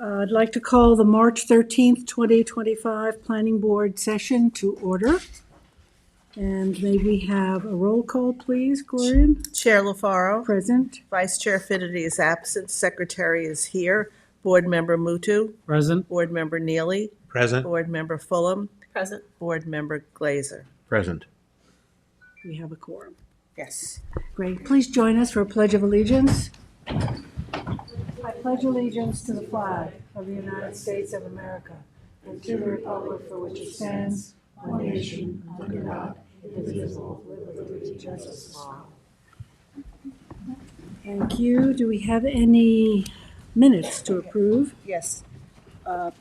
I'd like to call the March 13th, 2025 Planning Board session to order. And may we have a roll call, please, Gloria? Chair LaFaro. Present. Vice Chair Finity is absent. Secretary is here. Board Member Mutu. Present. Board Member Neely. Present. Board Member Fulham. Present. Board Member Glazer. Present. We have a quorum. Yes. Great. Please join us for a Pledge of Allegiance. I pledge allegiance to the flag of the United States of America and to the republic for which it stands, one nation, under God, indivisible, with liberty and justice for all. Thank you. Do we have any minutes to approve? Yes.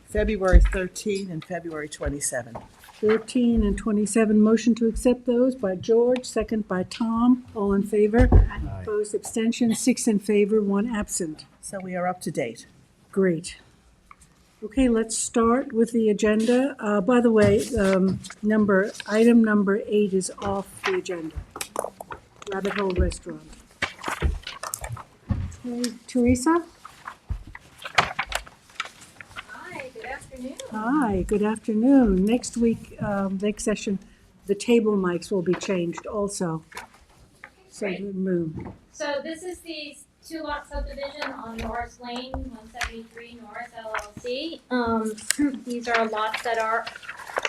February 13 and February 27. 13 and 27, motion to accept those by George, second by Tom. All in favor? Aye. Opposed, abstention, 6 in favor, 1 absent. So we are up to date. Great. Okay, let's start with the agenda. By the way, item number 8 is off the agenda. Rabbit Hole Restaurant. Okay, Teresa? Hi, good afternoon. Hi, good afternoon. Next week, next session, the table mics will be changed also. So Great. move. So this is the two-lot subdivision on Norris Lane, 173 Norris LLC. These are lots that are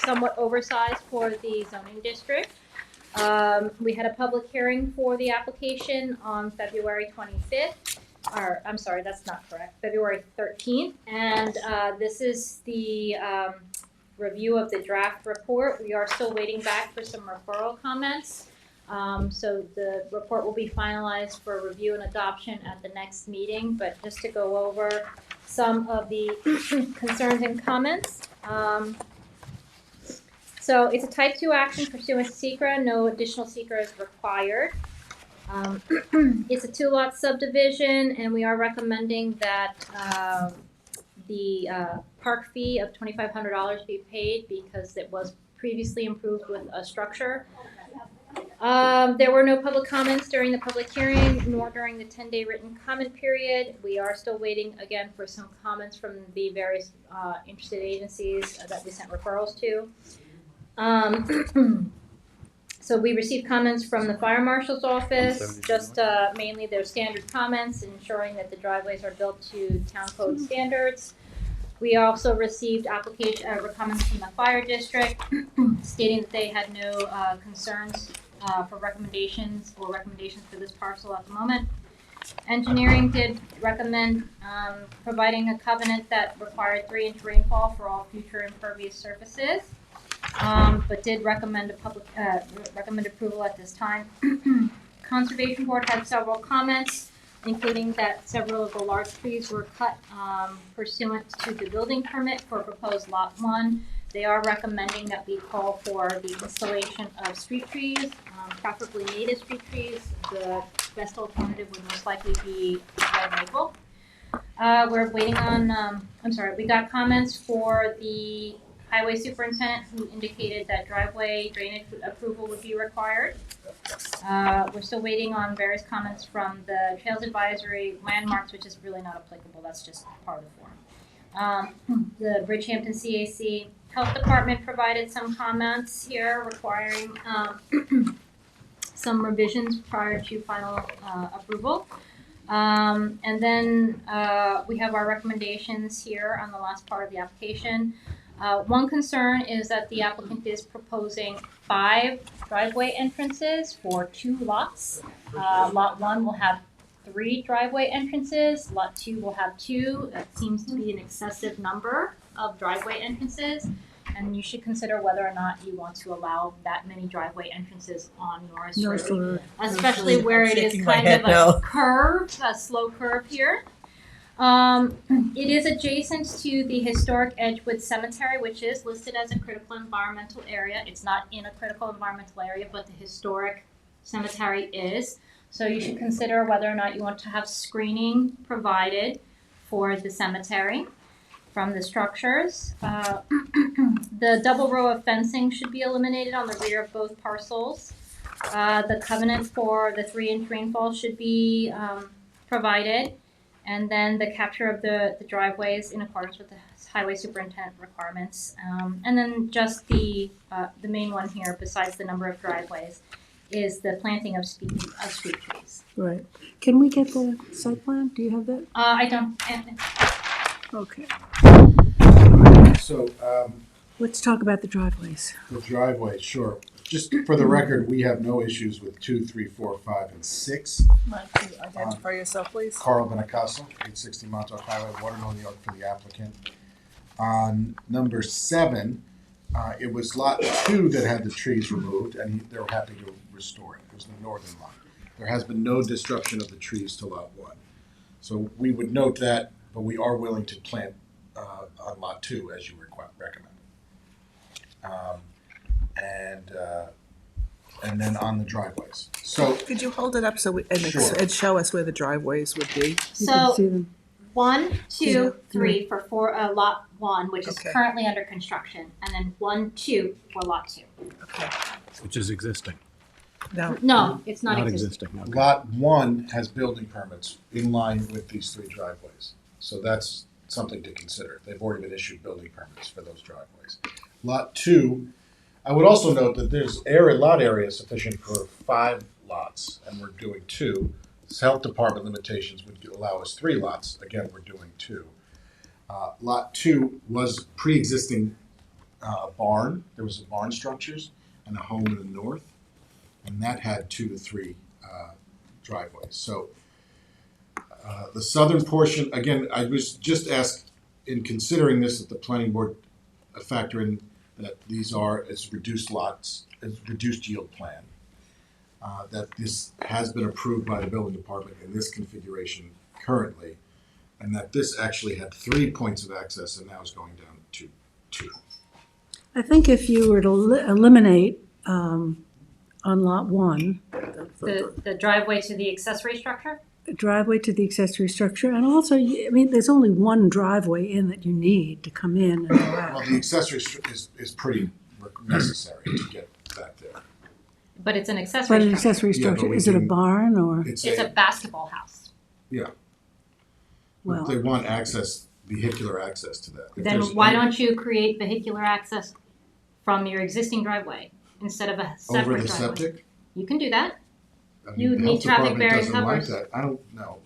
somewhat oversized for the zoning district. We had a public hearing for the application on February 25th. Or, I'm sorry, that's not correct, February 13th. And this is the review of the draft report. We are still waiting back for some referral comments. So the report will be finalized for review and adoption at the next meeting, but just to go over some of the concerns and comments. So it's a type 2 action pursuant to SECRA. No additional SECRA is required. It's a 2-lot subdivision, and we are recommending that the park fee of $2,500 be paid because it was previously improved with a structure. There were no public comments during the public hearing, nor during the 10-day written comment period. We are still waiting again for some comments from the various interested agencies that we sent referrals to. So we received comments from the fire marshal's office, just mainly their standard comments, ensuring that the driveways are built to town code standards. We also received comments from the fire district stating that they had no concerns for recommendations for this parcel at the moment. Engineering did recommend providing a covenant that required 3-inch rainfall for all future impervious surfaces, but did recommend recommend approval at this time. Conservation Board had several comments, including that several of the large trees were cut pursuant to the building permit for proposed Lot 1. They are recommending that we call for the installation of street trees, preferably native street trees. The best alternative would most likely be red maple. We're waiting on, we got comments for the highway superintendent who indicated that driveway drainage approval would be required. We're still waiting on various comments from the Trails Advisory landmarks, which is really not applicable. That's just part of the form. The Bridgehampton CAC Health Department provided some comments here requiring some revisions prior to final approval. And then we have our recommendations here on the last part of the application. One concern is that the applicant is proposing 5 driveway entrances for 2 lots. Lot 1 will have 3 driveway entrances. Lot 2 will have 2. That seems to be an excessive number of driveway entrances, and you should consider whether or not you want to allow that many driveway entrances on Norris Road, especially where it is kind of a curve, a slow curve here. It is adjacent to the historic Edgewood Cemetery, which is listed as a critical environmental area. It's not in a critical environmental area, but the historic cemetery is. So you should consider whether or not you want to have screening provided for the cemetery from the structures. The double row of fencing should be eliminated on the rear of both parcels. The covenant for the 3-inch rainfall should be provided. And then the capture of the driveways in accordance with the highway superintendent requirements. And then just the main one here, besides the number of driveways, is the planting of street trees. Right. Can we get the site plan? Do you have that? I don't, Okay. So, Let's talk about the driveways. the driveway, sure. Just for the record, we have no issues with 2, 3, 4, 5, and 6. Mike, can you identify yourself, please? Carl Benicasso, 860 Montauk Highway, Watermill, New York, for the applicant. On number 7, it was lot 2 that had the trees removed, and they were happy to restore it. It was the northern lot. There has been no disruption of the trees to lot 1. So we would note that, but we are willing to plant on lot 2, as you recommend. And then on the driveways. So, Could you hold it up so Sure. and show us where the driveways would be? You can so see them. 1, 2, 3 for lot 1, which is Okay. currently under construction, and then 1, 2 for lot 2. Okay. Which is existing, No. No, it's not not existing. existing. Okay. lot 1 has building permits in line with these 3 driveways. So that's something to consider. They've already been issued building permits for those driveways. Lot 2, I would also note that there's lot area sufficient for 5 lots, and we're doing 2. This health department limitations would allow us 3 lots. Again, we're doing 2. Lot 2 was pre-existing a barn. There was a barn structures and a home in the north, and that had 2 to 3 driveways. So the southern portion, again, I was just asked in considering this that the planning board factor in that these are as reduced lots, as reduced yield plan. That this has been approved by the building department in this configuration currently, and that this actually had 3 points of access and now is going down to 2. I think if you were to eliminate on lot 1, The driveway to the accessory structure? a driveway to the accessory structure, and also, I mean, there's only one driveway in that you need to come in and go Well, out. the accessory is pretty necessary to get that there. But it's an But accessory an structure. accessory Yeah, but structure, we is it a can- barn or, It's It's a basketball house. yeah. well, They want vehicular access to that. If Then there's why any- don't you create vehicular access from your existing driveway instead of a separate Over driveway? the septic? You can do that. I mean, You the need health traffic department barrier doesn't like covers. that. I don't know.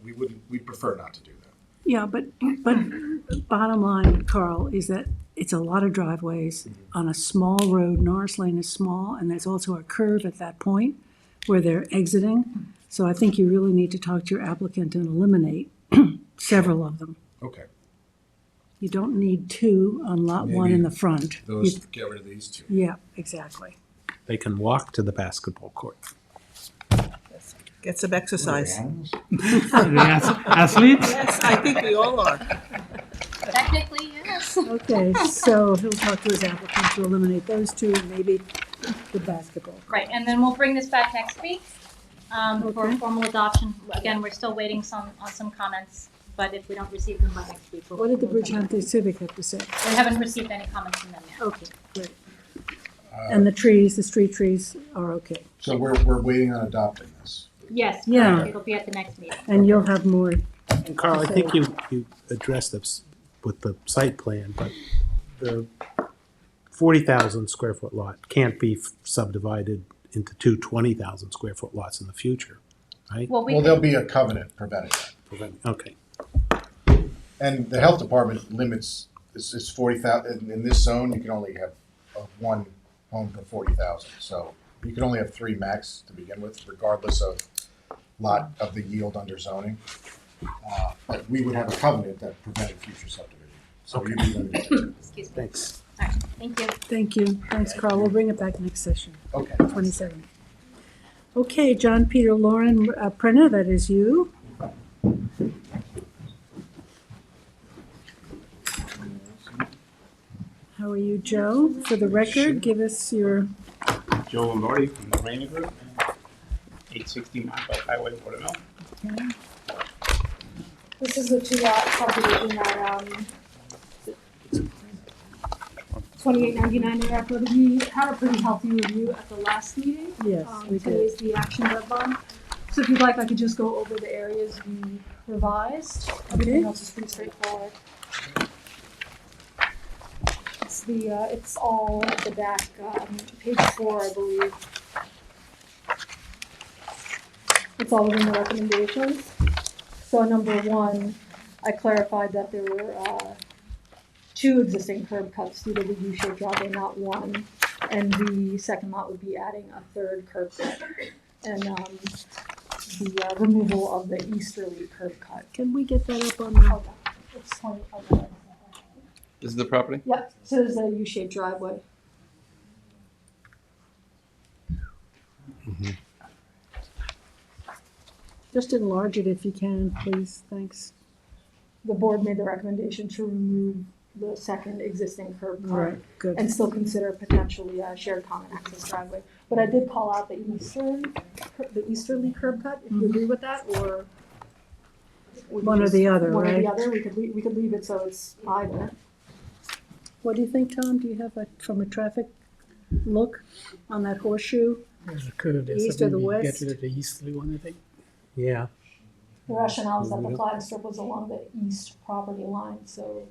We'd prefer not to do that. yeah, but bottom line, Carl, is that it's a lot of driveways on a small road. Norris Lane is small, and there's also a curve at that point where they're exiting. So I think you really need to talk to your applicant and eliminate several of them. Okay, You don't need 2 on lot 1 in the front. those, You- get rid of these 2. Yeah, exactly. They can walk to the basketball court. Get some exercise. The athletes? Yes, I think we all are. Technically, yes. Okay, so he'll talk to his applicant to eliminate those 2 and maybe the basketball. Right, and then we'll bring this back next week for Okay. formal adoption. Again, we're still waiting on some comments, but if we don't receive them by next week, we'll. What did the we'll come Bridgehampton Civic have to say? back. We haven't received any comments from them yet. Okay, great. And the trees, the street trees are okay. So we're waiting on adopting this. Yes, Yeah. correct. It'll be at the next meeting. And you'll have more. And Carl, I think you addressed this with the site plan, but the 40,000 square foot lot can't be subdivided into 2 20,000 square foot lots in the future, right? Well, we Well, there'll be a covenant preventing that. Okay, And the health department limits, is 40,000, in this zone, you can only have 1 home per 40,000. So you can only have 3 max to begin with, regardless of of the yield under zoning. But we would have a covenant that prevented future subdivision. So you'd be limited to. Excuse me. thanks. All right, thank you. Thank you. Thanks, Carl. We'll bring it back next session, Okay. 27. Okay, John Peter Lauren Prenna, that is you. How are you, Joe? For the record, give us your, Joe Lombardi from the Rainer Group, 860 Montauk Highway, Watermill. This is the 2-lot subdivision at 2899 Airport. We had a pretty healthy review at the last meeting. yes, we Today did. is the action deadline. So if you'd like, I could just go over the areas we revised. Everything else is pretty straightforward. It's all at the back, page 4, I believe. It's all within the recommendations. So number 1, I clarified that there were 2 existing curb cuts due to the U-shaped driveway, not 1. And the second lot would be adding a 3rd curb cut. And the removal of the easterly curb cut. Can we get that up on the, Okay, it's 20, okay. This is the property? Yep, so there's a U-shaped driveway. just enlarge it if you can, please, thanks. The board made the recommendation to remove the second existing curb cut. Right, good. And still consider potentially a shared common access driveway. But I did call out the easterly curb cut, if you agree with that, or? we could One or just- the other, One or the right? other, we could leave it so it's either. What do you think, Tom? Do you have from a traffic look on that horseshoe? There's a curve there, East so or the maybe west? get rid of the easterly one, I think. Yeah, The rationale is that the flag strip was along the east property line, so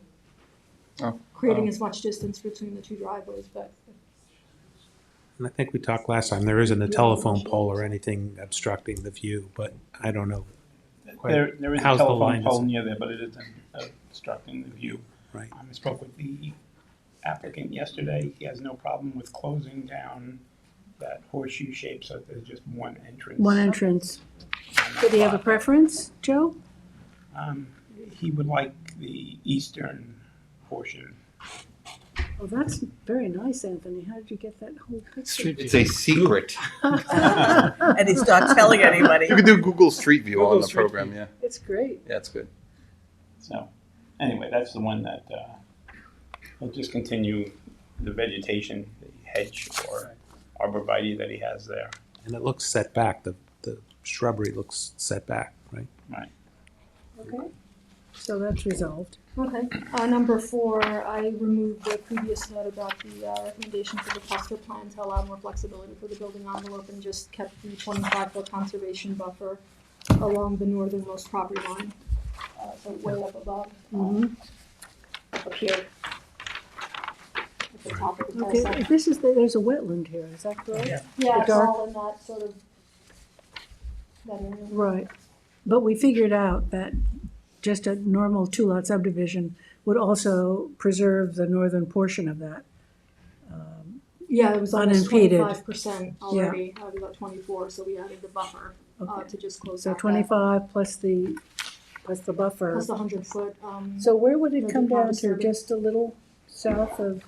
Oh. creating as much distance between the two driveways, but and I think we talked last time, there isn't a telephone pole or anything obstructing the view, but I don't know. quite There is a how's the telephone line pole is- near there, but it isn't obstructing the view. Right. I spoke with the applicant yesterday. He has no problem with closing down that horseshoe shape, so there's just one entrance. One entrance. on that Did he have a lot. preference, Joe? He would like the eastern portion. Oh, that's very nice, Anthony. How did you get that whole picture? Street It's a secret. And he's not telling anybody. You can do Google Street View on Google the Street program, View. yeah. It's great. Yeah, it's good. So, anyway, that's the one that will just continue the vegetation, the hedge or arborvitae that he has there. And it looks set back, the shrubbery looks set back, right? Right. okay. So that's resolved. Okay, number 4, I removed the previous note about the recommendation for the cluster plan to allow more flexibility for the building envelope and just kept the 25-foot conservation buffer along the northernmost property line, so way up above, up here. At the top of the Okay, parcel. this is, there's a wetland here, is that correct? Yeah. Yeah, it's dark- all in that sort of, that area. Right. But we figured out that just a normal two-lot subdivision would also preserve the northern portion of that. Yeah, it was almost Unimpeded. 25% already, out of about 24, so we added the buffer Okay. to just close So out that. 25 plus the buffer. Plus the 100-foot, So where would it No, come not down to? disturbing. Just a little south of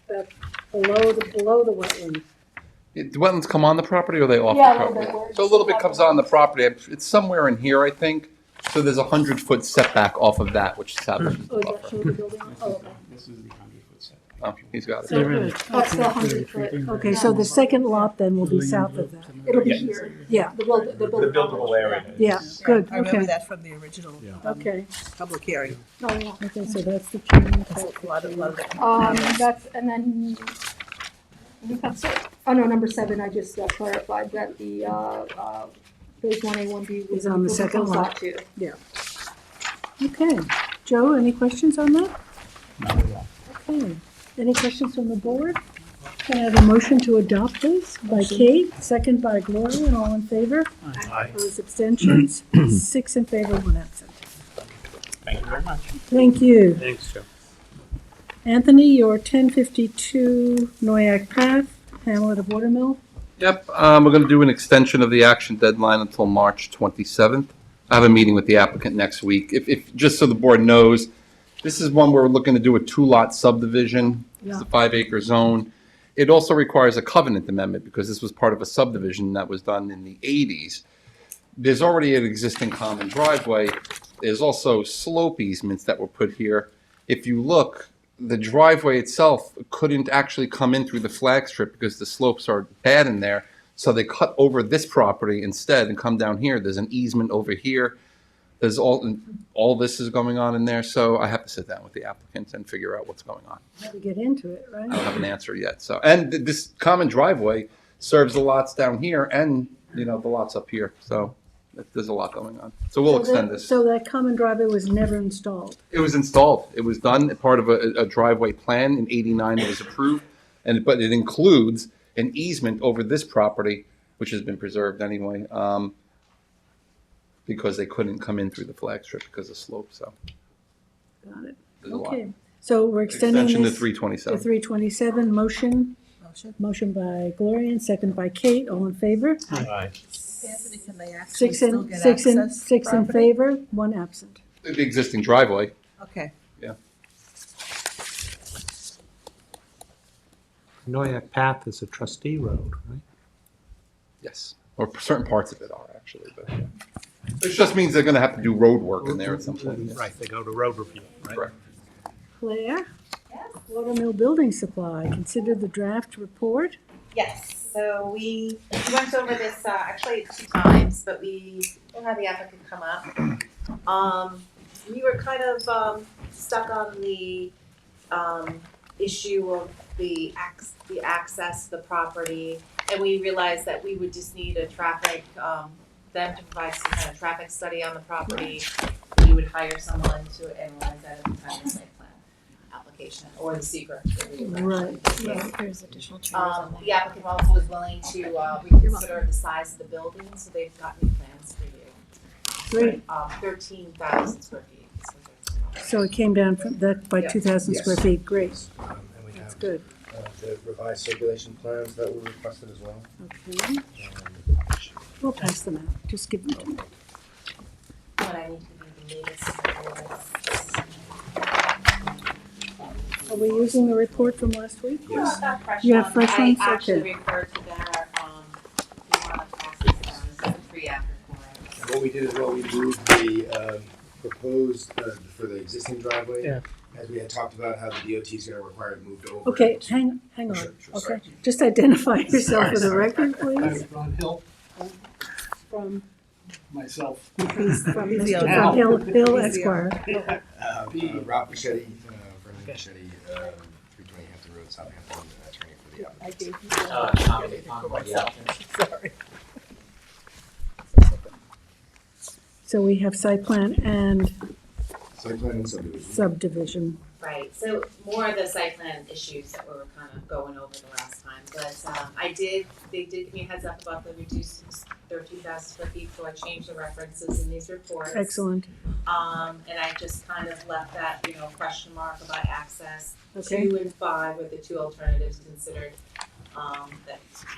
that, below the wetland? Do wetlands come on the property or are they off Yeah, a the little property? bit, where So a it's little bit off comes the on the property. It's somewhere in here, I think. So there's a 100-foot setback off of that, which establishes the Oh, is that buffer. show the building? Oh, okay. This is the 100-foot setback. Oh, he's got it. So good. That's the 100-foot. Okay, so the second lot then will be south of that. It'll be Yeah. here. Yeah, The The buildable area. yeah, good, I remember okay, that from the original okay. public hearing. Oh, yeah. Okay, so that's the change. A lot of it. That's, and then, I think that's it. Oh, no, number 7, I just clarified that the, phase 1A, 1B Is on the second lot. Too. Okay, Joe, any questions on that? Okay, any questions from the board? Can I have a motion to adopt this by Kate, second by Gloria, and all in favor? Aye. Opposed, abstentions? 6 in favor, 1 absent. Thank you very much. Thank you. Thanks, Joe. Anthony, your 1052 Noyak Path, Hamlet of Watermill. Yep, we're going to do an extension of the action deadline until March 27th. I have a meeting with the applicant next week. If just so the board knows, this is one where we're looking to do a 2-lot subdivision. It's a 5-acre zone. It also requires a covenant amendment because this was part of a subdivision that was done in the 80s. There's already an existing common driveway. There's also slope easements that were put here. If you look, the driveway itself couldn't actually come in through the flag strip because the slopes are bad in there. So they cut over this property instead and come down here. There's an easement over here. There's all this is going on in there. So I have to sit down with the applicants and figure out what's going on. How to get into it, I don't right? have an answer yet. So, and this common driveway serves the lots down here and, the lots up here. So There's a lot going on. So we'll extend this. So that common driveway was never installed. It was installed. It was done as part of a driveway plan in '89 that was approved. But it includes an easement over this property, which has been preserved anyway, because they couldn't come in through the flag strip because of slope, so. Got it. There's a lot. Okay, so we're extending Extension to this 327. to 327. Motion Motion. by Gloria and second by Kate. All in favor? Anthony, can they actually Six still in, get six in, access? six in property? favor, one absent. The existing driveway. Okay. Noyak Path is a trustee road, right? Yes, or certain parts of it are actually, but yeah. It just means they're gonna have to do road work in there at some point. yes. Right, they go to road review, right? Correct. Claire? Watermill Building Supply, consider the draft report. Yes, so we went over this actually 2 times, but we still had the applicant come up. We were kind of stuck on the issue of the access to the property, and we realized that we would just need a traffic, them to provide some kind of traffic study on the property. We would hire someone to analyze that at the time of the site plan application, or the seeker. Right. There's additional The applicant also was willing to reconsider the size of the building, so they've got new plans for you. Great. 13,000 square feet. So it came down from that by Yeah. 2,000 square feet. Great. And we That's have good. the revised circulation plans that were requested as well. Okay. We'll pass them out. Just give them to me. What I need to do the latest. Are we using the report from last week? Well, I've got fresh You have fresh ones? I actually Okay. referred to that, if you want to pass this down, this is a free after for us. And what we did as well, we moved the proposed, for the existing driveway. Yeah. As we had talked about how the DOT is gonna require it moved over. Okay, hang on. Sure, Okay, sorry. just identify yourself for the Sorry. record, please. I'm Ron Hill, From myself. Mr. Hill Esquire. Rob Fischetti, Vernon Fischetti, 320 Hampton Road, Southampton, attorney for the applicant. Sorry. So we have site plan and Site plan and subdivision. subdivision. Right, so more of the site plan issues that we were kind of going over the last time, but they did give me a heads up about the reduced 13,000 square feet, so I changed the references in these reports. Excellent. And I just kind of left that, question mark about access. Okay. 2 and 5 were the 2 alternatives considered,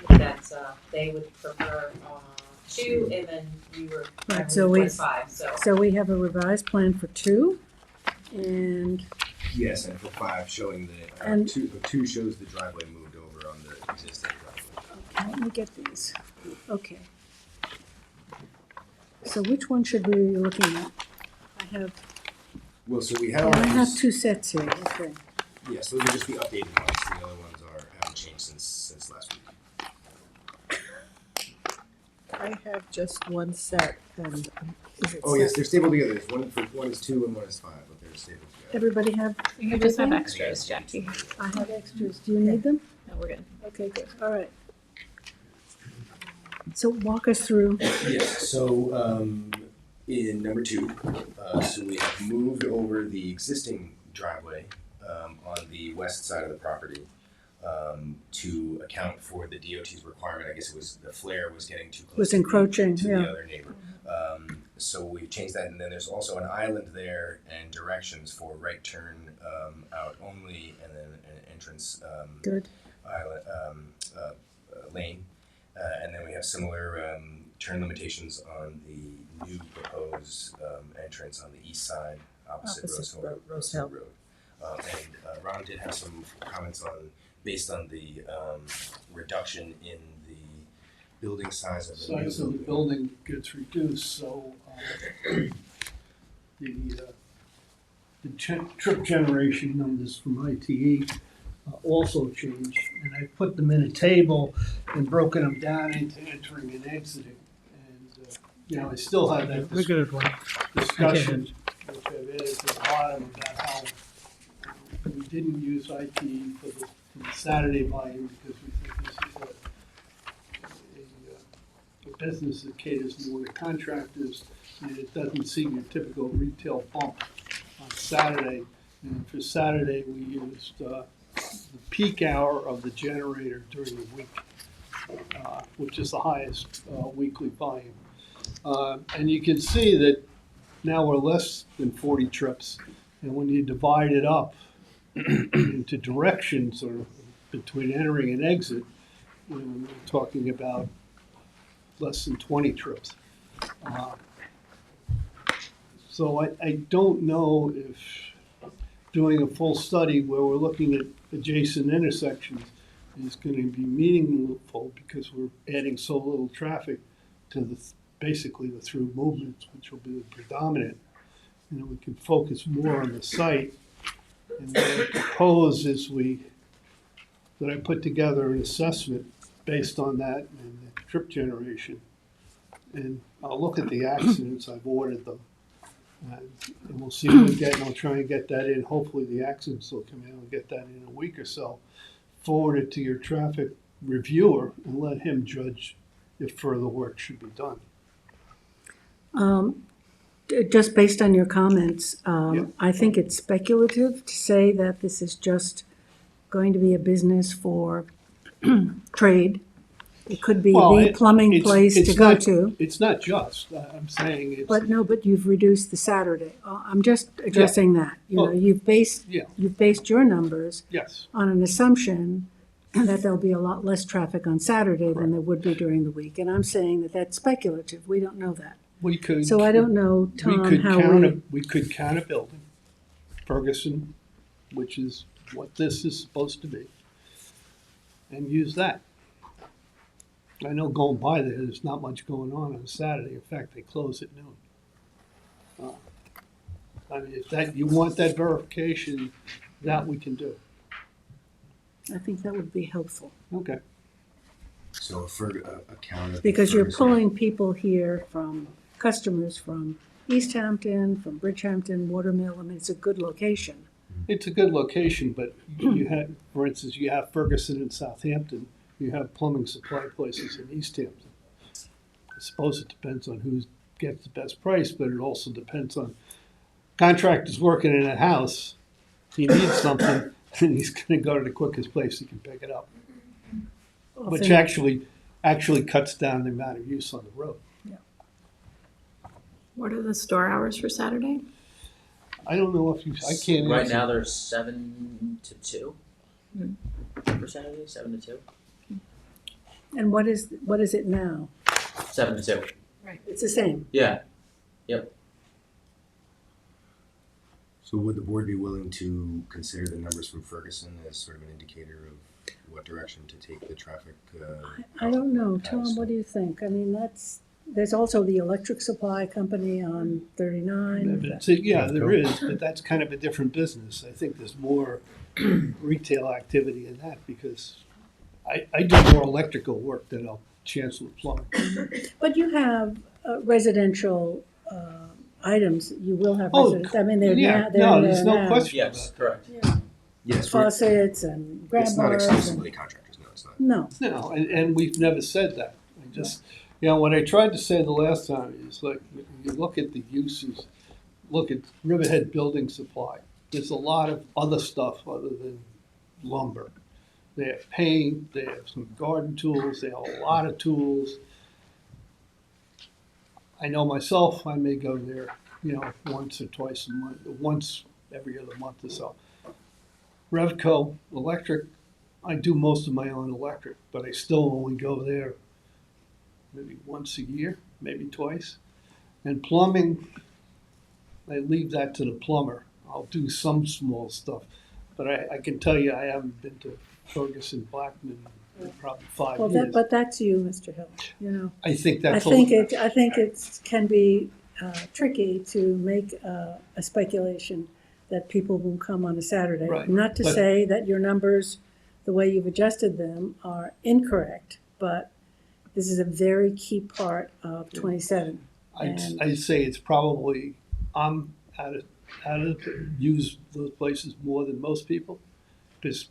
that they would prefer, 2, and then we were, Right, so we- 5, so. So we have a revised plan for 2 and Yes, and for 5, showing the, And- 2 shows the driveway moved over on the existing driveway. let me get these. Okay. So which one should we be looking at? Well, so we I have. have 2 sets here. Okay. Yes, those are just the updated ones, the other ones haven't changed since last week. I have just one set and, is it Oh, yes, set? they're stapled together, there's one is 2 and one is 5, but they're stapled together. Everybody have You just have everything? extras, Jackie. I have extras. Do you need them? No, we're good. Okay, good. All right. So walk us through. Yes, so, in number 2, so we have moved over the existing driveway, on the west side of the property, to account for the DOT's requirement. I guess it was, the flare was getting too close Was to the- encroaching, to yeah. the other neighbor. So we've changed that, and then there's also an island there and directions for right turn, out only, and then an entrance, Good. island, lane. And then we have similar, turn limitations on the new proposed, entrance on the east side, opposite Rose Hill Road. And Ron did have some comments on, based on the reduction in the building size of the new Size of the building gets reduced, so the trip generation numbers from ITE also changed. And I put them in a table and broken them down into entering and exiting. And, I still have that Look at it, Ron. discussion, which I've added to the bottom about how we didn't use ITE for the Saturday volume because we think this is a business that caters more to contractors, and it doesn't see your typical retail bump on Saturday. And for Saturday, we used the peak hour of the generator during the week, which is the highest weekly volume. And you can see that now we're less than 40 trips. And when you divide it up into directions or between entering and exit, we're talking about less than 20 trips. So I don't know if doing a full study where we're looking at adjacent intersections is going to be meaningful because we're adding so little traffic to basically the through movements, which will be the predominant. You know, we can focus more on the site. And what I propose is that I put together an assessment based on that and the trip generation. And I'll look at the accidents, I've ordered them. And we'll see what we get, and I'll try and get that in. Hopefully the accidents will come in, and get that in a week or so. Forward it to your traffic reviewer and let him judge if further work should be done. Just based on your comments, Yeah. I think it's speculative to say that this is just going to be a business for trade. It could be Well, the plumbing place to go to. It's not just, I'm saying it's. But no, but you've reduced the Saturday. I'm just addressing that. You know, Well, you've based yeah. your numbers Yes, on an assumption that there'll be a lot less traffic on Saturday than there would be during the week. And I'm saying that that's speculative. We don't know that. we could. So I don't know, We Tom, could how we could count a building, Ferguson, which is what this is supposed to be, and use that. I know going by there's not much going on Saturday. In fact, they close at noon. I mean, if you want that verification, that we can do. I think that would be helpful. Okay. So a count of. Because you're Ferguson- pulling people here customers from East Hampton, from Bridgehampton, Watermill. I mean, it's a good location. It's a good location, but you have, for instance, you have Ferguson and Southampton. You have plumbing supply places in East Hampton. I suppose it depends on who gets the best price, but it also depends on contractors working in a house. He needs something, and he's going to go to the quickest place he can pick it up, which actually cuts down the amount of use on the road. What are the store hours for Saturday? I don't know if I can't Right answer. now, they're 7 to 2. For Saturday, 7 to 2. And what is it now? 7 to 2. It's the same. Yeah. Yep. So would the board be willing to consider the numbers from Ferguson as sort of an indicator of what direction to take the traffic? I don't know. Tom, what do you think? I mean, there's also the electric supply company on 39. Yeah, there is, but that's kind of a different business. I think there's more retail activity in that because I do more electrical work than I'll chance with plumbing. But you have residential items. You will have Oh, residents. I mean, they're yeah, now, they're no, there there's no now. question Yes, about correct. Yes, we're- Faucets and grab it's not bars. exclusively contractors, no, it's not. No. that. No, and we've never said that. I just, what I tried to say the last time is like, you look at the uses, look at Riverhead Building Supply. There's a lot of other stuff other than lumber. They have paint, they have some garden tools, they have a lot of tools. I know myself, I may go there, once or twice a month, once every other month or so. Revco Electric, I do most of my own electric, but I still only go there maybe once a year, maybe twice. And plumbing, I leave that to the plumber. I'll do some small stuff, but I can tell you I haven't been to Ferguson Blackman in probably 5 Well, years. but that's you, Mr. Hill. I think I that's think it can be tricky to make a speculation that people will come on a Saturday. Right, Not to but- say that your numbers, the way you've adjusted them, are incorrect, but this is a very key part of 27. And- I'd say it's probably, I'm use those places more than most people. Because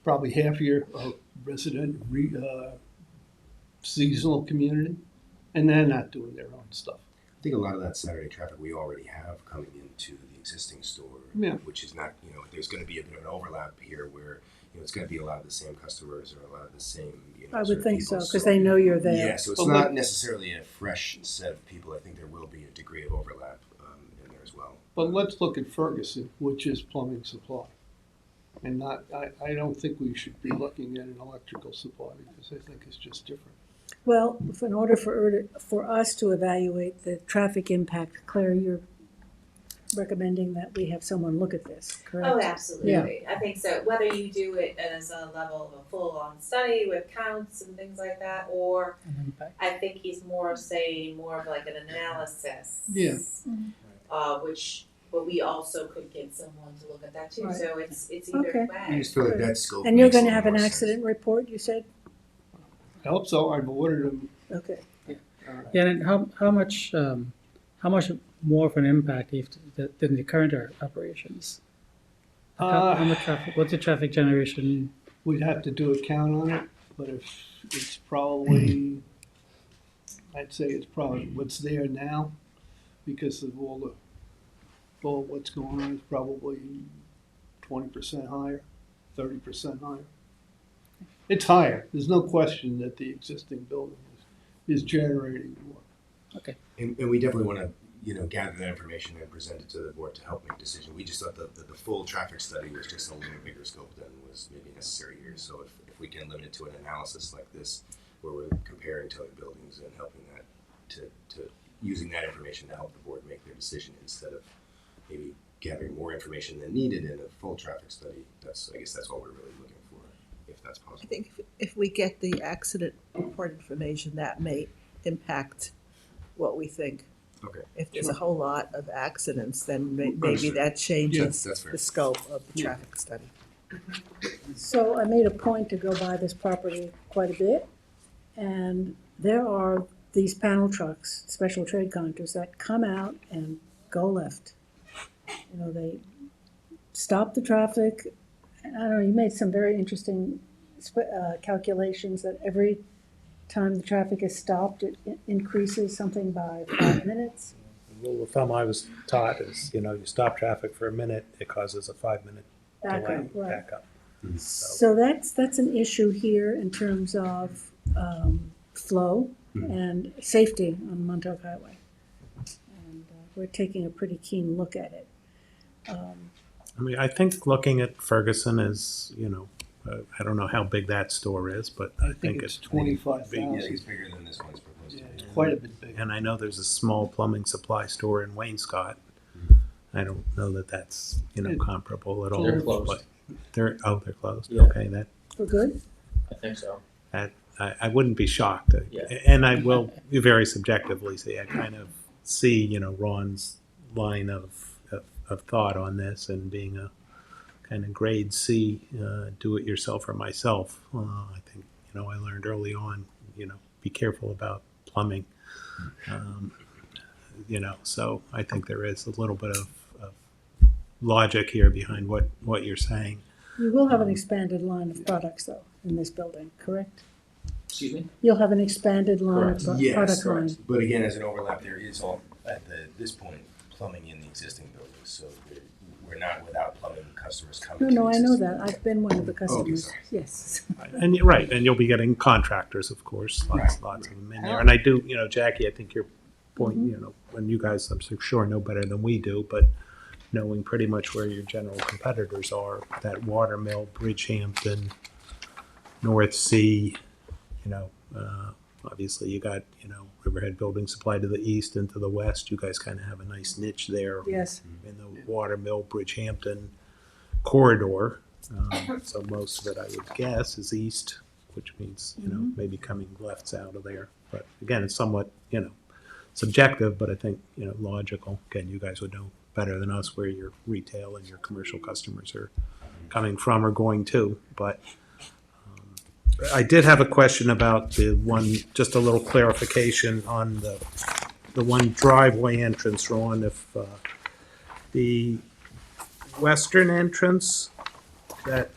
probably half your seasonal community, and they're not doing their own stuff. I think a lot of that Saturday traffic we already have coming into the existing store, Yeah. which is not, there's going to be a bit of an overlap here where, it's going to be a lot of the same customers or a lot of the same, I sort would of think so, people. because they know you're there. Yeah, so it's But not what- necessarily a fresh set of people. I think there will be a degree of overlap in there as well. But let's look at Ferguson, which is plumbing supply. And I don't think we should be looking at an electrical supply because I think it's just different. Well, in order for us to evaluate the traffic impact, Claire, you're recommending that we have someone look at this, correct? Oh, absolutely. I think so. Whether you do it as a level of a full-on study with counts and things like that, or I think he's more saying more of like an analysis. Yeah. But we also could get someone to look at that too. Right. So it's Okay. either I way. just feel like that scope. And you're makes a gonna little have an more sense. accident report, you said? I hope so. I've ordered them. Okay. Yeah, and how much more of an impact than the current operations? How much traffic? What's the traffic generation? We'd have to do a count on it, but if it's probably, I'd say it's probably what's there now because of all what's going on is probably 20% higher, 30% higher. It's higher. There's no question that the existing building is generating more. And we definitely want to, gather that information and present it to the board to help make a decision. We just thought the full traffic study was just a little bigger scope than was maybe necessary here. So if we can limit it to an analysis like this, where we're comparing to other buildings and helping that to using that information to help the board make their decision instead of maybe gathering more information than needed in a full traffic study, I guess that's what we're really looking for, if that's possible. I think if we get the accident report information, that may impact what we think. Okay. If there's a whole lot of accidents, then maybe Understood. that changes That's fair. the scope of the traffic study. So I made a point to go by this property quite a bit, and there are these panel trucks, special trade contractors, that come out and go left. They stop the traffic. I don't know, you made some very interesting calculations that every time the traffic is stopped, it increases something by 5 minutes. The rule of thumb I was taught is, you stop traffic for a minute, it causes a 5-minute delay. Backup, right. Backup. So that's an issue here in terms of flow and safety on Montauk Highway. And we're taking a pretty keen look at it. I think looking at Ferguson is, I don't know how big that store is, but I think it's it's 25,000. Yeah, it's bigger than this one's proposed. Yeah, it's quite a bit bigger. And I know there's a small plumbing supply store in Waynescott. I don't know that that's, comparable at all. They're closed. but they're closed. Yeah. Okay, We're good? I think so. I wouldn't be shocked. Yeah. And I will very subjectively say, I kind of see, Ron's line of thought on this and being a kind of grade C, do-it-yourself or myself. I think, I learned early on, be careful about plumbing. So I think there is a little bit of logic here behind what you're saying. You will have an expanded line of products, though, in this building, correct? Excuse me? You'll have an expanded line of Correct. Yes, product line. correct. But again, as an overlap, there is all, at this point, plumbing in the existing buildings. So we're not without plumbing customers coming to No, the I know existing that. I've been one of the customers. sorry. Yes. And you're right, and you'll be getting contractors, of course, lots of them in there. And I do, Jackie, I think your point, when you guys, I'm so sure, know better than we do, but knowing pretty much where your general competitors are, that Watermill, Bridgehampton, North Sea, obviously you got, Riverhead Building Supply to the east and to the west. You guys kind of have a nice niche there Yes. in the Watermill, Bridgehampton corridor. So most of it, I would guess, is east, which means, maybe coming lefts out of there. But again, it's somewhat, subjective, but I think, logical. Again, you guys would know better than us where your retail and your commercial customers are coming from or going to. But I did have a question about the one, just a little clarification on the one driveway entrance, Ron. If the western entrance that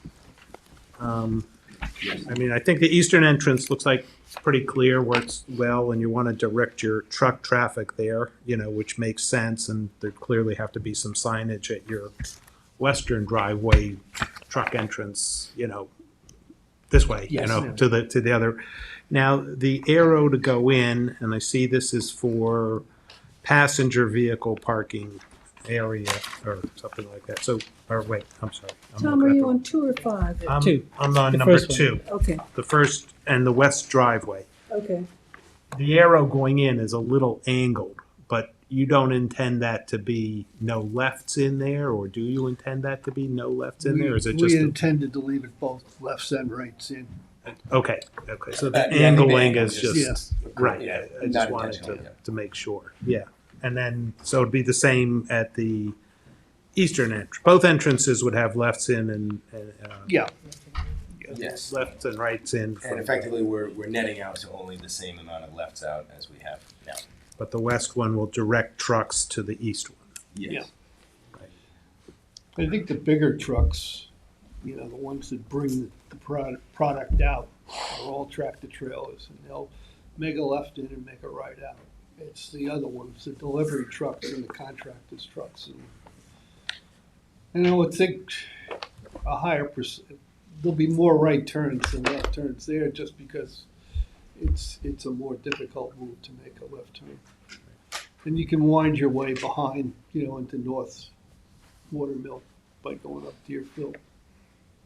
I mean, I think the eastern entrance looks like pretty clear, works well, and you want to direct your truck traffic there, you know, which makes sense, and there clearly have to be some signage at your western driveway truck entrance, you know, this way, you Yes. know, to the other. Now, the arrow to go in, and I see this is for passenger vehicle parking area or something like that. So, or wait, I'm sorry. I'm Tom, looking are at you the- on 2 or 5? Two. I'm on The number first one. 2, Okay, the first and the west driveway. okay. The arrow going in is a little angled, but you don't intend that to be no lefts in there, or do you intend that to be no lefts in there? Or is it just We a- intended to leave it both lefts and rights in. okay? So the Yeah, I think the angling angle is is just Yes. right. Yeah, I just not wanted intentional, yeah. to make sure. Yeah, and then so it'd be the same at the eastern entrance. Both entrances would have lefts in and Yeah. Yes. lefts and rights in. And from- effectively, we're netting out to only the same amount of lefts out as we have now. But the west one will direct trucks to the east one. Yes. I think the bigger trucks, you know, the ones that bring the product out are all tractor trailers, and they'll make a left in and make a right out. It's the other ones, the delivery trucks and the contractors' trucks. And I would think a higher percent, there'll be more right turns than left turns there, just because it's a more difficult route to make a left turn. And you can wind your way behind, you know, into North Watermill by going up Deerfield.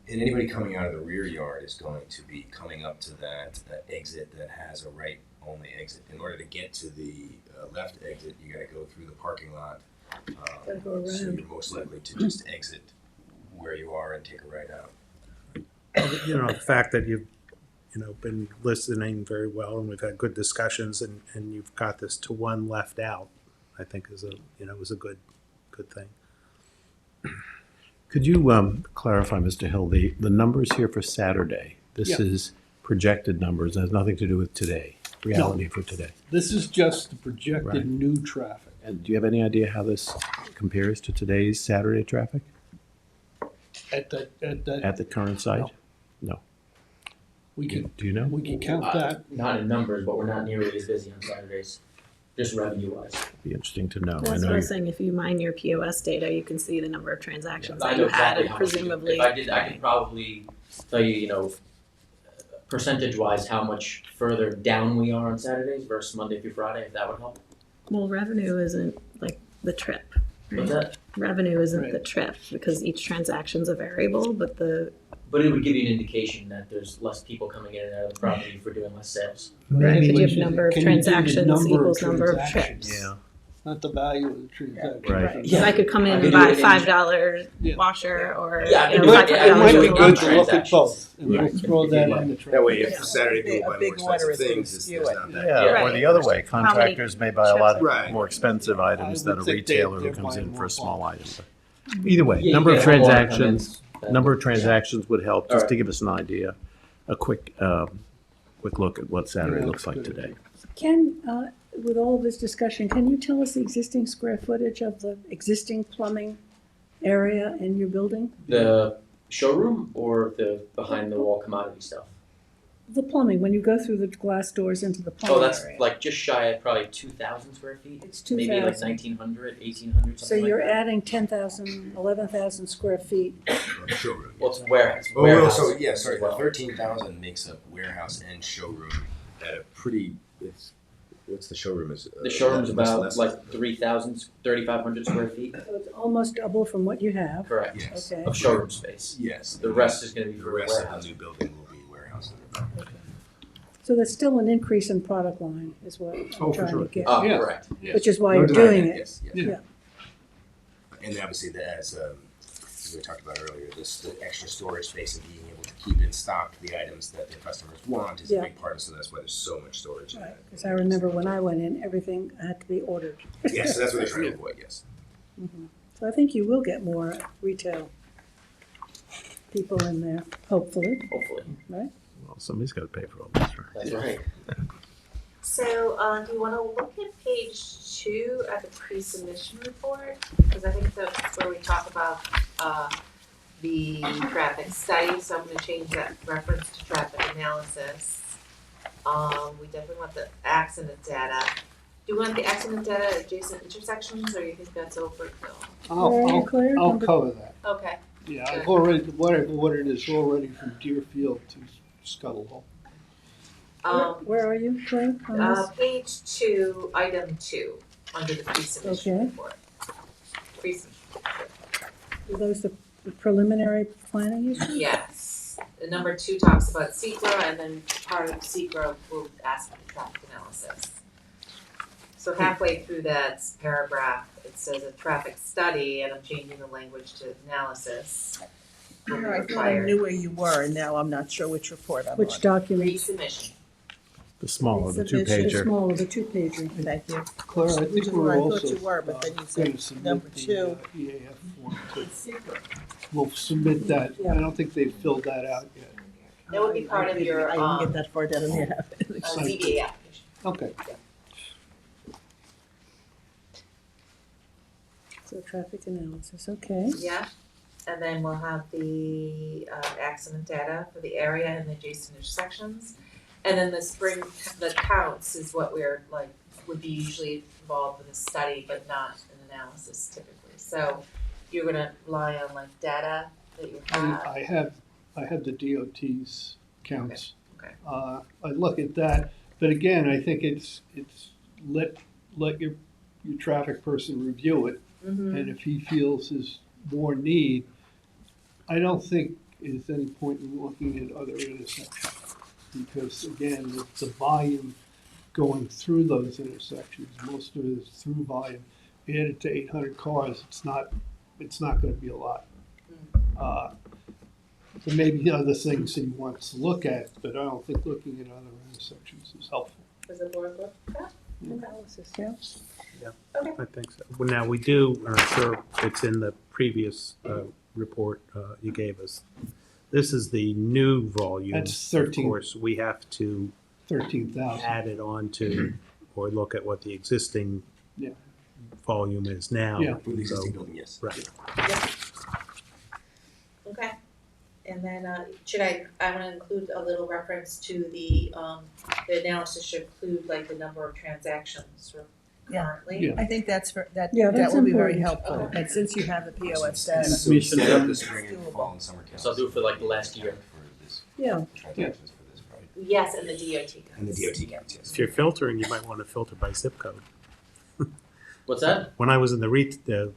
And anybody coming out of the rear yard is going to be coming up to that exit that has a right-only exit. In order to get to the left exit, you gotta go through the parking lot. Gotta go So around. you're most likely to just exit where you are and take a right out. You know, the fact that you've, you know, been listening very well and we've had good discussions and you've got this to one left out, I think is a good thing. Could you clarify, Mr. Hill, the numbers here for Saturday? This Yeah. is projected numbers, it has nothing to do with today, reality for today. This is just the projected Right. new traffic. And do you have any idea how this compares to today's Saturday traffic At at the current site? No. we can, Do you know? we can count that. Not in numbers, but we're not nearly as busy on Saturdays, just revenue wise. Be interesting to know. I That's know what I was you- saying, if you mine your POS data, you can see the number of transactions I that know you had exactly and how much. presumably. If I did, I could probably tell you, you know, percentage wise, how much further down we are on Saturdays versus Monday through Friday, if that would help. Well, revenue isn't like the trip. What's right? that? Revenue isn't Right. the trip because each transaction's a variable, but But it would give you an indication that there's less people coming in and out of the property if we're doing less sales. right, Maybe if we you should- have number of can you do the transactions number of equals number of transactions? trips. Yeah. Not the value of the transaction. Right. Because I could come in I and could do buy it in- $5 Yeah. washer or, Yeah, I you could know, do it- $5 yeah, It I might could be do it good in to look at transactions. both, and Yeah. we'll throw that in the. That way, if Yeah. Saturday A people buy more big winner expensive is gonna things, skew there's it. not that. Yeah, or Right. the other way, How many contractors may buy a lot Right. more expensive items I would than a think retailer they're who comes buying in for more a small bulk. item. But either way, Yeah, number you of get a whole lot of transactions, comments. number of transactions would help, All just to right. give us an idea, a quick look at what Saturday Yeah, looks like good today. idea. Ken, with all this discussion, can you tell us the existing square footage of the existing plumbing area in your building? The showroom or the behind the wall commodity stuff? The plumbing, when you go through the glass doors into the Oh, plumbing that's area. like just shy of probably 2,000 square feet. It's Maybe like 2,000. 1,900, 1,800, So something you're like that. adding 10,000, 11,000 square feet. Showroom. Well, it's warehouse. Oh, warehouse so yeah, sorry, as the well. 13,000 makes up warehouse and showroom at a pretty, what's the showroom is? The showroom's less- about less- like 3,000, 3,500 square feet. So it's almost double from what you have. Correct. Yes. Okay. Of showroom space. Yes. The rest is going to be The for rest of warehouse. the new building will be warehouse. So that's still an increase in product line is what I'm Oh, for trying sure. to get. Oh, Yeah. correct. Yes. Which is why No you're denying doing that, it. Yes, yes. Yeah. And obviously, as we talked about earlier, the extra storage space and being able to keep in stock the items that the customers want is Yeah. a big part of it. So that's why there's so much storage. in Right, that. because I remember when I went in, everything had to be ordered. Yes, so that's what they're trying to avoid. Yes. So I think you will get more retail people in there, hopefully, Hopefully. right? Well, somebody's got to pay for all this, right? That's right. So, do you wanna look at page 2 at the pre-submission report? Because I think that's where we talk about, the traffic study, so I'm gonna change that reference to traffic analysis. We definitely want the accident data. Do you want the accident data at adjacent intersections, or you think that's overkill? Where are you, Claire? I'll Number- cover that. Okay. Yeah, I've already, what I've ordered is already from Deerfield to Scuttle Hole. Where are you, Claire, on this? Page 2, item 2, under the pre-submission Okay. report. Pre-submission. Are those the preliminary planning issues? Yes. The number 2 talks about SECRA, and then part of SECRA will ask for the traffic analysis. So halfway through that paragraph, it says a traffic study, and I'm changing the language to analysis. Will be I thought I required. knew where you were, and now I'm not sure which report I'm on. Which document? Resubmission. The smaller, the Resubmission. The two-pager. smaller, the two-pager. Thank you. Claire, I Which think is we're where I also thought you were, but then you gonna said submit number the 2. EAF form too. We'll submit that. I don't think they've filled that out yet. That would be part of your, I didn't get that far down in the ZBA application. Okay. So traffic analysis, okay. Yeah, and then we'll have the accident data for the area and the adjacent intersections. And then the counts is what we're like, would be usually involved in a study, but not an analysis typically. So you're gonna rely on like data that you have. I have the DOT's counts. Okay. I look at that, but again, I think it's let your traffic person review it. Mm-hmm. And if he feels there's more need, I don't think there's any point in looking at other intersections. Because again, the volume going through those intersections, most of it is through volume. Added to 800 cars, it's not gonna be a lot. There may be other things that he wants to look at, but I don't think looking at other intersections is helpful. Does the board look at that? Analysis, yeah. I think so. Well, now, we do, and I'm sure it's in the previous report you gave us. This is the new volume. That's 13. Of course, we have to 13,000. add it on to, or look at what the existing Yeah. volume is now. Yeah. For the existing So- building, yes. Right. Okay. And then I want to include a little reference to the analysis should include like the number of transactions currently. Yeah. I think that Yeah, that that's will be very important. helpul. And since you have the POS data. So Mission set up done. the spring and fall and summer counts. So I'll do it for like the last year. For this Yeah. transactions for this project. Yes, and the DOT counts. And the DOT counts, yes. If you're filtering, you might want to filter by zip code. What's that? When I was in I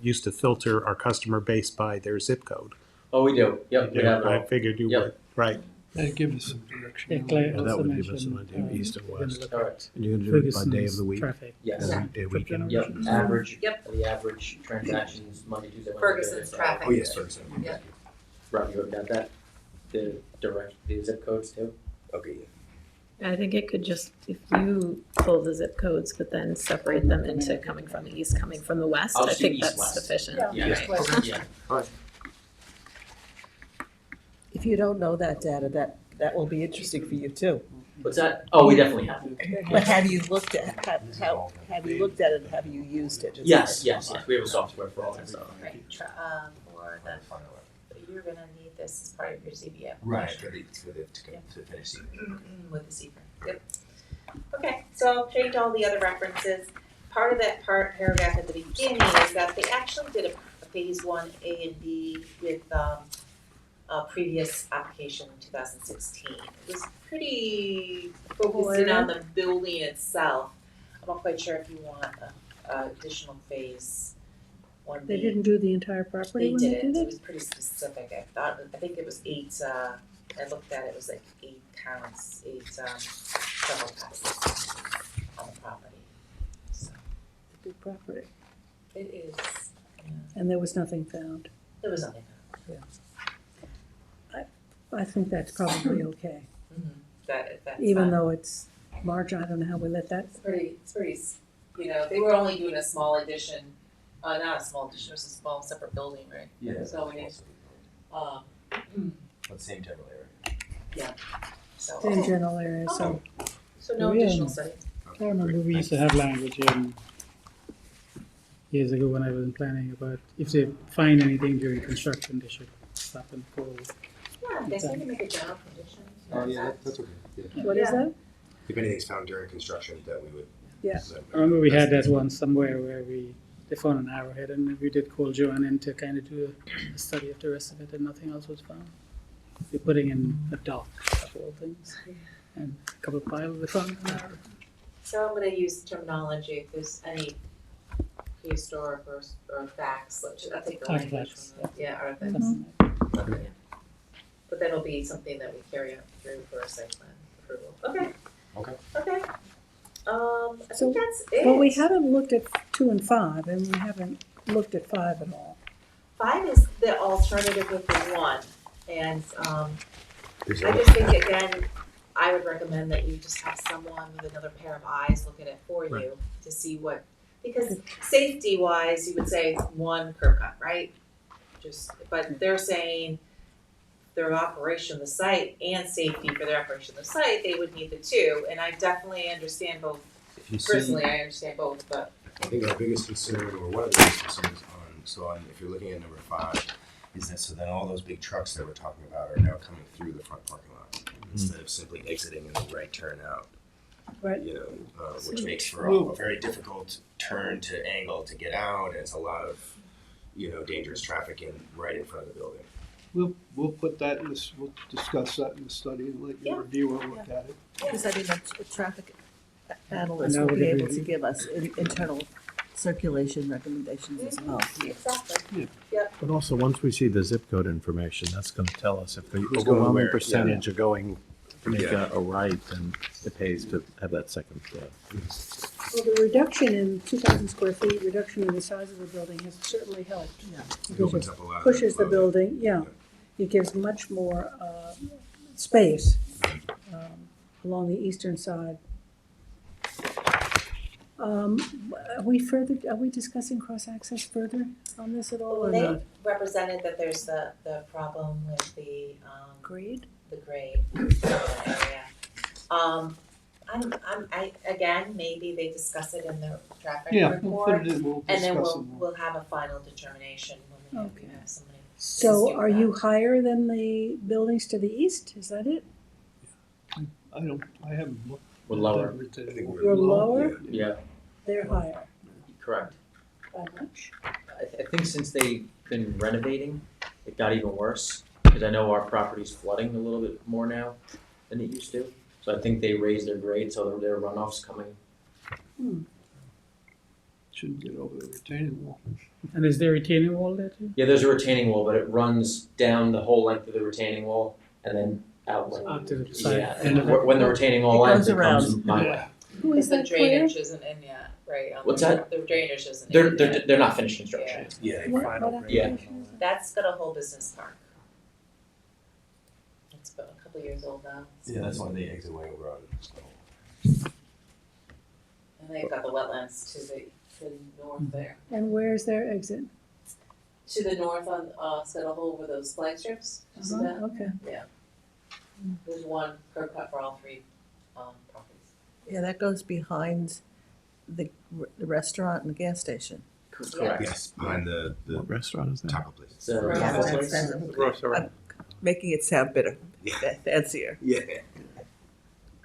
used to filter our customer base by their zip code. Oh, we do. Yep, we have it I all. figured you Yep. would, right. That'd give us some direction. Yeah, Claire Yeah, that also would give us mentioned, an idea, east and we're gonna west. look Correct. And you're gonna do it by day of Ferguson's the week? traffic. Yes. Every day, weekend? Yep, average. Yep. The average transactions Monday, Tuesday, Wednesday. Ferguson's Thursday. traffic. Oh, yes, Ferguson. Yeah. Rob, you got that? The zip codes too? Okay, I think it could just, if you pull the zip codes, but then separate them into coming from the east, coming from the west, I'll I just do think that's east-west. sufficient. Yeah. Yeah. If you don't know that data, that will be interesting for you too. What's that? Oh, we definitely have it. But have you looked at, have you looked at it, and have you used it? Yes. We have a software for all that stuff. Right, for the, you're gonna need this as part of your CBA. right, for the, to finish the. With the secret, yep. Okay, so I'll change all the other references. Part of that paragraph at the beginning is that they actually did a phase 1 A and B with a previous application in 2016. It was pretty focused in on the building itself. I'm not quite sure if you want a additional phase 1B. They didn't do the entire property They when they didn't, did it it? was pretty specific, I think it was 8, I looked at it, it was like 8 counts, 8 double passes on the property, so Big property. it is, yeah, And there was nothing found. there was nothing. I think that's probably okay. That's Even fine. though it's large, I don't know how we let that, It's pretty, you know, they were only doing a small addition, not a small addition, it was a small separate building, right? Yeah. So we, But same general area. so. same general area, so. So no Yeah. additional study. I remember we used to have language in years ago when I was in planning about if they find anything during construction, they should mess up and pull. Yeah, I guess we can make a general condition. Oh, yeah, that's okay. Yeah. What is that? If anything's found during construction, that we would. Yeah. I remember we had that one somewhere where they found an arrowhead and we did call Joanne in to kind of do a study of the rest of it and nothing else was found. We're putting in a dock of all things and a couple of piles we found an arrowhead. So I'm gonna use terminology, if there's any prehistoric or facts, I'll take the language Artifacts, from the, yeah, artifacts. Something Okay. But that'll be something that we carry out through for a site plan approval. Okay. Okay. Okay. I So- think that's it. Well, we haven't looked at 2 and 5, and we haven't looked at 5 at all. 5 is the alternative with the 1, and, There's I just think, again, I would recommend that you just have someone with another pair of eyes look at it for you to see what, because safety wise, you would say 1 curb cut, right? But they're saying their operation of the site and safety for their operation of the site, they would need the 2, and I definitely understand both. If you see, Personally, I understand both, but I think our biggest concern, or one of the biggest concerns if you're looking at number 5, is that so then all those big trucks that we're talking about are now coming through the front parking lot instead of simply exiting in the right turn out. Right. You know, which makes for a very difficult turn to angle to get out, and it's a lot of, dangerous traffic right in front of the building. We'll put that in this, we'll discuss that in the study and let your reviewer look at it. Because I think a traffic analyst And will that be would able to be- give us internal circulation recommendations as well. exactly. But also, once we see the zip code information, that's gonna tell us if the Who's going overwhelming where, percentage are going to make Yeah. a right, then it pays to have that second. Well, the reduction in 2,000 square feet, reduction in the size of the building has certainly helped. It Because opens it up a lot of pushes the flow. building, yeah. It gives much more space along the eastern side. Are we discussing cross-access further on this at all Well, or they not? represented that there's the problem with the, Grade? the grade area. Again, maybe they discuss it in the traffic Yeah, we'll report, put it in, we'll and then discuss it more. we'll have a final determination when we Okay. have somebody. So assist are with you that. higher than the buildings to the east? Is that it? I haven't looked. We're lower. I think we're You're lower, Yeah, they're higher. correct. By much? I think since they've been renovating, it got even worse, because I know our property's flooding a little bit more now than it used to. So I think they raised their grade, so their runoff's coming. Shouldn't get over the retaining wall. And is there a retaining wall there too? Yeah, there's a retaining wall, but it runs down the whole length of the retaining wall and then out. Out to the side. Yeah, and when the retaining wall It ends, goes it comes around. my way. Who is The that, Claire? drainage isn't in yet, right? What's that? The drainage isn't They're in yet. they're not finished construction. Yeah. What Yeah. application is it? That's got a whole business park. It's about a couple years old now. Yeah, that's why they exit way over on. And they've got the wetlands to the north there. And where's their exit? To the north on, it's got a hole where those flag strips, you see that? Okay. There's one curb cut for all 3, properties. Yeah, that goes behind the restaurant and the gas station. Correct. Yes, behind the What restaurant is that? taco place. It's a Right. taco That's- place. that's- I'm making it sound better, fancier. Yeah.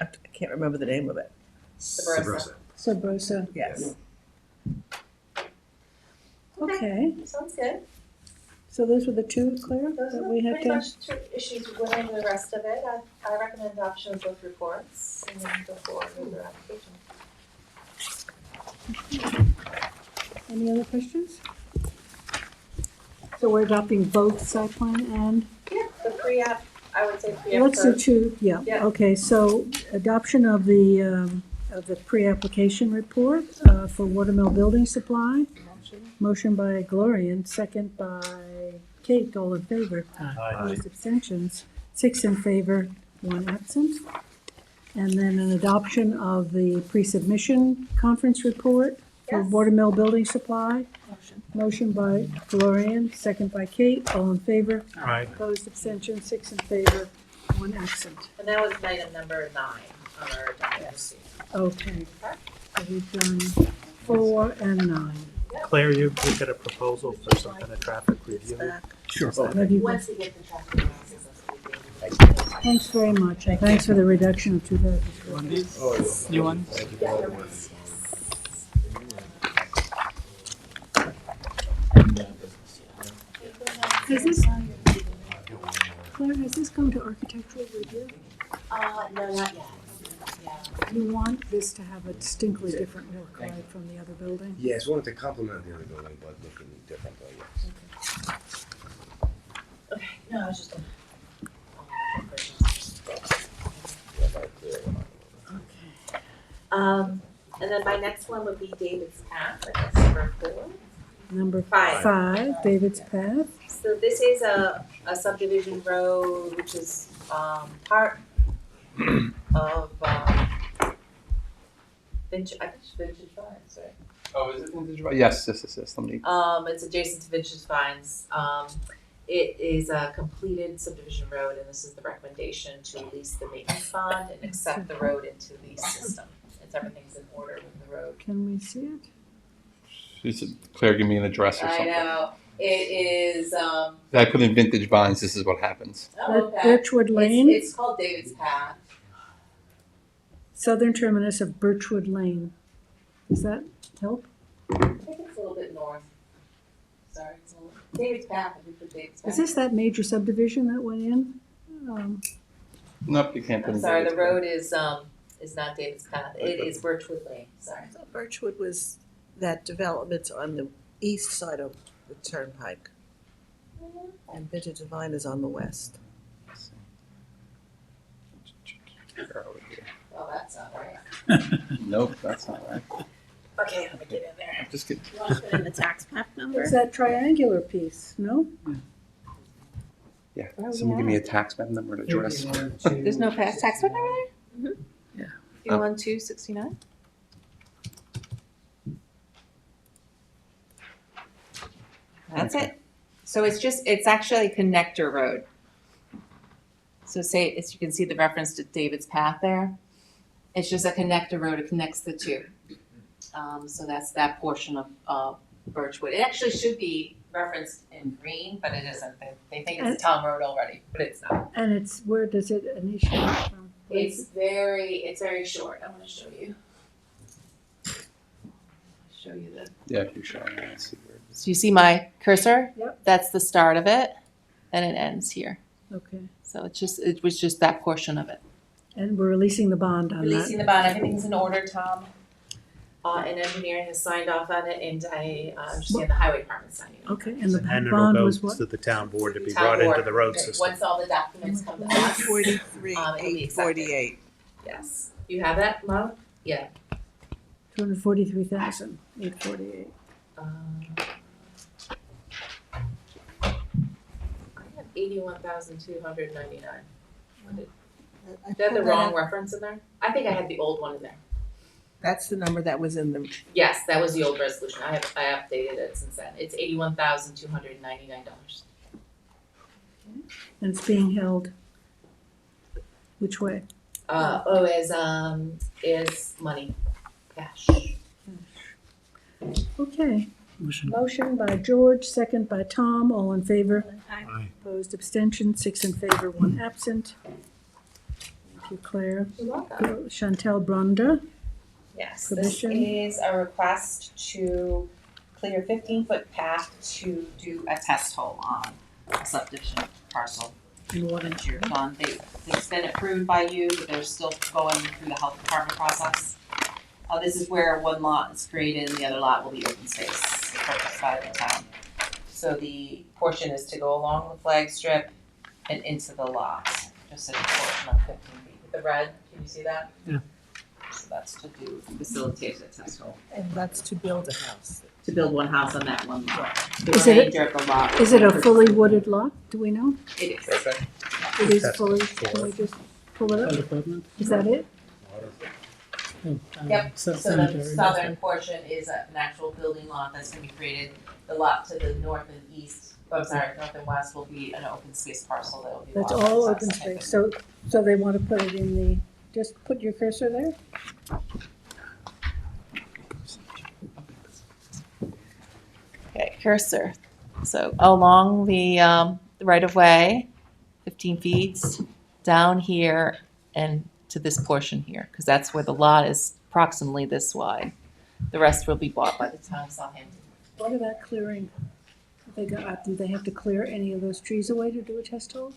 I can't remember the name of it. Sabrosa. Sabrosa. Yes. Okay, Sounds good. so those were the 2, Claire, Those that are we have pretty to? much 2 issues within the rest of it. I recommend adoption of both reports and then go forward with their application. Any other questions? So we're adopting both site plan and? Yeah, the pre-app, I would say pre-app Let's do first. 2, yeah, Yeah. okay, so adoption of the pre-application report for Watermill Building Supply. Motion by Gloria, second by Kate, all in favor. Opposed, abstentions, 6 in favor, 1 absent. And then an adoption of the pre-submission conference report for Yes. Watermill Building Supply. Motion by Gloria, second by Kate, all in favor. Aye. Opposed, abstentions, 6 in favor, 1 absent. And that was item number 9 on our agenda. Okay, so we've done 4 and 9. Claire, you got a proposal for some kind of traffic review? Sure. Have you- Once we get the traffic analysis, that's what we do. Thanks very much, and thanks for the reduction of 2,000. You want these? New ones? Has this, Claire, has this gone to architectural review? No, not yet. Yeah. You want this to have a distinctly different look, right, from the other building? Yes, wanted to complement the other building, but looking different, yes. Okay, no, I was just gonna. Yeah, very clear. And then my next one would be David's Path, I guess, number 4. Number Five. 5, David's Path. So this is a subdivision road, which is, part of, Vintage, I think it's Vintage Vines, right? Oh, is it Vintage Vines? Yes, let me. It's adjacent to Vintage Vines. It is a completed subdivision road, and this is the recommendation to release the maintenance bond and accept the road into the system. Everything's in order with the road. Can we see it? Claire, give me an address or I something. know, it is, If I put in Vintage Vines, this is what happens. Birchwood Lane, It's called David's Path. southern terminus of Birchwood Lane. Does that help? I think it's a little bit north. Sorry, it's a little, David's Path, if we put David's Path. Is this that major subdivision that went in? Nope, you can't put I'm in. sorry, the Vintage road is not David's Path, it is Birchwood Lane, sorry. I thought Birchwood was that development on the east side of the turnpike. And Vintage Divine is on the west. Vines. Over here. Oh, that's not right. Nope, that's not right. Okay, let me get in there. Just get. You want to put in the tax map number? It's that triangular piece, no? Yeah, Oh, someone give yeah. me a tax map number and address. There's no tax number there? Yeah. 51269? That's it. So it's actually a connector road. So as you can see the reference to David's Path there. It's just a connector road, it connects the two. So that's that portion of Birchwood. It actually should be referenced in green, but it isn't. They think it's a town road already, but it's not. And it's, where does it initiate from? It's very short. I'm gonna show you. Show you the. Yeah, if you're showing that, let's see where it is. So you see my cursor? Yep. That's the start of it, and it ends here. Okay, So it was just that portion of it. and we're releasing the bond on that. Releasing the bond, everything's in order, Tom. And engineering has signed off on it, and I understand the highway department signing off. Okay, and the And it'll bond go was what? to the town board to be Town brought into board. the road Okay, system. Once all the documents come to us, 43, it'll be accepted. 848. Yes. You have that, Mo? Yeah. 243,848. I have 81,299. Is that the wrong reference in there? I think I had the old one in there. That's the number that was in the, Yes, that was the old resolution. I updated it since then. It's $81,299. And it's being held which way? Is money, cash. Okay. Motion by George, second by Tom, all in favor. Aye. Opposed, abstention, 6 in favor, 1 absent. Thank you, Claire. You're welcome. Chantel Bronda. Yes, Permission? this is a request to clear 15-foot path to do a test hole on a subdivision parcel. And what that you're on. It's been approved by you, but they're still going through the health department process. This is where one lot is created and the other lot will be open space purchased by the town. So the portion is to go along the flag strip and into the lot, just a portion of 15 feet. With the red, can you see that? Yeah. So that's to facilitate the test hole. and that's to build a house. To build one house on that one lot. The Is it a- remainder of the lot. Is it a fully wooded lot? Do we know? It is. Okay. It is fully, can we just pull it up? Is that it? Yep, so the southern portion is an actual building lot that's gonna be created. The lot to the north and east, north and west will be an open space parcel that will be. That's lot all size. open space, so they want to put it in the, just put your cursor there? cursor. So along the right of way, 15 feet down here and to this portion here, because that's where the lot is approximately this wide. The rest will be bought by the town of Southampton. What about clearing? Do they have to clear any of those trees away to do a test hole?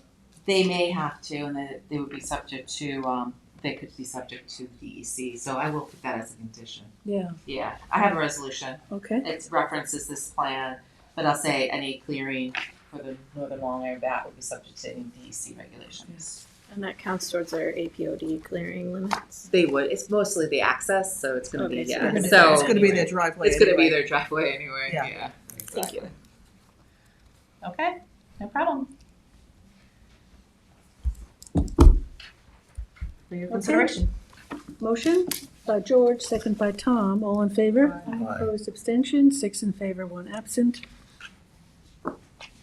They may have to, and they would be subject to, they could be subject to DEC, so I will put that as a condition. Yeah, Yeah, I have a resolution. okay. It references this plan, but I'll say any clearing for the northern long area bat would be subject to any DEC regulations. And that counts towards our APOD clearing limits. They would, it's mostly the access, so it's gonna be, Okay, so yeah, it's so. It's gonna be their driveway It's gonna be anyway. their driveway anyway, Yeah. yeah. Thank you. Okay, no problem. For your Okay. consideration. Motion by George, second by Tom, all in favor? Aye. Opposed, abstention, 6 in favor, 1 absent.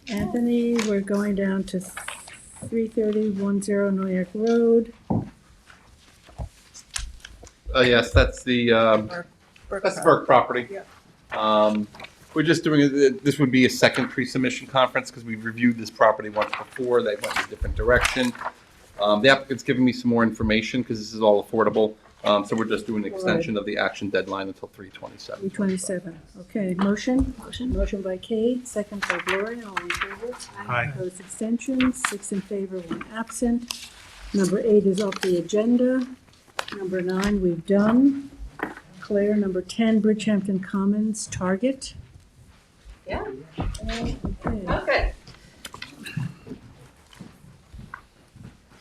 Anthony, we're going down to 33010 Noyak Road. Yes, that's the, that's the Burke property. We're just doing, this would be a second pre-submission conference because we've reviewed this property once before. They went in a different direction. The applicant's giving me some more information because this is all affordable. So we're just doing an extension of the action deadline until 3/27. 327, okay, motion? Motion by Kate, second by Gloria, all in favor? Aye. Opposed, abstentions, 6 in favor, 1 absent. Number 8 is off the agenda. Number 9, we've done. Claire, number 10, Bridgehampton Commons, Target. Yeah. Okay. Okay.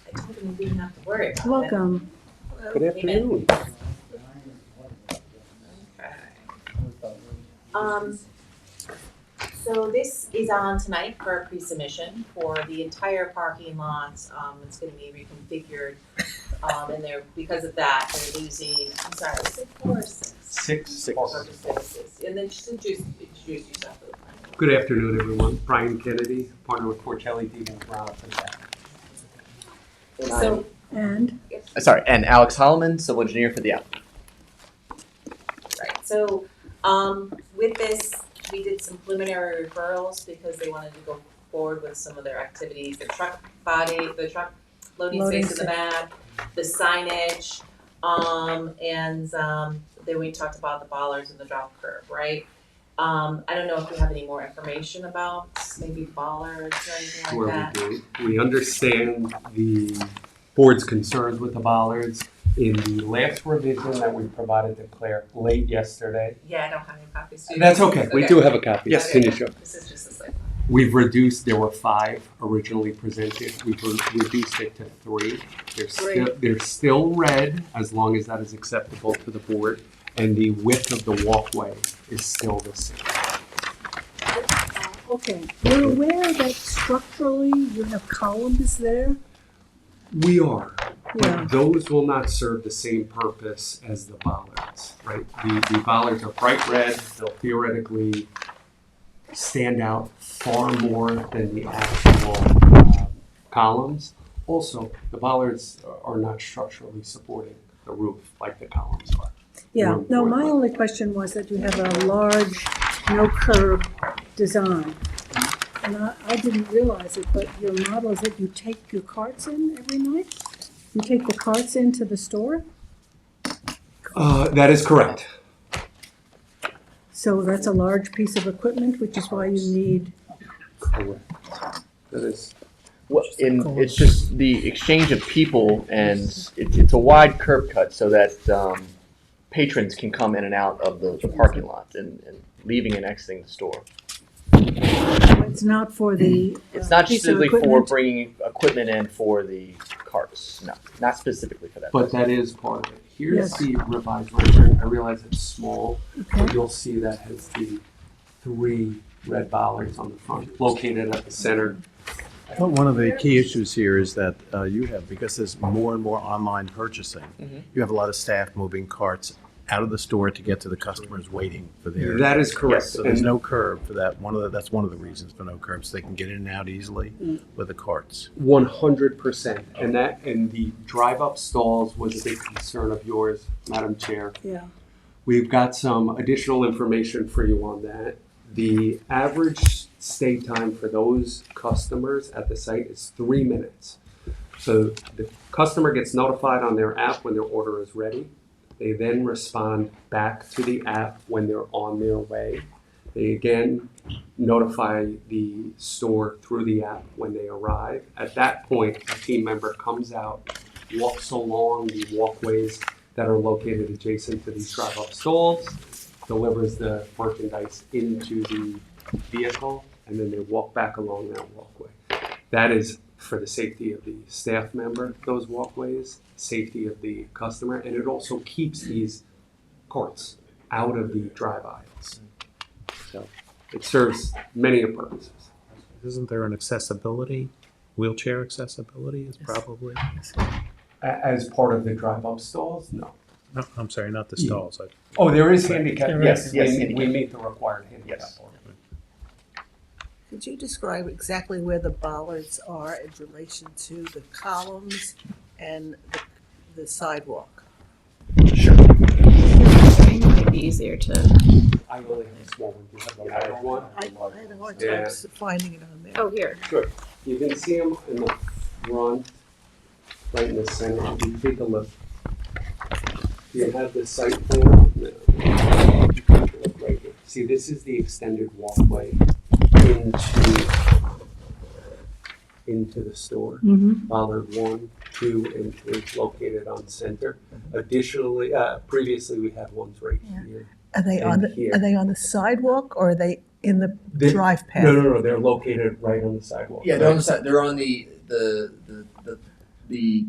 I told him we didn't have to worry about it. Welcome. Good afternoon. So this is on tonight for a pre-submission for the entire parking lot. It's gonna be reconfigured. And they're, because of that, they're losing, I'm sorry, is it 4 or 6? Six. Purpose spaces. And then just introduce yourself. Good afternoon, everyone. Brian Kennedy, partner with Porcelli, Dean and Brown for that. So, And? Sorry, and Alex Holloman, civil engineer for the applicant. Right, so, with this, we did some preliminary referrals because they wanted to go forward with some of their activities, the truck body, the truck loading space in the back, the signage, and then we talked about the bollards and the drop curb, right? I don't know if you have any more information about maybe bollards or anything like Sure that. we do. We understand the board's concerns with the bollards. In the last revision that we provided to Claire late yesterday. Yeah, I don't have any copies. Do you? That's okay, we do have a copy. Yes. Can you show? This is just a site. We've reduced, there were 5 originally presented, we've reduced it to 3. They're still red, as long as that is acceptable to the board, and the width of the walkway is still the same. Okay, you're aware that structurally you have columns there? We are, Yeah. but those will not serve the same purpose as the bollards, right? The bollards are bright red, they'll theoretically stand out far more than the actual columns. Also, the bollards are not structurally supporting the roof like the columns are. Yeah, More no, my importantly. only question was that you have a large, no curb design. And I didn't realize it, but your model is that you take your carts in every night? You take the carts into the store? That is correct. So that's a large piece of equipment, which is why you need, Correct. That is. Well, it's just the exchange of people, and it's a wide curb cut so that patrons can come in and out of the parking lot and leaving and exiting the store. it's not for the It's not piece of specifically for equipment? bringing equipment in for the carts. No, not specifically for that. But that is part of it. Here's Yes. the revised rendering. I realize it's small, Okay. but you'll see that has the 3 red bollards on the front, located at the center. I thought one of the key issues here is that you have, because there's more and more online purchasing, you have a lot of staff moving carts out of the store to get to the customers waiting for their. That is correct. So there's And- no curb for that. That's one of the reasons for no curb, so they can get in and out easily with the carts. 100%. And the drive-up stalls was a big concern of yours, Madam Chair. Yeah. We've got some additional information for you on that. The average stay time for those customers at the site is 3 minutes. So the customer gets notified on their app when their order is ready. They then respond back to the app when they're on their way. They again notify the store through the app when they arrive. At that point, a team member comes out, walks along the walkways that are located adjacent to these drive-up stalls, delivers the merchandise into the vehicle, and then they walk back along that walkway. That is for the safety of the staff member, those walkways, safety of the customer, and it also keeps these carts out of the drive aisles. So it serves many purposes. Isn't there an accessibility, wheelchair accessibility is probably? As part of the drive-up stalls, no. No, I'm sorry, not the stalls. Oh, there is handicap, yes, Yes, we meet the required handicap. Yes. Could you describe exactly where the bollards are in relation to the columns and the sidewalk? Sure. It might be easier to. I only have a small one, do you have a larger one? I had a hard Yeah. time finding it on there. Oh, here. Sure. You can see them in the front, right in the center. If you take a look. Do you have the site plan? No. Take a look right here. See, this is the extended walkway into the store. Bollard 1, 2, and 3 located on center. Additionally, previously we had ones right here. Are they and here. are they on the sidewalk or are they in the drive path? No, they're located right on the sidewalk. Yeah, they're on the side. They're on the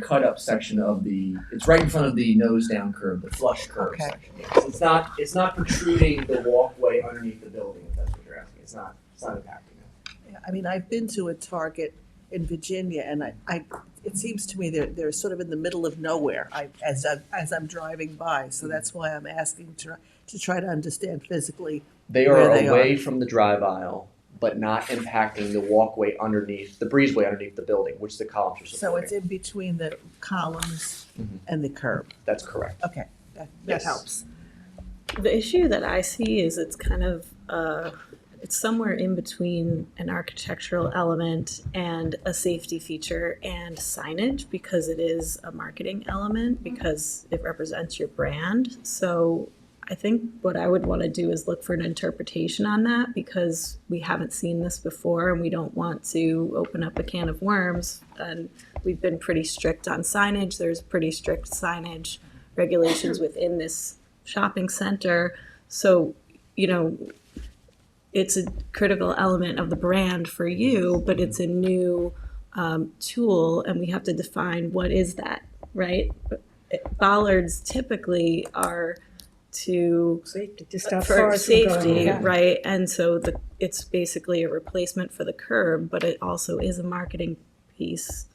cut up section of the. It's right in front of the nose down curve, the flush curve Okay. section. Yeah. It's not protruding the walkway underneath the building. If that's what you're asking, it's not impacting it. Yeah, I mean, I've been to a Target in Virginia, and it seems to me they're sort of in the middle of nowhere. As I'm driving by, so that's why I'm asking to try to understand physically They where are they away are. from the drive aisle, but not impacting the walkway underneath, the breezeway underneath the building, which the columns are So supporting. it's in between the columns and the curb. That's correct. Okay, that Yes. helps. The issue that I see is it's kind of it's somewhere in between an architectural element and a safety feature and signage because it is a marketing element because it represents your brand. So I think what I would want to do is look for an interpretation on that because we haven't seen this before and we don't want to open up a can of worms. And we've been pretty strict on signage. There's pretty strict signage regulations within this shopping center. So, it's a critical element of the brand for you, but it's a new tool and we have to define what is that, right? Bollards typically are to stop for cars from going, safety, yeah. right? And so it's basically a replacement for the curb, but it also is a marketing piece,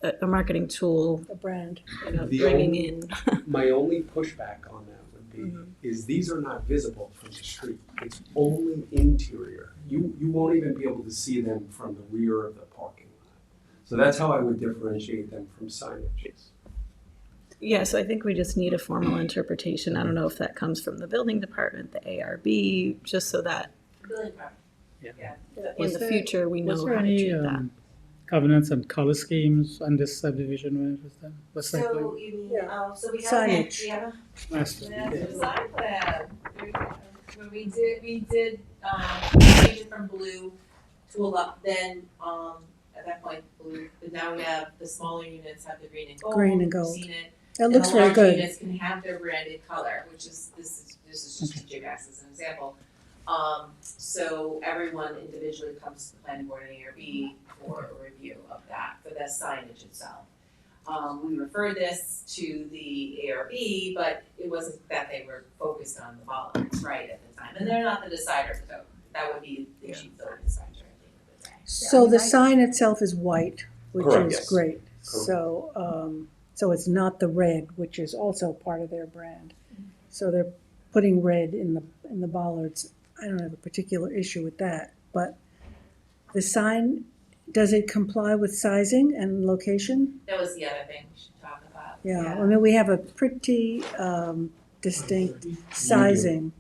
a marketing tool. A brand. Bringing in. My only pushback on that would be is these are not visible from the street. It's only interior. You won't even be able to see them from the rear of the parking lot. So that's how I would differentiate them from signage. Yeah, so I think we just need a formal interpretation. I don't know if that comes from the building department, the ARB, just so that in the future we know Was how there to any treat that. covenants and color schemes on this subdivision when it was done? Was that So like- you mean, so we have Signage. we have Master. Master design plan. When we did change it from blue to a lot, then at that point blue, but now we have the smaller units have the green and gold. Green and We've gold. seen it. That And looks the very large good. units can have their branded color, which is this is just JMax as an example. So everyone individually comes to the planning board and ARB for a review of that, for the signage itself. We referred this to the ARB, but it wasn't that they were focused on the bollards, right, at the time. And they're not the decider, so that would be the chief building inspector at the end of the day. So the sign itself is white, which Correct, is yes. great. Correct. So it's not the red, which is also part of their brand. So they're putting red in the bollards. I don't have a particular issue with that, but the sign, does it comply with sizing and location? That was the other thing we should talk about. Yeah, I mean, we have a pretty distinct sizing.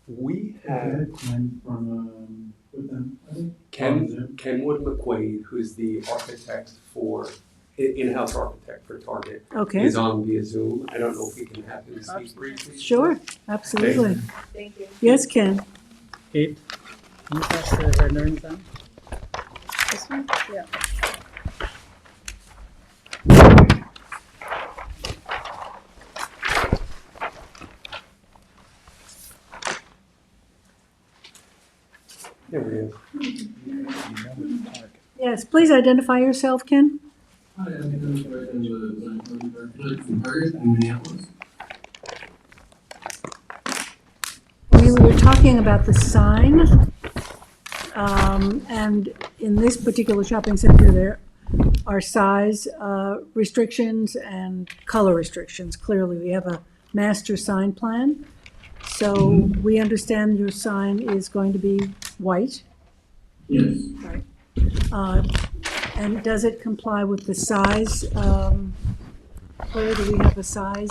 We had with them, I think. Kenwood McQuaid, who's the architect for, in-house architect for Target, Okay. is on via Zoom. I don't know if we can have him speak briefly. Sure, absolutely. Thank you. Yes, Ken? Kate, can you pass the renderings down? This one? Yeah. There he is. Yes, please identify yourself, Ken. Hi, I'm the architect from Target in Minneapolis. We were talking about the sign, and in this particular shopping center, there are size restrictions and color restrictions. Clearly, we have a master sign plan. So we understand your sign is going to be white. Yes. Right. And does it comply with the size? Where do we have a size?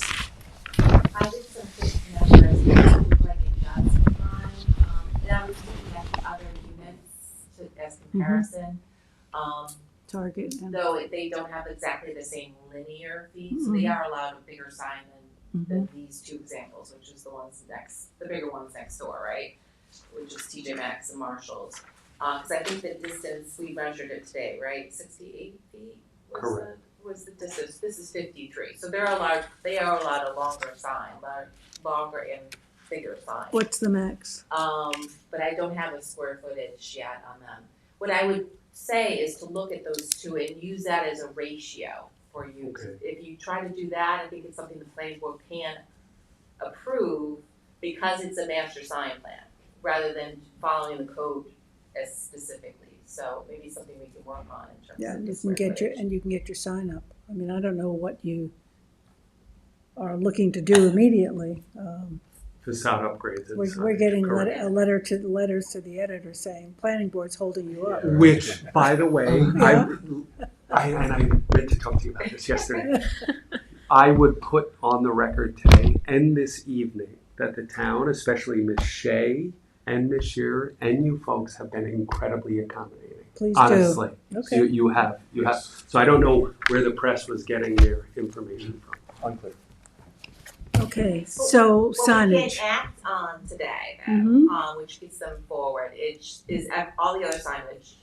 I did some quick numbers, it seems like it does comply, and I was looking at the other units as comparison. Target. And Though they don't have exactly the same linear feet, so they are allowed a bigger sign than these two examples, which is the bigger ones next door, right? Which is TJ Maxx and Marshalls. Cause I think the distance, we measured it today, right, 68 feet? Correct. Was the distance, this is 53, so they are allowed a longer sign, longer and bigger sign. What's the max? But I don't have a square footage yet on them. What I would say is to look at those two and use that as a ratio for you. Okay. If you try to do that, I think it's something the planning board can approve because it's a master sign plan, rather than following the code as specifically. So maybe something we can work on in terms Yeah, of you the can square get your, footage. and you can get your sign up. I mean, I don't know what you are looking to do immediately. Facade upgrades. and We're signage, getting correct. letters to the editor saying, planning board's holding you up. Which, by the way, Yeah. I meant to talk to you about this yesterday. I would put on the record today and this evening that the town, especially Ms. Shea and Ms. Shearer and you folks, have been incredibly accommodating. Please do. Honestly. Okay. You have. So I don't know where the press was getting their information from. Unclear. Okay, so What we signage. can act on today, Mhm. which gets them forward, is all the other signage.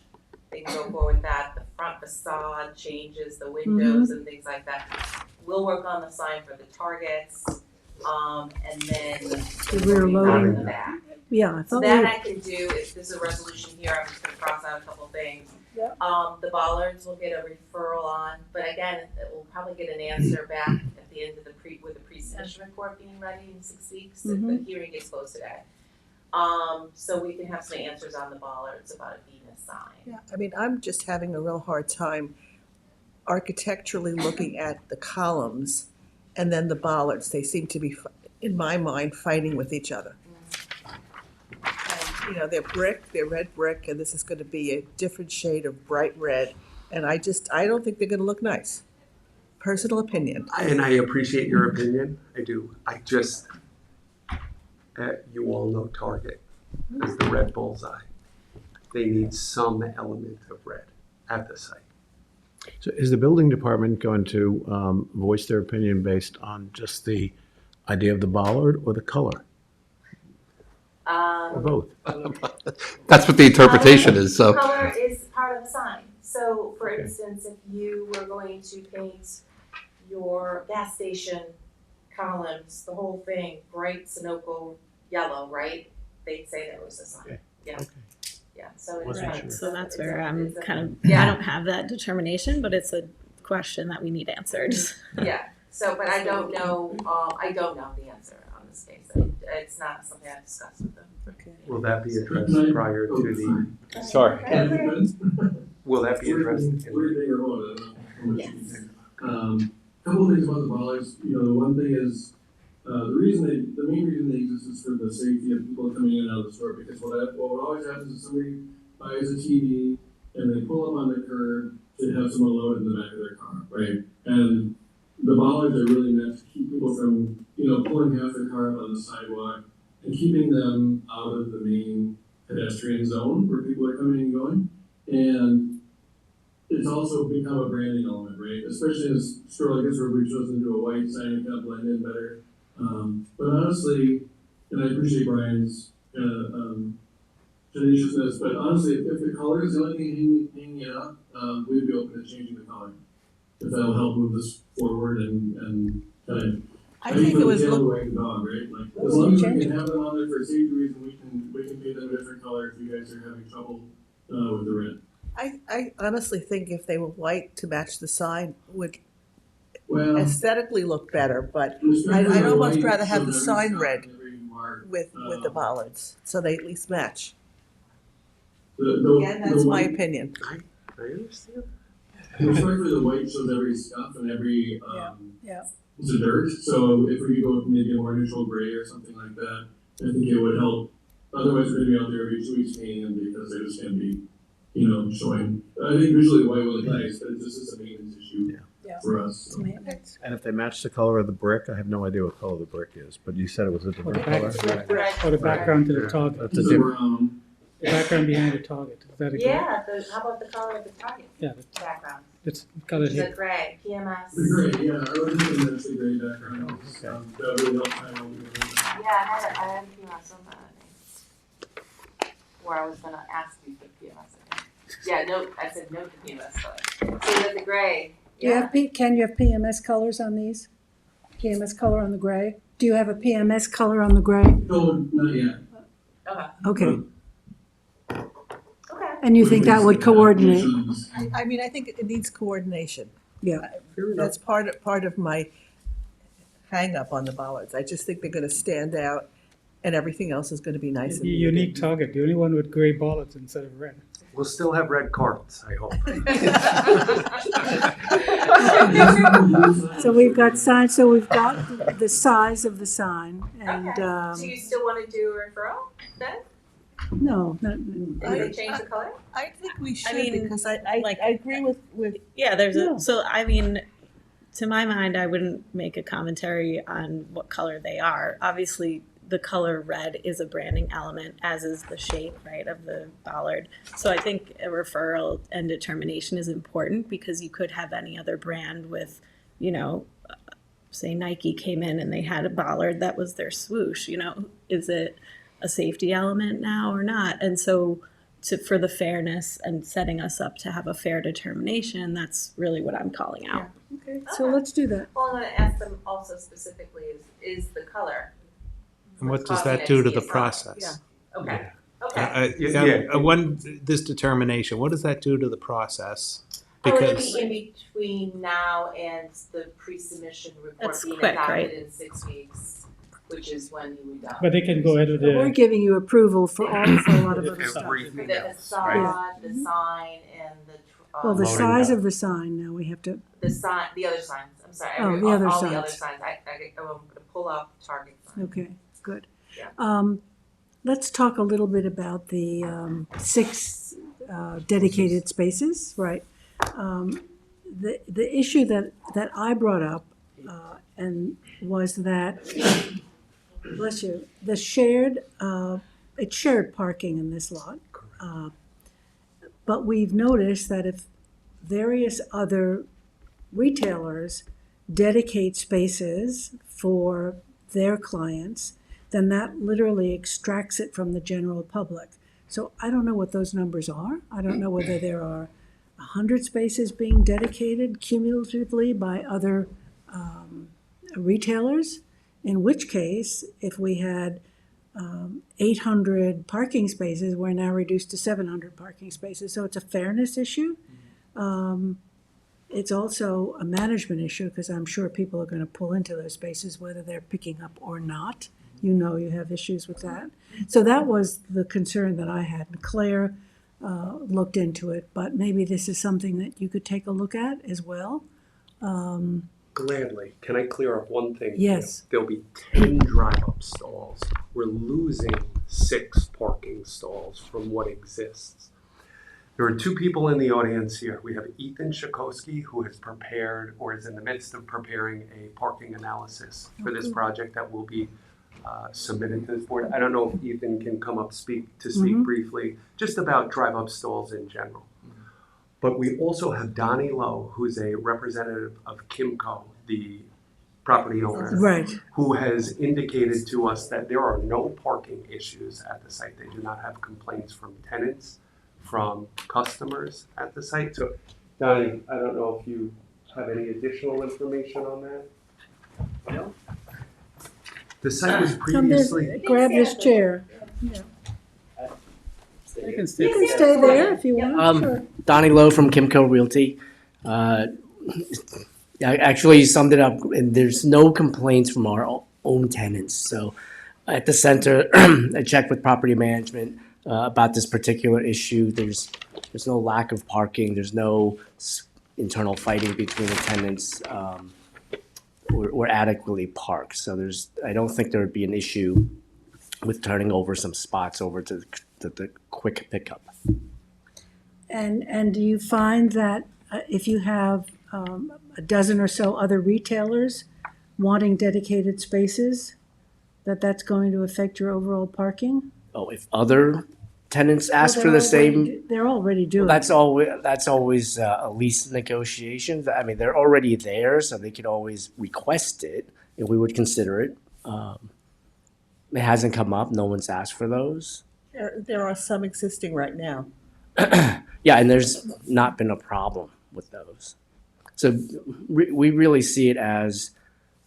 They can go forward with that, the front facade changes, the windows and things like that. We'll work on the sign for the targets, and then The rear we'll loading. in the back. Yeah, I So thought that we, I can do, if there's a resolution here, I'm just gonna cross out a couple things. Yep. The bollards will get a referral on, but again, we'll probably get an answer back at the end of with the pre-submission report being ready in 6 weeks. The hearing is closed today. So we can have some answers on the bollards about a Venus sign. Yeah, I mean, I'm just having a real hard time architecturally looking at the columns and then the bollards. They seem to be, in my mind, fighting with each other. And, you know, they're red brick, and this is gonna be a different shade of bright red. And I don't think they're gonna look nice. Personal opinion. And I appreciate your opinion. I do. I just, you all know Target as the red bullseye. They need some element of red at the site. So is the building department going to voice their opinion based on just the idea of the bollard or the color? Or both? That's what the interpretation is, so. Color is part of the sign. So for instance, if you were going to paint your gas station columns, the whole thing, bright Sunoco yellow, right? They'd say that was a sign. Okay. Yeah. Okay. Yeah, so it's Wasn't right. sure. So that's where I'm kind of, Yeah. I don't have that determination, but it's a question that we need answered. Yeah, so, but I don't know the answer on this case. It's not something I've discussed with them. okay. Will that be addressed prior to the, sorry, will that be addressed? Yes. Couple things about the bollards. You know, the one thing is, the main reason they exist is for the safety of people coming in and out of the store. Because what always happens is somebody buys a TV and they pull up on the curb to have someone load it in the back of their car, right? And the bollards are really meant to keep people from, pulling half their car up on the sidewalk and keeping them out of the main pedestrian zone where people are coming and going. And it's also become a branding element, right? Especially in a store like this where we've chosen to do a white sign and kind of blend in better. But honestly, and I appreciate Brian's tenaciousness, but honestly, if the color is the only thing hanging it up, we'd be open to changing the color. If that'll help move this forward and kind of. I think it was the tail wag the dog, right? Like, as long as we can have them on there for a safety reason, we can paint them a different color if you guys are having trouble with the red. I honestly think if they were white to match the sign would Well, aesthetically look better, but especially I'd the almost white rather have the shows sign every red stop and every mark. with the bollards, so they at least match. The That's my white- opinion. I understand. Especially the white shows every scuff and every Yeah. it's a dirt. So if we could go with maybe a more neutral gray or something like that, I think it would help. Otherwise, we're gonna be out there every 2 weeks painting them because they're just gonna be, showing. I think visually white will look nice, but it's just a maintenance issue for us. So. And if they match the color of the brick, I have no idea what color the brick is, but you said it was a different color. Or the background to the target. That's a different. The background behind the target. Is that a gray? Yeah, how about the color of the target Yeah, background? it's colored Which is a here. gray, PMS. The gray, yeah, I would think that's the gray background. That really helps kind of. Yeah, I had PMS on that. Where I was gonna ask you for PMS. I think. Yeah, no, I said no to PMS color. So you got the gray. Do you have Ken, you have PMS colors on these? PMS color on the gray? Do you have a PMS color on the gray? No, not yet. Okay. And you think that would coordinate? I mean, I think it needs coordination. Yeah. That's part of my hang up on the bollards. I just think they're gonna stand out and everything else is gonna be nice and Unique target, the only one with gray bollards instead of red. We'll still have red carts, I hope. So we've got signs, so we've got the size of the sign and, So you still wanna do a referral then? no, not. Did they change the color? I think we should mean, because I agree with Yeah, there's so I mean, to my mind, I wouldn't make a commentary on what color they are. Obviously, the color red is a branding element, as is the shape, right, of the bollard. So I think a referral and determination is important because you could have any other brand with, say Nike came in and they had a bollard that was their swoosh, is it a safety element now or not? And so for the fairness and setting us up to have a fair determination, that's really what I'm calling out. Okay, so let's do that. Well, I'm gonna ask them also specifically is the color. And what does causing that it do to be the a sign? process? Okay, This determination, what does that do to the process? Oh, it'll Because be in between now and the pre-submission report That's being quick, adopted right? in 6 weeks, which is when you would. But they can go ahead with We're the, giving you approval for a lot of other stuff. For the facade, the sign, and the. Well, the size of the sign, now we have to, The sign, the other signs, I'm sorry, Oh, the all other the signs. other signs, I'm gonna pull up Target sign. okay, good. Yeah. Let's talk a little bit about the 6 dedicated spaces, right? The issue that I brought up and was that, bless you, the it's shared parking in this lot. But we've noticed that if various other retailers dedicate spaces for their clients, then that literally extracts it from the general public. So I don't know what those numbers are. I don't know whether there are 100 spaces being dedicated cumulatively by other retailers, in which case, if we had 800 parking spaces, we're now reduced to 700 parking spaces. So it's a fairness issue. It's also a management issue because I'm sure people are going to pull into those spaces whether they're picking up or not. You have issues with that. So that was the concern that I had. Claire looked into it, but maybe this is something that you could take a look at as well. Gladly. Can I clear up one thing? Yes. There'll be 10 drive-up stalls. We're losing 6 parking stalls from what exists. There are 2 people in the audience here. We have Ethan Shakowski, who has prepared or is in the midst of preparing a parking analysis for this project that will be submitted to this board. I don't know if Ethan can come up to speak briefly, just about drive-up stalls in general. But we also have Donnie Lowe, who's a representative of Kimco, the property owner, Right. who has indicated to us that there are no parking issues at the site. They do not have complaints from tenants, from customers at the site. So, Donnie, I don't know if you have any additional information on that? No. The site was Come previously. this, grab this chair. You can You stay. can stay there if you want. Sure. Donnie Lowe from Kimco Realty. Actually, you summed it up, and there's no complaints from our own tenants. So at the center, I checked with property management about this particular issue. There's no lack of parking. There's no internal fighting between the tenants. We're adequately parked. So I don't think there would be an issue with turning over some spots over to the quick pickup. And do you find that if you have a dozen or so other retailers wanting dedicated spaces, that's going to affect your overall parking? Oh, if other tenants ask for the same, They're already doing. that's always a lease negotiation. I mean, they're already there, so they could always request it, and we would consider it. It hasn't come up. No one's asked for those. There are some existing right now. Yeah, and there's not been a problem with those. So we really see it as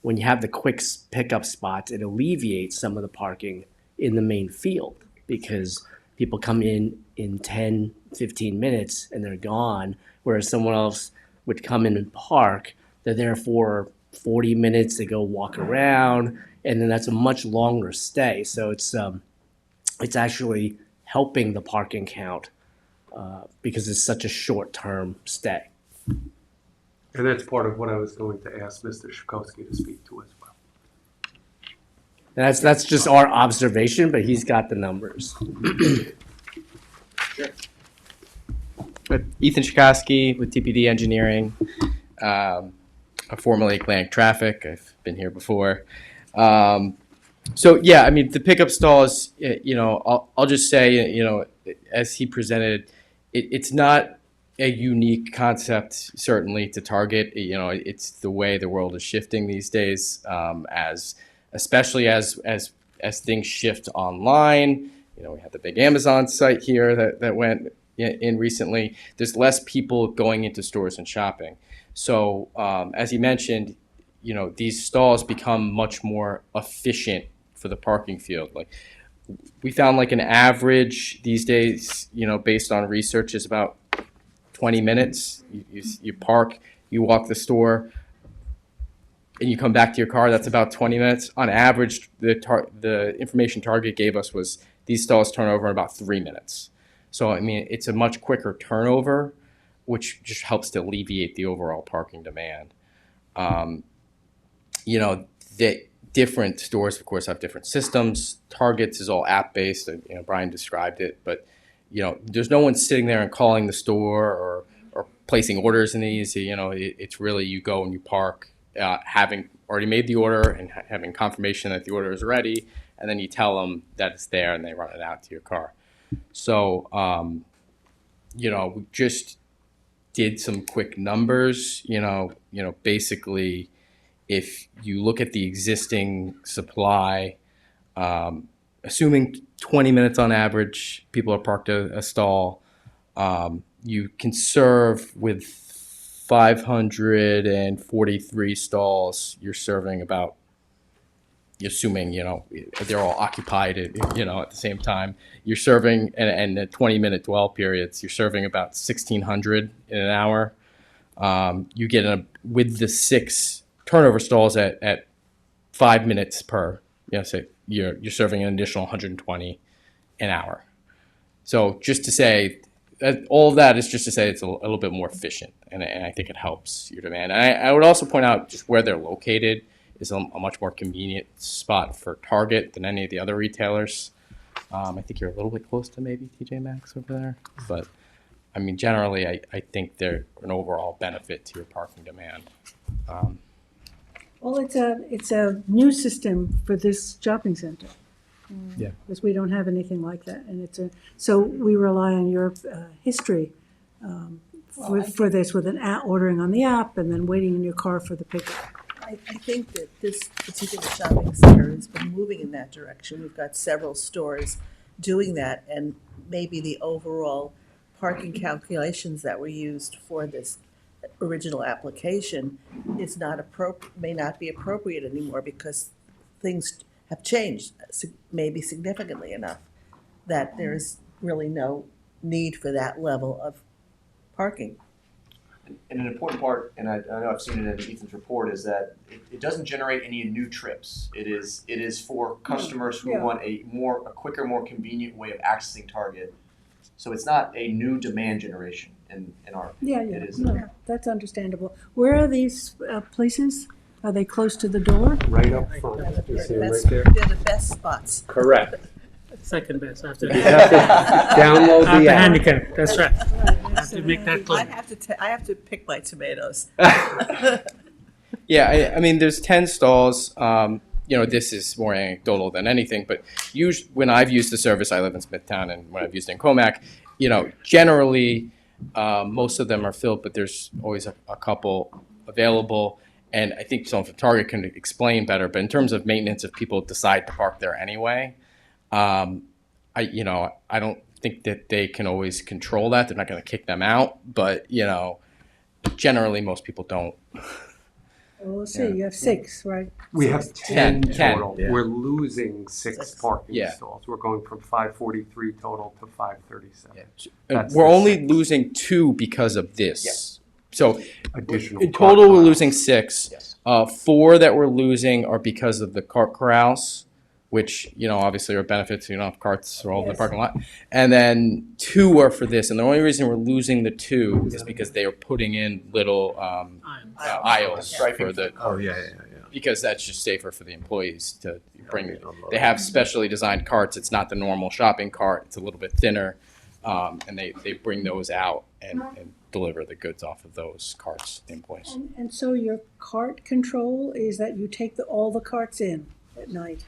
when you have the quick pickup spots, it alleviates some of the parking in the main field because people come in 10, 15 minutes and they're gone, whereas someone else would come in and park. They're there for 40 minutes, they go walk around, and then that's a much longer stay. So it's actually helping the parking count because it's such a short-term stay. And that's part of what I was going to ask Mr. Shakowski to speak to as well. And that's just our observation, but he's got the numbers. Ethan Shakowski with TPD Engineering, formerly Atlantic Traffic. I've been here before. So yeah, I mean the pickup stalls. I'll just say, as he presented, it's not a unique concept certainly to Target. It's the way the world is shifting these days, especially as things shift online. We had the big Amazon site here that went in recently. There's less people going into stores and shopping. So as he mentioned, these stalls become much more efficient for the parking field. Like we found an average these days, based on research, is about 20 minutes. You park, you walk the store, and you come back to your car. That's about 20 minutes. On average, the information Target gave us was these stalls turn over in about 3 minutes. So, I mean, it's a much quicker turnover, which just helps to alleviate the overall parking demand. The different stores, of course, have different systems. Target's is all app-based, and Brian described it, but there's no one sitting there and calling the store or placing orders in these. It's really you go and you park, having already made the order and having confirmation that the order is ready, and then you tell them that it's there and they run it out to your car. So, we just did some quick numbers. Basically, if you look at the existing supply, assuming 20 minutes on average, people are parked a stall, you can serve with 543 stalls. You're serving about, assuming, they're all occupied, at the same time. You're serving, and the 20-minute dwell periods, you're serving about 1,600 in an hour. You get with the 6 turnover stalls at 5 minutes per, so you're serving an additional 120 an hour. So just to say, all of that is just to say it's a little bit more efficient, and I think it helps your demand. And I would also point out just where they're located is a much more convenient spot for Target than any of the other retailers. I think you're a little bit close to maybe TJ Maxx over there, but I mean generally I think they're an overall benefit to your parking demand. Well, it's a new system for this shopping center. Yeah. Because we don't have anything like that, and so we rely on your history for this, with ordering on the app and then waiting in your car for the pickup. I think that this particular shopping center has been moving in that direction. We've got several stores doing that, and maybe the overall parking calculations that were used for this original application is may not be appropriate anymore because things have changed, maybe significantly enough, that there's really no need for that level of parking. And an important part, and I know I've seen it in Ethan's report, is that it doesn't generate any new trips. It is for customers who want a quicker, more convenient way of accessing Target. So it's not a new demand generation in our opinion. It is That's understandable. Where are these places? Are they close to the door? Right up front. You see them right there? They're the best spots. Correct. Second best after You have to download the after app. handicap. That's right. I have to make that clear. I have to pick my tomatoes. Yeah, I mean, there's 10 stalls. This is more anecdotal than anything, but when I've used the service, I live in Smithtown, and when I've used it in Comac, generally most of them are filled, but there's always a couple available. And I think someone from Target can explain better, but in terms of maintenance, if people decide to park there anyway, I don't think that they can always control that. They're not going to kick them out, but generally most people don't. Well, let's see, you have 6, right? We have 10 total. Yeah. We're losing 6 parking Yeah. stalls. We're going from 543 total to 537. That's We're the only 6. losing 2 because of this. Yes. So Additional in cart total, we're corrals. losing 6. Yes. 4 that we're losing are because of the cart corrals, which, obviously are benefits. You don't have carts all over the parking lot. And then 2 are for this. And the only reason we're losing the 2 is because they are putting in little aisles for the Oh, yeah. because that's just safer for the employees to bring. They have specially designed carts. It's not the normal shopping cart. It's a little bit thinner, and they bring those out and deliver the goods off of those carts to employees. And so your cart control is that you take all the carts in at night?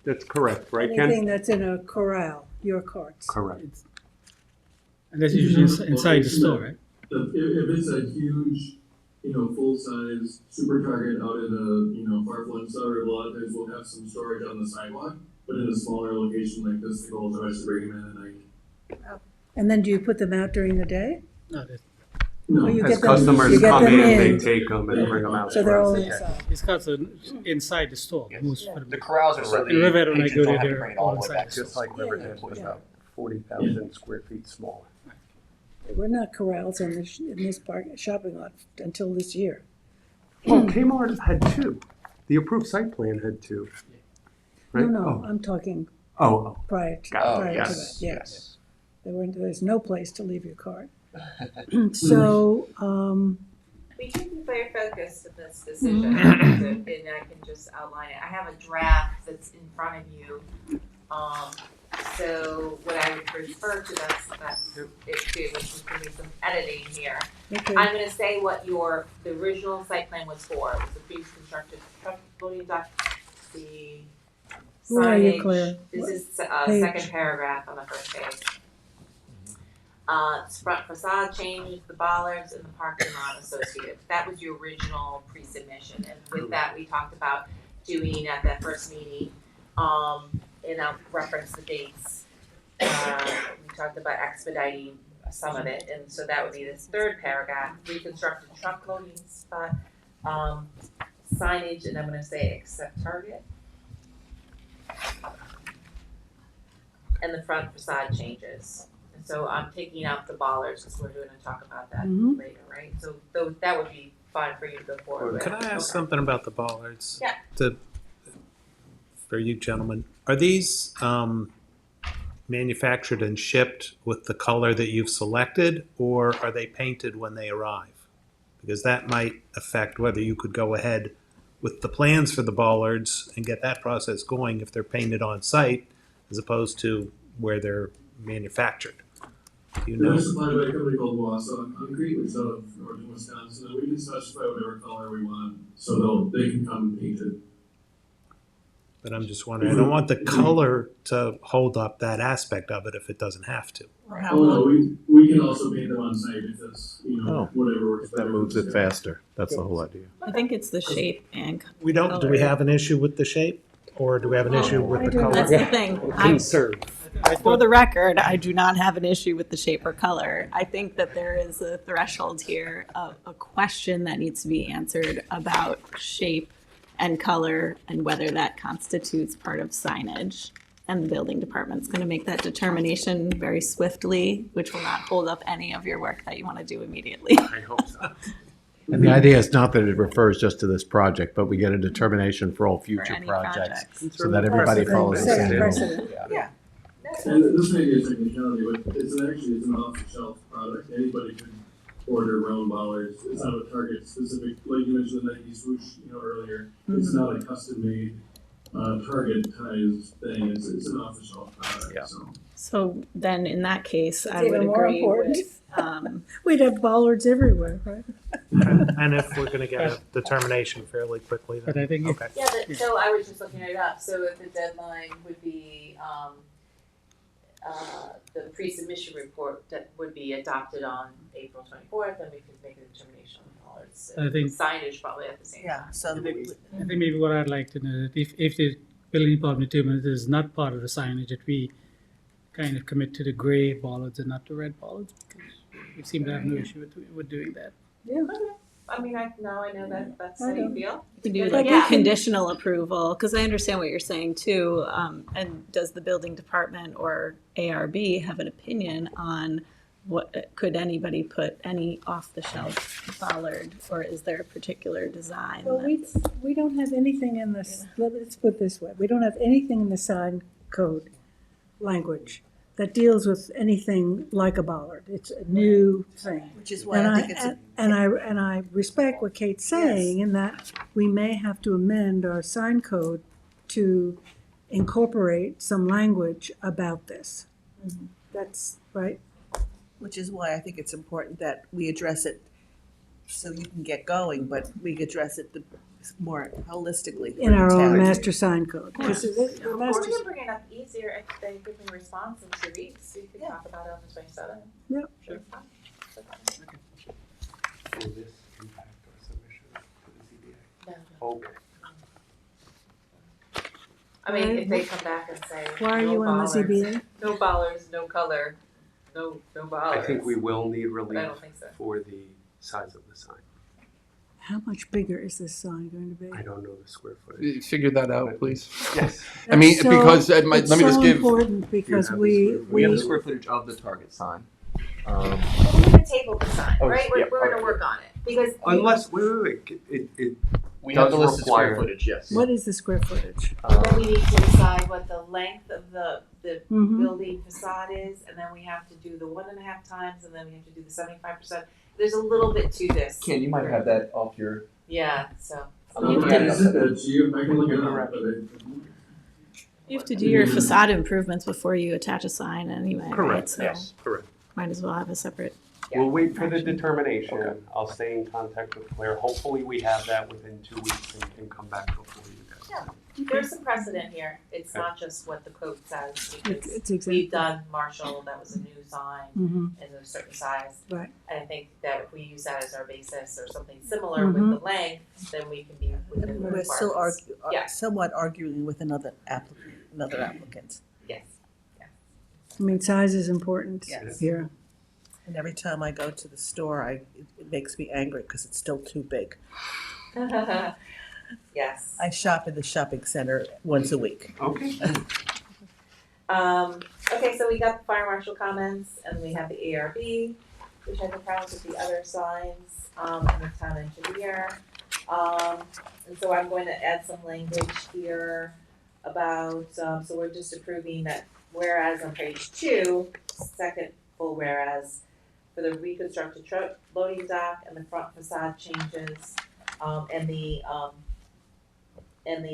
That's correct, right, Ken? Anything that's in a corral, your carts? Correct. And that's usually inside the store, right? If it's a huge, full-size super Target out in a far-flung suburb, a lot of times we'll have some storage on the sidewalk, but in a smaller location like this, the goal is always to bring them in at night. And then do you put them out during the day? No, No, Or you As get them- customers you get come them in, they in. take them and bring them out. So they're all for us. inside. these carts are inside the store. Most for The corrals are so In Riverhead, when I patrons go don't there, have to they're bring it all the way all back. inside. Just like Riverhead, was Yeah. about 40,000 square feet smaller. We're not corrals in this shopping lot until this year. Well, Kmart had 2. The approved site plan had 2. Right? No, I'm talking Oh. prior to Got it. that, Yes. yes. There's no place to leave your cart. So, We can be very focused in this decision, and I can just outline it. I have a draft that's in front of you. So what I would refer to that's it too, which is gonna be some editing here. okay. I'm gonna say what the original site plan was for. It was the pre-constructed truck loading dock, the Where are you, signage. Claire? This is Page. second paragraph on the first page. It's front facade change, the bollards and the parking lot associated. That was your original pre-submission, and with that, we talked about doing at that first meeting, and I'll reference the dates. We talked about expediting some of it, and so that would be this third paragraph, reconstructed truck loading spot, signage, and I'm gonna say except Target. And the front facade changes. And so I'm taking out the bollards, because we're gonna talk about that Mhm. later, right? So that would be fine for you to go forward with. Could I ask Okay. something about the bollards? Yeah. For you gentlemen, are these manufactured and shipped with the color that you've selected, or are they painted when they arrive? Because that might affect whether you could go ahead with the plans for the bollards and get that process going if they're painted on site, as opposed to where they're manufactured. Do you They're know? supplied by a company called Wausau Concrete, which is out of northern Wisconsin, and we can specify whatever color we want, so they can come and paint it. But I'm just wondering, I don't want the color to hold up that aspect of it if it doesn't have to. Oh, no, we can also paint them on site if that's, Oh, whatever works If that better. moves it faster, that's the whole idea. I think it's the shape and We don't, do we color. have an issue with the shape? Or do we have an issue with the color? That's the thing. For the record, I do not have an issue with the shape or color. I think that there is a threshold here of a question that needs to be answered about shape and color and whether that constitutes part of signage. And the building department's going to make that determination very swiftly, which will not hold up any of your work that you want to do immediately. I hope so. And the idea is not that it refers just to this project, but we get a determination for all future any projects, projects. so that everybody follows the Set same precedent. rule. Yeah. And this may be a technicality, but it's an off-the-shelf product. Anybody can order round bollards. It's not a Target specific, like you mentioned the Nike swoosh, earlier. It's not a custom-made Target-tized thing. It's an off-the-shelf product. Yeah. So then in that case, I It's would even more agree important. with, We'd have bollards everywhere, right? And if we're gonna get a determination fairly quickly, But then, I think if okay. Yeah, so I was just looking it up, so if the deadline would be, the pre-submission report that would be adopted on April 24th, then we could make a determination on colors. I think- Signage probably at the same time. Yeah, so I think maybe what I'd like to know is if the building department determines it is not part of the signage, that we kind of commit to the gray bollards and not the red bollards, because we seem to have no issue with doing that. I mean, now I know that that's how you feel. You can do But like yeah. a conditional approval, because I understand what you're saying too. And does the building department or ARB have an opinion on what, could anybody put any off-the-shelf bollard, or is there a particular design? Well, we don't have anything in this, let's put it this way, we don't have anything in the sign code language that deals with anything like a bollard. It's a new thing. which is why And I think it's a. and I respect what Kate's saying in that we may have to amend our sign code to incorporate some language about this. That's right. Which is why I think it's important that we address it so you can get going, but we address it more holistically. In our own town. master sign code. Because the Or master- we can bring it up easier if they give me a response in 2 weeks, we could talk about it on the 27th. Yep. Sure. Will this impact our submission to the ZBA? No. Okay. I mean, if they come back and say, Why are no you on the bollards, ZBA? no bollards, no color, no bollards. I think we will need But I relief don't think so. for the size of the sign. How much bigger is this sign going to be? I don't know the square footage. Figure that out, please. Yes. I mean, That's so- because, let it's me just so give, important because have we, this- We have the we, square footage of the Target sign. We can table the sign, Oh, right? yeah, We're gonna okay. work on it, because. Unless, wait, it We have the does listed square require- footage, yes. what is the square footage? Then we need to decide what the length of the Mhm. building facade is, and then we have to do the 1.5 times, and then we have to do the 75%. There's a little bit to this. Ken, you might have that off your. Yeah, so. You have I to- can send that to you, I can look it up, but You have to do your facade improvements before you attach a sign anyway, right? Correct, So yes, correct. might as well have a separate. We'll wait for the Action. determination. Okay. I'll stay in contact with Claire. Hopefully we have that within 2 weeks and come back before you guys. Yeah. There's some precedent here. It's Okay. not just what the code says, It's because exactly. we've done Marshall, that was a new sign, Mhm. and a certain size. Right. And I think that if we use that as our basis or something similar with the length, then we can be within the And we're still requirements. Yeah. somewhat arguing with another applicant. Yes. I mean, size is important Yes. here. And every time I go to the store, it makes me angry because it's still too big. Yes. I shop in the shopping center once a week. Okay. Okay, so we got the fire marshal comments, and we have the ARB, which has the problems with the other signs, and the town engineer. And so I'm going to add some language here about, so we're just approving that whereas on page 2, second full whereas, for the reconstructed truck loading dock and the front facade changes, and the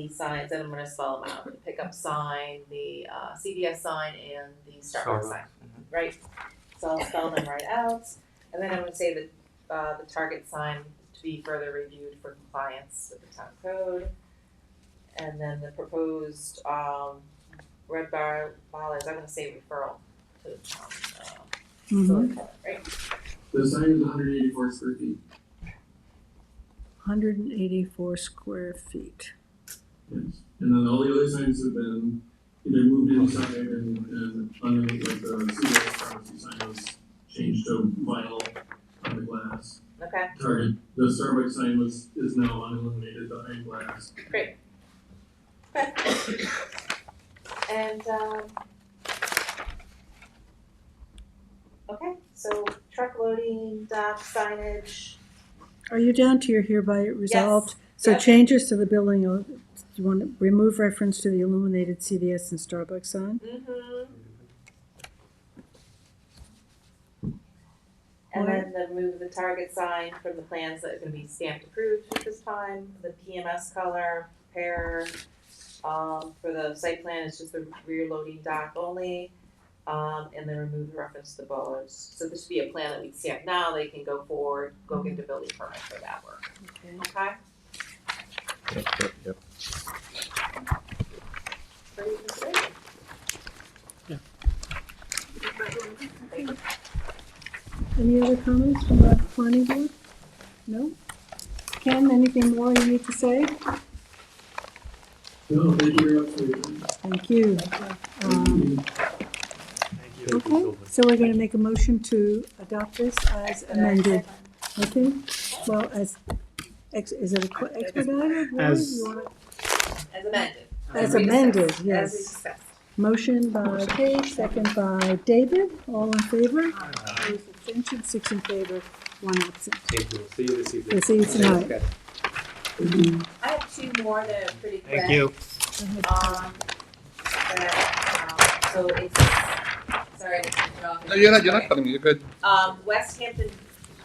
signs, and I'm gonna spell them out, the pickup sign, the CVS sign, and the Starbucks sign, right? so I'll spell them right out. And then I'm gonna say that, the target sign to be further reviewed for compliance with the town code. And then the proposed, red bar bollards, I'm gonna say referral to the town, Mhm. right? The sign is 184 square feet. 184 square feet. Yes. And then all the other signs have been either moved inside and underneath, like the CVS pharmacy sign was changed to vinyl on the glass. Okay. Target, the Starbucks sign is now unilluminated behind glass. Great. Okay. And, okay, so truck loading, dock signage. Are you down to your hereby resolved? So Yep. changes to the building, do you want to remove reference to the illuminated CVS and Starbucks sign? Mm-hmm. And then remove the target sign from the plans that are gonna be stamped approved at this time, the PMS color, prepare, for the site plan, it's just the rear loading dock only, and then remove the reference to the bollards. So this would be a plan that we'd stamp now, they can go forward, go get the building permit for that work, Okay. okay? Yep. For your consideration. Yeah. Thank you. Any other comments from the planning board? No? Ken, anything more you need to say? No, thank you very much for your time. Thank you. Okay, so we're gonna make a motion to adopt this as amended. Okay, well, is it expedited? Roy? As- You wanna- As amended. As amended, As we yes. discussed. Motion by Kate, second by David, all in favor? Opposed, abstentions, 6 in favor, 1 absent. Thank you. See you this evening. We'll see you tonight. Okay. I have two more that are pretty quick. Thank you. So it's, sorry to cut you off. No, you're not cutting me, you're good. West Hampton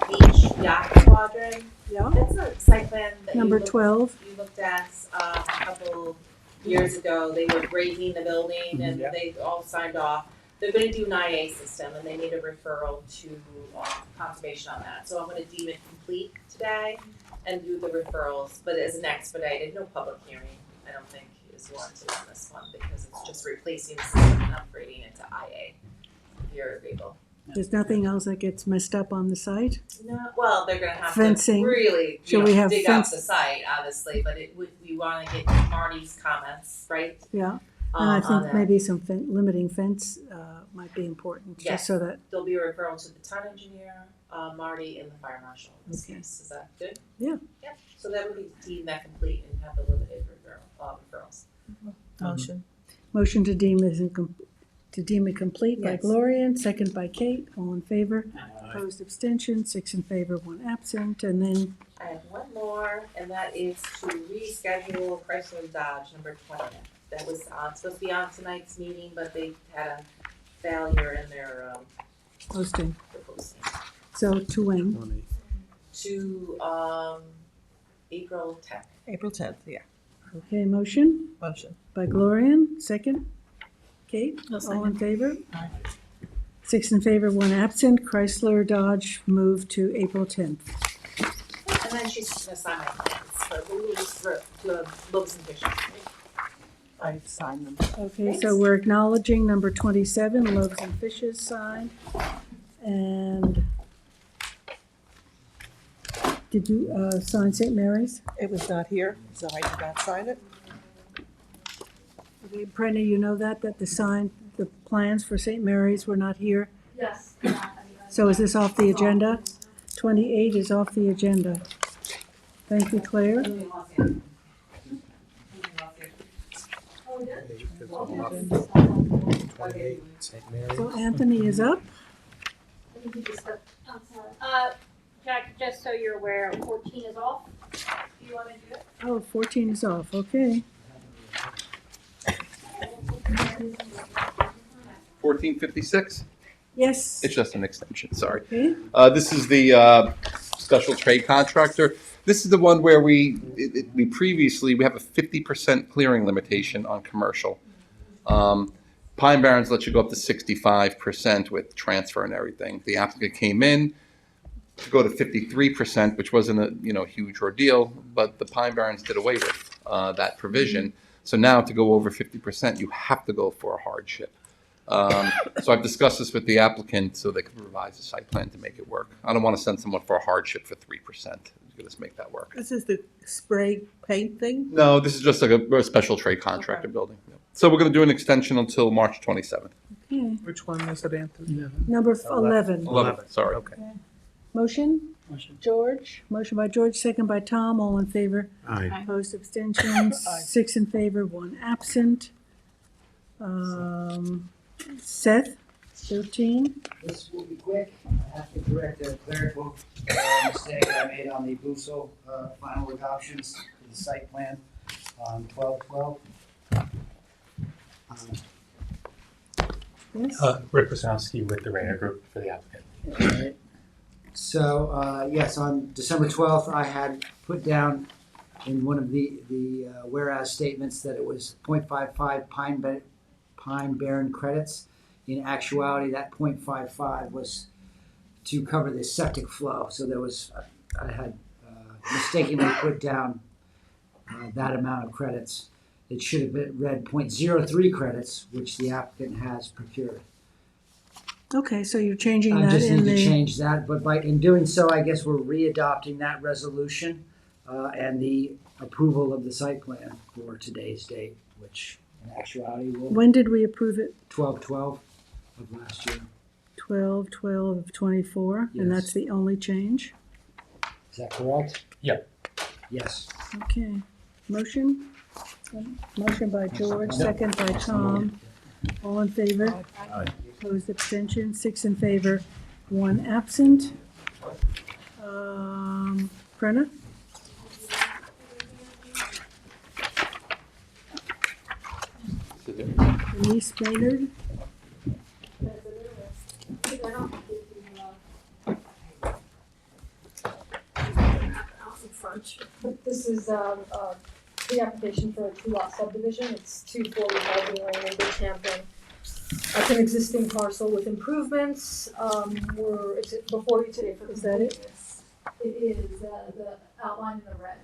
Beach Yacht Squadron. Yeah. That's a site plan that you Number looked, 12. you looked at, a couple years ago. They were raising the building and they all signed off. They're gonna do an IA system and they need a referral to, conservation on that. So I'm gonna deem it complete today and do the referrals, but as an expedited, no public hearing, I don't think is warranted on this one because it's just replacing the system and upgrading it to IA. If you're agreeable. There's nothing else that gets messed up on the site? No, well, they're gonna have Fencing. to really, Shall we have dig fence- up the site, obviously, but it would, we wanna get Marty's comments, right? Yeah, and I on think that. maybe some limiting fence might be important, Yes. just so that, There'll be a referral to the town engineer, Marty, and the fire marshal in this Okay. case, is that good? Yeah. Yep, so that would be deemed that complete and have the limited referrals. Motion. motion to deem it complete by Yes. Gloria, and second by Kate, all in favor. Opposed, abstention, 6 in favor, 1 absent, and then, I have one more, and that is to reschedule Chrysler Dodge number 20. That was supposed to be on tonight's meeting, but they had a failure in their posting, posting. so to when? To April 10th. April 10th, yeah. Okay, motion Motion. by Gloria, second, Kate, I'll all in second. favor? 6 in favor, 1 absent, Chrysler Dodge moved to April 10th. And then she's gonna sign my plans for Louis to Loaves and Fishes. I signed them. Okay, so we're acknowledging number 27, Loaves and Fishes sign. And did you sign St. Mary's? It was not here, so I did not sign it. Okay, Brenna, you know that the plans for St. Mary's were not here? Yes. So is this off the agenda? 28 is off the agenda. Thank you, Claire. So Anthony is up. Jack, just so you're aware, 14 is off. Do you want to do it? Oh, 14 is off, okay. 1456? Yes. It's just an extension, sorry. Okay. This is the special trade contractor. This is the one where we previously, we have a 50% clearing limitation on commercial. Pine Barrens lets you go up to 65% with transfer and everything. The applicant came in to go to 53%, which wasn't a huge ordeal, but the Pine Barrens did away with that provision. So now to go over 50%, you have to go for a hardship. So I've discussed this with the applicant so they can revise the site plan to make it work. I don't want to send someone for a hardship for 3%. Let's make that work. This is the spray paint thing? No, this is just like a special trade contractor building. So we're going to do an extension until March 27th. Okay. Which one is it, Anthony? Number 11. 11, sorry. Okay. Motion? George? Motion by George, second by Tom. All in favor? Aye. Opposed, abstentions? 6 in favor, 1 absent. Seth, 13. This will be quick. I have to correct a clerical mistake I made on the Busso final adoptions to the site plan on 12/12. Rick Wasowski with the Rayner Group for the applicant. So, yes, on December 12th, I had put down in one of the whereas statements that it was 0.55 Pine Barren credits. In actuality, that 0.55 was to cover the septic flow. So there was, I had mistakenly put down that amount of credits. It should have been read 0.03 credits, which the applicant has procured. Okay, so you're changing I that just in need to the, change that, but in doing so, I guess we're re-adopting that resolution and the approval of the site plan for today's date, which in actuality will when did we approve it? 12/12 of last year. 12/12 of 24, and Yes. that's the only change? Is that correct? Yep. Yes. Okay, motion? Motion by George, second by Tom. All in favor? Aye. Opposed, abstention, 6 in favor, 1 absent. Brenna? Denise Maynard? But this is the application for a 2-lot subdivision. It's 240 Baldwin Lane in Bridgehampton. It's an existing parcel with improvements. It's before you today for the. Is that it? It is the outline in the red.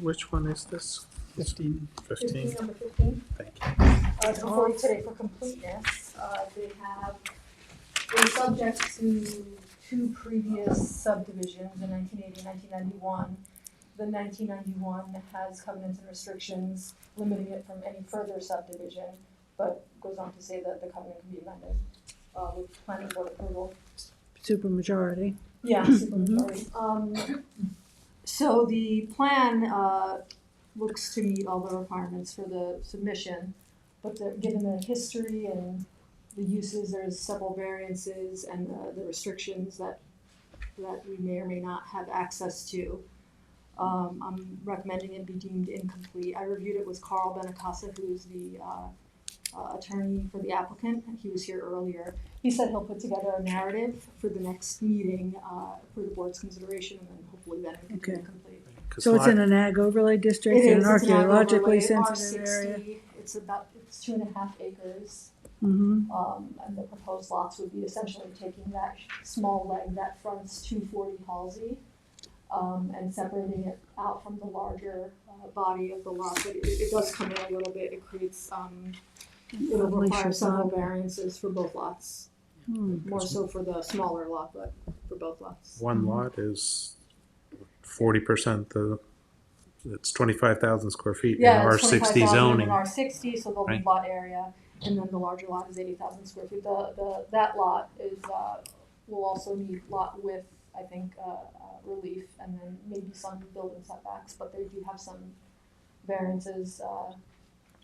Which one is this? 15. 15. Number 15. Thank you. It's before you today for completeness. They're subject to 2 previous subdivisions in 1980 and 1991. The 1991 has covenants and restrictions limiting it from any further subdivision, but goes on to say that the covenant can be amended with planning board approval. Supermajority. Yeah, supermajority. So the plan looks to meet all the requirements for the submission, but given the history and the uses, there's several variances and the restrictions that we may or may not have access to. I'm recommending it be deemed incomplete. I reviewed it with Carl Benacasa, who's the attorney for the applicant, and he was here earlier. He said he'll put together a narrative for the next meeting for the board's consideration, and then hopefully then it can be complete. So it's in an ag overlay district, It in an is, it's an ag archaeologically overlay, sensitive R60. area? It's 2.5 acres. Mm-hmm. And the proposed lots would be essentially taking that small leg that fronts 240 Halsey, and separating it out from the larger body of the lot. But it does come in a little bit. It creates, it'll require several variances for both lots. More so for the smaller lot, but for both lots. One lot is 40%, it's 25,000 square feet in Yeah, it's R60 25,000 zoning. in R60, so the Right. lot area, and then the larger lot is 80,000 square feet. That lot is, will also need lot width, I think, relief, and then maybe some building setbacks, but they do have some variances, And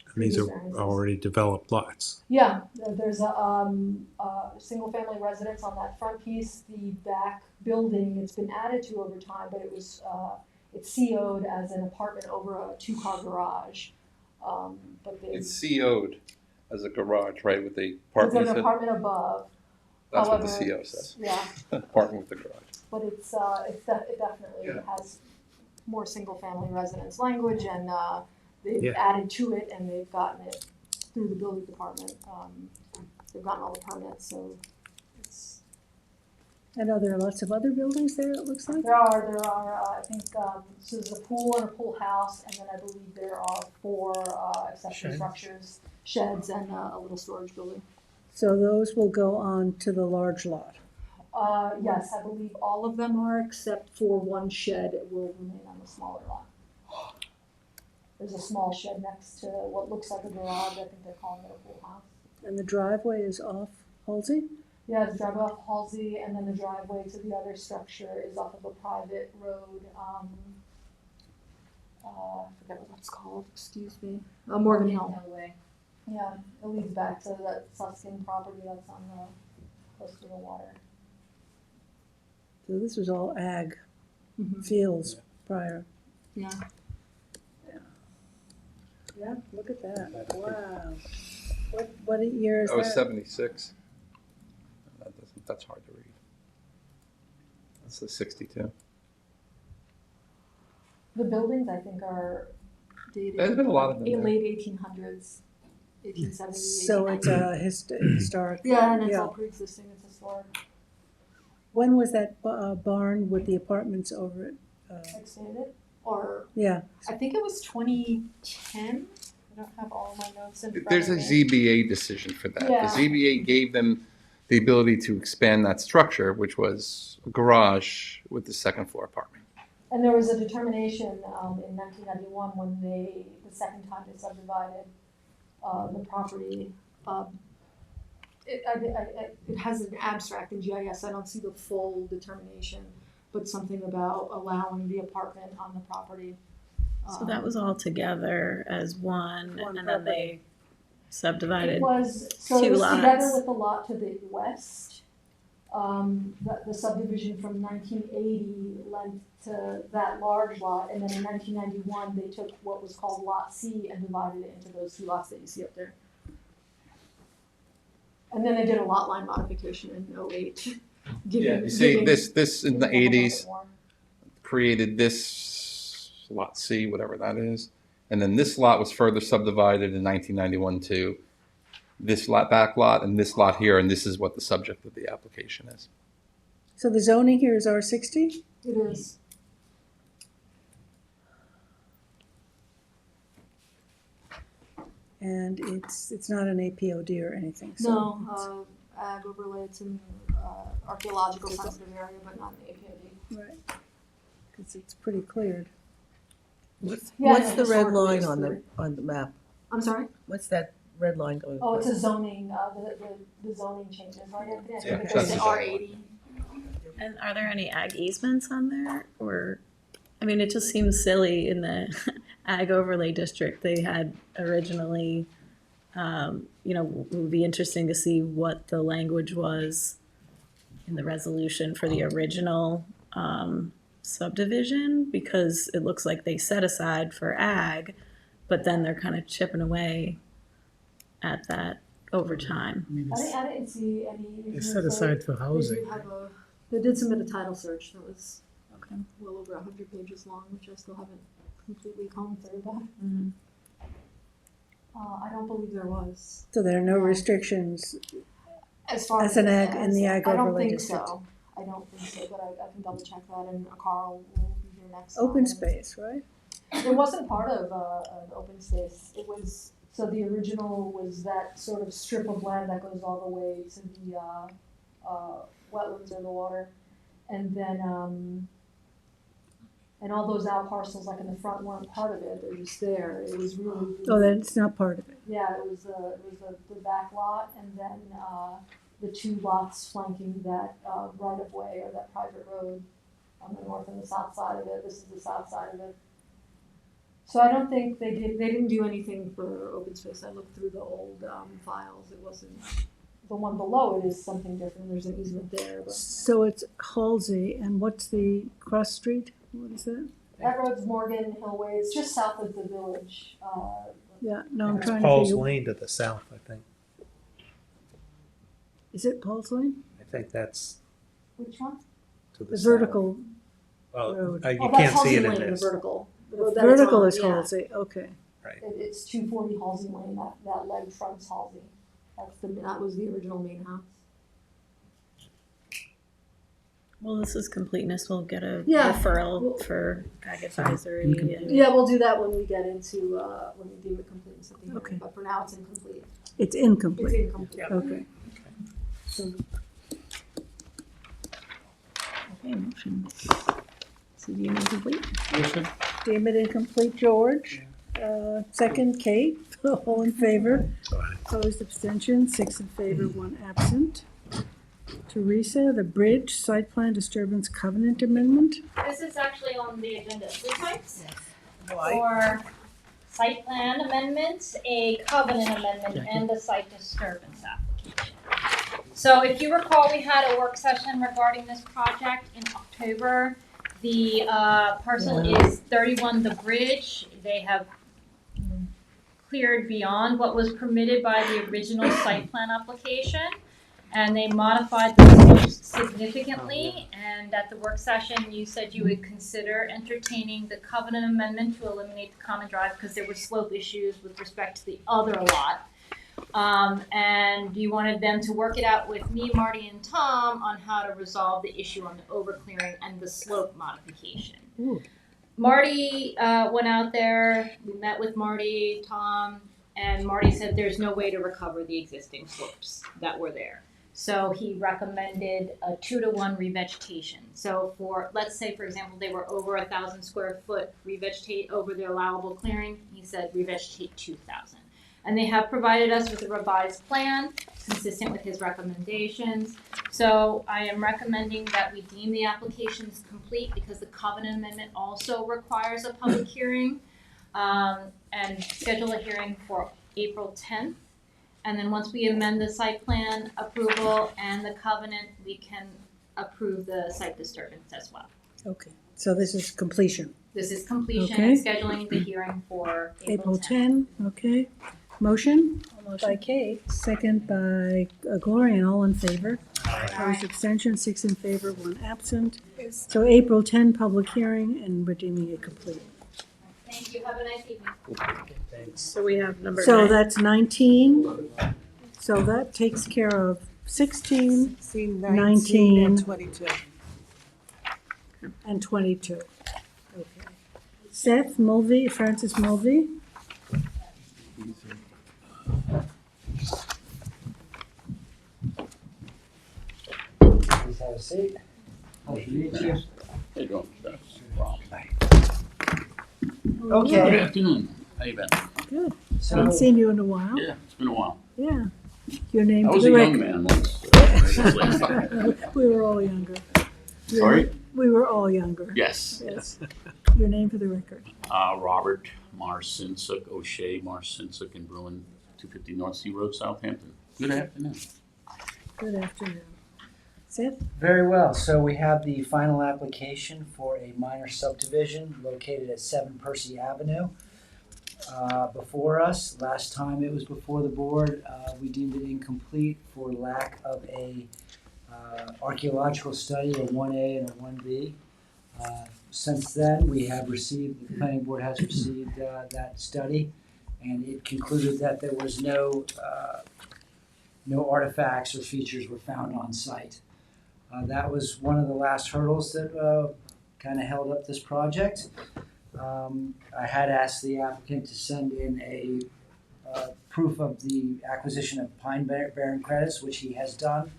these previous are variances. already developed lots. Yeah, there's a single-family residence on that front piece. The back building, it's been added to over time, but it was, it's CO'd as an apartment over a 2-car garage. But It's CO'd as a garage, right, with the It's apartment? an apartment above. That's what the However, CO says. Yeah, Apartment with the garage. but it definitely has more single-family residence language, and they've Yeah. added to it, and they've gotten it through the building department. They've gotten all the permits, so it's. And are there lots of other buildings there, it looks like? There are, I think, so there's a pool and a pool house, and then I believe there are 4 accessory Sheds. structures, sheds and a little storage building. So those will go on to the large lot. Yes, I believe all of them are, except for one shed will remain on the smaller lot. There's a small shed next to what looks like a garage, I think they're calling it a pool house. And the driveway is off Halsey? Yeah, the driveway off Halsey, and then the driveway to the other structure is off of a private road, I forget what that's called, excuse me, Morgan Hill. Yeah, it leads back to that Suskin property that's on the, close to the water. So this was all ag fields prior. Yeah. Yeah, look at that, wow. What year is That was that? 76. That's hard to read. That's the 62. The buildings, I think, are dated. There's been a lot of them there. Late 1800s, 1870s. So it's a historic. Yeah, and it's all pre-existing, it's historic. When was that barn with the apartments over it? Expanded, or? Yeah. I think it was 2010. I don't have all my notes in front There's of a me. ZBA decision for that. Yeah. The ZBA gave them the ability to expand that structure, which was a garage with the second floor apartment. And there was a determination in 1991 when the second time they subdivided the property. It has an abstract in GIS. I don't see the full determination, but something about allowing the apartment on the property. So that was all together as one and then they subdivided It was, so it two was lots. together with the lot to the west. The subdivision from 1980 lent to that large lot, and then in 1991, they took what was called Lot C and divided it into those 2 lots that you see up there. And then they did a lot line modification in 08. Yeah, you see this in the 80s created this lot C, whatever that is. And then this lot was further subdivided in 1991 to this lot, back lot, and this lot here, and this is what the subject of the application is. So the zoning here is R60? It is. And it's not an APOD or anything, so. No, ag overlay, it's an archaeological sensitive area, but not an APOD. Right. Because it's pretty cleared. What's Yeah, the red historically line it's on the, clear. on the map? I'm sorry? What's that red line going? Oh, it's a zoning, the zoning changes, right? I think Yeah, it goes that's to the R80. And are there any ag easements on there, or, I mean, it just seems silly in the ag overlay district, they had originally, you know, it would be interesting to see what the language was in the resolution for the original, subdivision, because it looks like they set aside for ag, but then they're kind of chipping away at that over time. I didn't see any. It's set aside for housing. They did submit a title search that was well over 100 pages long, which I still haven't completely combed through, but I don't believe there was. So there are no restrictions As far as an ag, in the as- ag I don't overlay think district? so. I don't think so, but I can double check that, and Carl will be here next. Open time. space, right? It wasn't part of an open space. It was, so the original was that sort of strip of land that goes all the way to the wetlands or the water. And then, and all those out parcels like in the front weren't part of it. They're just there. It was really. Oh, that's not part of it. Yeah, it was the back lot, and then the 2 lots flanking that right of way or that private road on the north and the south side of it. This is the south side of it. So I don't think they didn't do anything for open space. I looked through the old files. It wasn't, the one below it is something different. There's an easement there, but. So it's Halsey, and what's the cross street? What is that? That road's Morgan Hillway. It's just south of the village. Yeah, no, I'm trying to Paul's figure. Lane to the south, I think. Is it Paul's Lane? I think that's Which one? to the The south. vertical Well, road. you Oh, can't that's see it Halsey in Lane, this. The vertical. The That it's vertical on, is yeah. Halsey, okay. Right. It's 240 Halsey Lane, that leg fronts Halsey. That was the original main house. Well, this is completeness. We'll get a Yeah. referral for ag advisory. And Yeah, we'll do that when we get into, when we deem it complete at the Okay. hearing, but for now, it's incomplete. It's incomplete. It's incomplete. Okay. So, Okay, motion. So deem it complete. deem it incomplete, George. Second, Kate. All in favor? Opposed, abstention, 6 in favor, 1 absent. Teresa, the bridge site plan disturbance covenant amendment. This is actually on the agenda 3 times. Why? For site plan amendments, a covenant amendment, and a site disturbance application. So if you recall, we had a work session regarding this project in October. The parcel is 31 The Bridge. They have cleared beyond what was permitted by the original site plan application. And they modified the slopes significantly, and at the work session, you said you would consider entertaining the covenant amendment to eliminate the common drive because there were slope issues with respect to the other lot. And you wanted them to work it out with me, Marty, and Tom on how to resolve the issue on the overclearing and the slope modification. Ooh. Marty went out there, we met with Marty, Tom, and Marty said there's no way to recover the existing slopes that were there. So he recommended a 2-to-1 revegetation. So for, let's say, for example, they were over 1,000 square foot revegetate over the allowable clearing, he said revegetate 2,000. And they have provided us with a revised plan consistent with his recommendations. So I am recommending that we deem the applications complete because the covenant amendment also requires a public hearing, and schedule a hearing for April 10th. And then once we amend the site plan approval and the covenant, we can approve the site disturbance as well. Okay, so this is completion. This is completion Okay. and scheduling the hearing for April 10, okay. Motion by Motion. Kate, second by Gloria, and all in favor. Opposed, abstention, 6 in favor, 1 absent. So April 10, public hearing, and we're deeming it complete. Thank you. Have a nice evening. So we have number So 9. that's 19. So that takes care of 16, 19, and 22. and 22. Okay. Seth Mulvey, Francis Mulvey. Please have a seat. Pleasure to meet you. How you doing? Okay. Good afternoon. How you been? Good. So- Haven't seen you in a while. Yeah, it's been a while. Yeah. Your name I for was the a young record. man once. We were all younger. Sorry? We were all younger. Yes. Yes. Your name for the record. Robert Marcinsick, O'Shea Marcinsick in Bruin, 250 North Sea Road, Southampton. Good afternoon. Good afternoon. Seth? Very well. So we have the final application for a minor subdivision located at 7 Percy Avenue before us. Last time it was before the board, we deemed it incomplete for lack of a archaeological study, a 1A and a 1B. Since then, we have received, the planning board has received that study, and it concluded that there was no artifacts or features were found on site. That was one of the last hurdles that kind of held up this project. I had asked the applicant to send in a proof of the acquisition of pine barren credits, which he has done.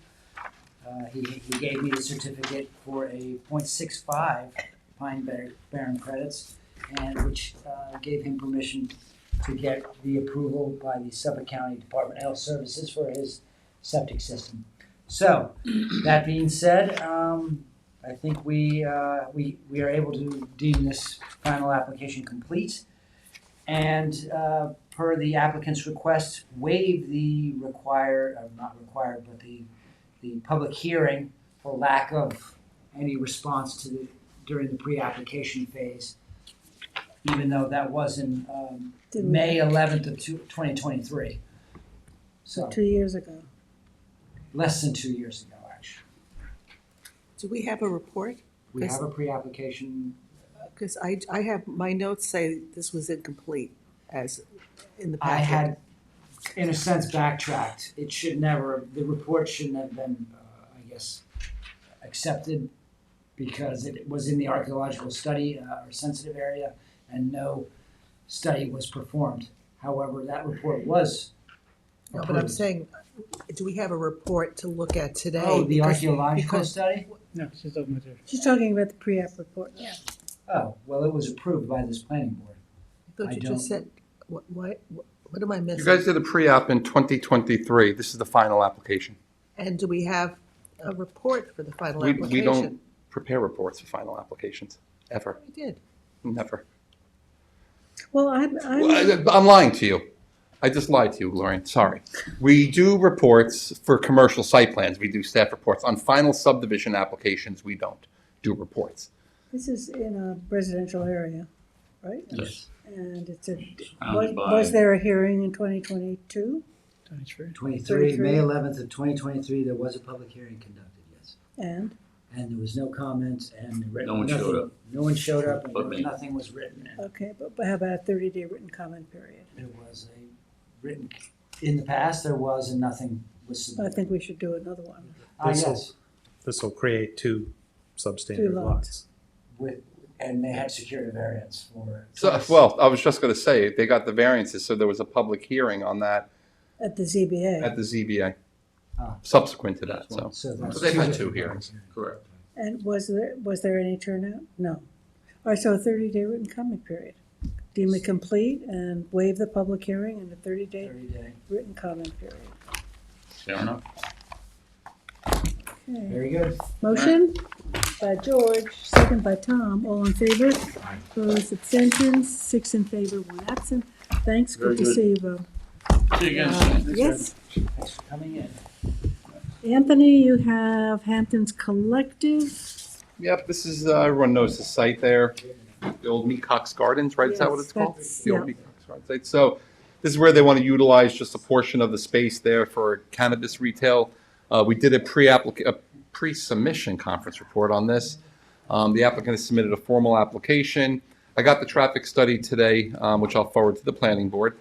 He gave me the certificate for a 0.65 pine barren credits, and which gave him permission to get the approval by the Suffolk County Department of Health Services for his septic system. So, that being said, I think we are able to deem this final application complete, and per the applicant's request, waive the the public hearing for lack of any response to during the pre-application phase, even though that was in May 11th of 2023. So 2 years ago. less than 2 years ago, actually. Do we have a report? We have a pre-application. Because I have, my notes say this was incomplete. as in the I packet? had, in a sense, backtracked. It should never, the report shouldn't have been, I guess, accepted because it was in the archaeological study, or sensitive area, and no study was performed. However, that report was No, but I'm approved. saying, do we have a report to look at today? Oh, the Because- archaeological because- study? No, she's talking about her. She's talking about the pre-app report. Yeah. Oh, well, it was approved by this planning board. I thought I you don't- just said, what am I missing? You guys did a pre-app in 2023. This is the final application. And do we have a report for the final We application? don't prepare reports for final applications, ever, We did. never. Well, I'm lying to you. I just lied to you, Gloria. Sorry. We do reports for commercial site plans. We do staff reports. On final subdivision applications, we don't do reports. this is in a residential area, right? Yes. And it's a, Surrounded was by- there a hearing in 2022? 23, May 11th of 2023, there was a public hearing conducted, yes. And? And there was no comments and No one showed up. No one showed up and But me. nothing was written. And Okay, but how about a 30-day written comment period? there was a written, in the past, there was and nothing was I submitted. think we should do another one. Yes, This will create two substandard Two lots. lots. and they had secured a variance for. So, well, I was just going to say, they got the variances, so there was a public hearing on that At the ZBA. at the ZBA, Ah. subsequent to that, so. So that's But they've had two two hearings. Correct. And was there any turnout? No. All right, so a 30-day written comment period. Deem it complete and waive the public hearing and a 30-day 30-day. written comment period. Fair enough. Okay. Very good. Motion by George, second by Tom, all in favor? Opposed, abstentions, 6 in favor, 1 absent. Thanks, Very good to good. see you, Bob. See you again soon. Yes. Thanks for coming in. Anthony, you have Hampton's Collective. Yep, this is, everyone knows the site there, the old Meacox Gardens, right? Is that what Yes, it's called? that's- The old yeah. Meacox Gardens site. So this is where they want to utilize just a portion of the space there for cannabis retail. We did a pre-submission conference report on this. The applicant has submitted a formal application. I got the traffic study today, which I'll forward to the planning board.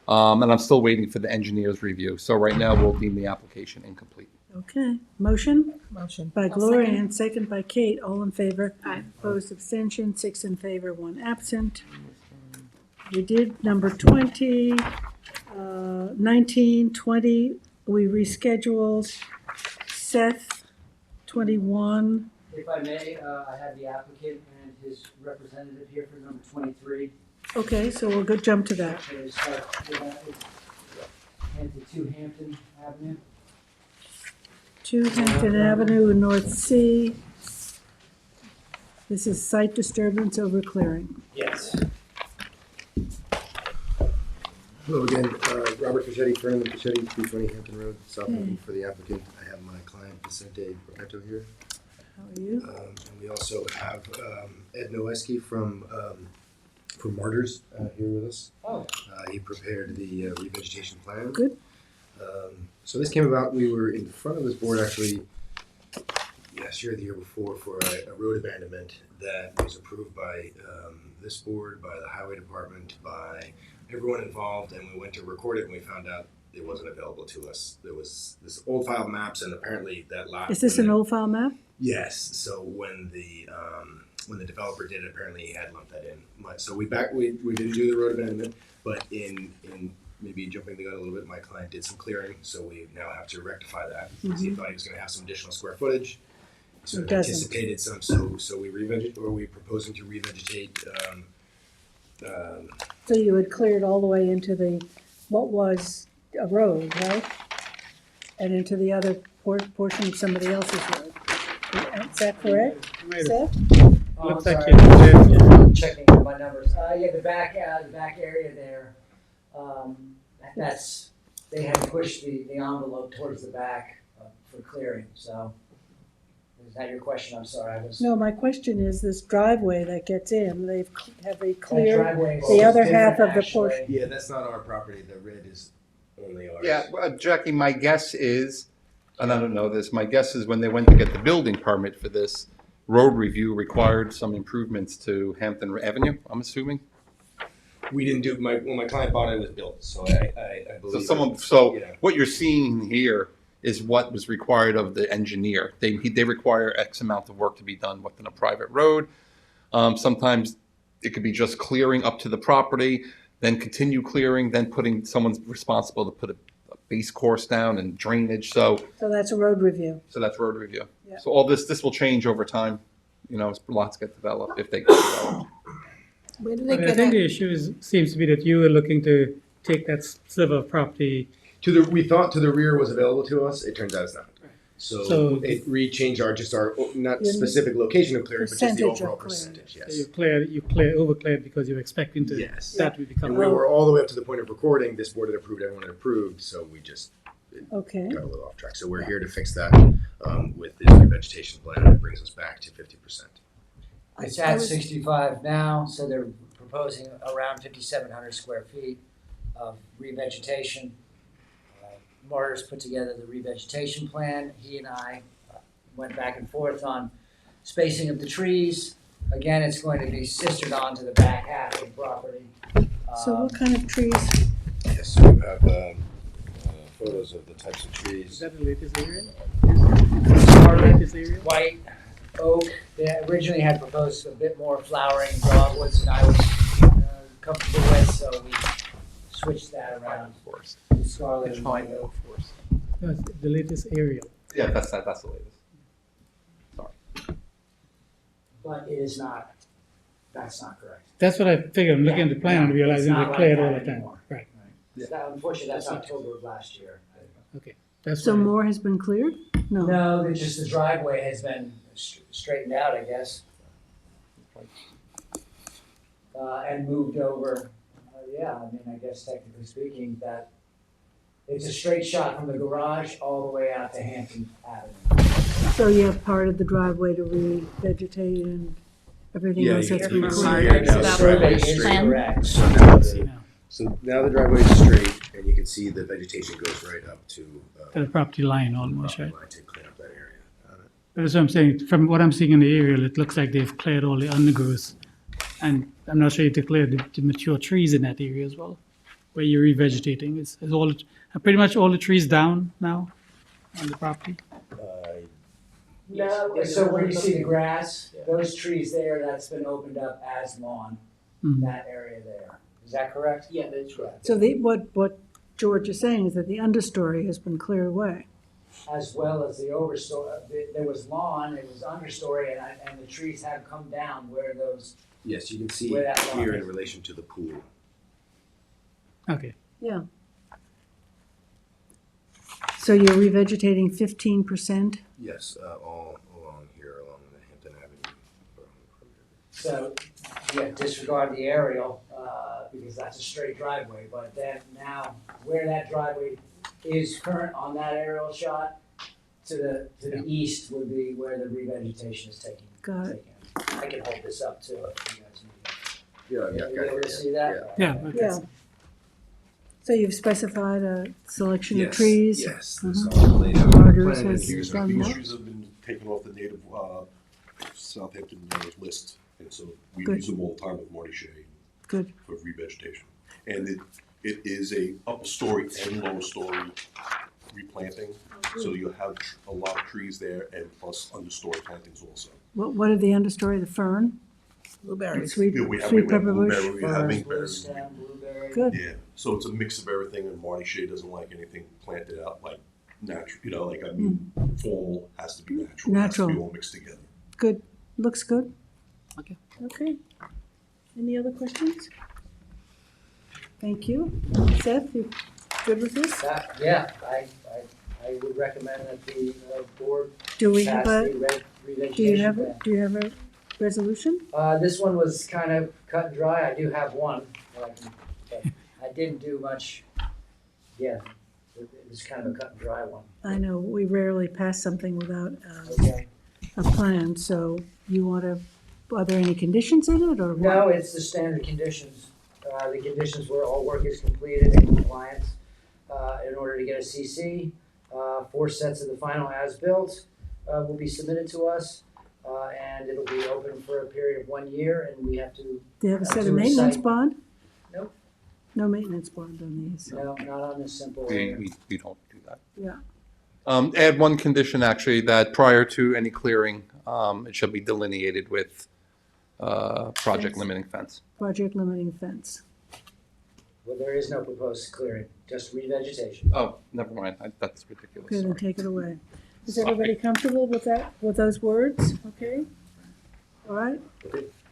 And I'm still waiting for the engineer's review. So right now, we'll deem the application incomplete. Okay, motion Motion. by I'll Gloria second. and second by Kate, all in favor. Aye. Opposed, abstention, 6 in favor, 1 absent. We did number 20, 19, 20, we rescheduled. Seth, 21, If I may, I have the applicant and his representative here for number 23. okay, so we'll go jump to that. So we start with that is Hampton 2 Hampton Avenue. 2 Hampton Avenue, North Sea. This is site disturbance over clearing. Yes. Hello again, Robert Fischetti, Fernand Fischetti, 320 Hampton Road, Southampton, for the applicant. I have my client Vicente Repetto here. How are you? And we also have Ed Noeski from Martyrs here with us. Oh. He prepared the revegetation plan. Good. So this came about, we were in front of this board actually last year or the year before for a road abandonment that was approved by this board, by the highway department, by everyone involved, and we went to record it and we found out it wasn't available to us. There was this old file maps and apparently that lot. Is this an old file map? Yes, so when the developer did it, apparently he had lumped that in. So we didn't do the road abandonment, but in maybe jumping the gun a little bit, my client did some clearing, so we now have to rectify that. Because he thought he was gonna have some additional square footage. So It doesn't. anticipated some, so we're proposing to revegetate, So you had cleared all the way into what was a road, right? And into the other portion of somebody else's road. Is that correct? Seth? Oh, Looks I'm like sorry. you did. I'm checking my numbers. Yeah, the back area there, they had pushed the envelope towards the back for clearing, so. Is that your question? I'm sorry, I was. No, my question is this driveway that gets in, have they That cleared driveway is the other different, half of the actually. portion? yeah, that's not our property, the red is only ours. Yeah, Jackie, my guess is, and I don't know this, my guess is when they went to get the building permit for this, road review required some improvements to Hampton Avenue, I'm assuming? We didn't do, when my client bought it, it was built, so I believe. Yeah. What you're seeing here is what was required of the engineer. They require X amount of work to be done within a private road. Sometimes it could be just clearing up to the property, then continue clearing, then someone's responsible to put a base course down and drainage. So that's a road review. that's road review. Yeah. So all this will change over time. As lots get developed, if they get developed. Where do I think the issue seems to be that you were looking to take that sliver of property. We thought to the rear was available to us, it turns out it's not. So it changed our not specific location of clearing, but just the overall percentage, yes. So you overcleared because you were expecting to, that to become. And we were all the way up to the point of recording, this board had approved, everyone had approved, so we just got a little off track. So we're here to fix that with this revegetation plan, and it brings us back to 50%. It's at 65 now, so they're proposing around 5,700 square feet of revegetation. Martyrs put together the revegetation plan. He and I went back and forth on spacing of the trees. Again, it's going to be sistered on to the back half of the property. So what kind of trees? Yes, we have photos of the types of trees. Is that the latest area? Scarlet, white, oak. They originally had proposed a bit more flowering dogwoods than I was comfortable with, so we switched that around. The scarlet and white oak. No, the latest aerial. Yeah, that's the latest. But it is not. That's not correct. That's what I figured. I'm looking at the plan and realizing they cleared all the time. Right. Unfortunately, that's October of last year. Okay. That's So more has been cleared? No. No, just the driveway has been straightened out, I guess. And moved over. I guess technically speaking, that it's a straight shot from the garage all the way out to Hampton Avenue. So you have part of the driveway to revegetate and everything else that's been cleared. cleared? The survey is correct. So now the driveway is straight, and you can see the vegetation goes right up to the property line almost, right? To clean up that area. But that's what I'm saying. From what I'm seeing in the aerial, it looks like they've cleared all the undergrowth. And I'm not sure if they cleared the mature trees in that area as well, where you're revegetating. Is pretty much all the trees down now on the property? No, so where you see the grass, those trees there, that's been opened up as lawn, that area there. Is that correct? Yeah, that's correct. So what George is saying is that the understory has been cleared away. As well as the overstory. There was lawn, it was understory, and the trees have come down where those. Yes, you can see Where that line here is. in relation to the pool. Okay. Yeah. So you're revegetating 15%? Yes, all along here, along the Hampton Avenue. So, disregard the aerial, because that's a straight driveway, but then now, where that driveway is current on that aerial shot, to the east would be where the revegetation is taking. Got it. I can hold this up too, if you guys need it. Yeah. You able to see that? Yeah. Okay. Yeah. So you've specified a selection of Yes, trees? yes, Uh-huh. that's all laid out. Martyrs Plan has is done These that? trees have been taken off the native Southampton list, and so we Good. use them all the time with Marty Shea Good. for revegetation. And it is a upper story and lower story replanting, so you'll have a lot of trees there and plus understory plantings also. What are the understory, the fern? Blueberries. Sweet, Yeah, we have sweet pepper bush? blueberry, we have Blue inkberry. stem, blueberry. Good. Yeah, so it's a mix of everything, and Marty Shea doesn't like anything planted out like natural, formal, has to be natural. Has to Natural. be all mixed together. Good. Looks good. Okay. Okay. Any other questions? Thank you. Seth, you good with this? I would recommend that the board Do we pass have the revegetation Do you plan. have a resolution? This one was kind of cut and dry. I do have one, but I didn't do much. Yeah, it was kind of a cut and dry one. I know, we rarely pass something without Okay. a plan, so you want to, are there any conditions in it, or what? No, it's the standard conditions. The conditions were all work is completed in compliance. In order to get a CC, 4 sets of the final as-built will be submitted to us, and it'll be open for a period of 1 year, and we have to. Do you have a set do of maintenance site- bond? Nope. No maintenance bond on these. No, not on this simple. We don't do that. Yeah. Add one condition, actually, that prior to any clearing, it should be delineated with project Fence. limiting fence. Project limiting fence. Well, there is no proposed clearing, just revegetation. Oh, never mind, that's ridiculous. Okay, then Sorry. take it away. Is Sorry. everybody comfortable with that, with those words? Okay? All right?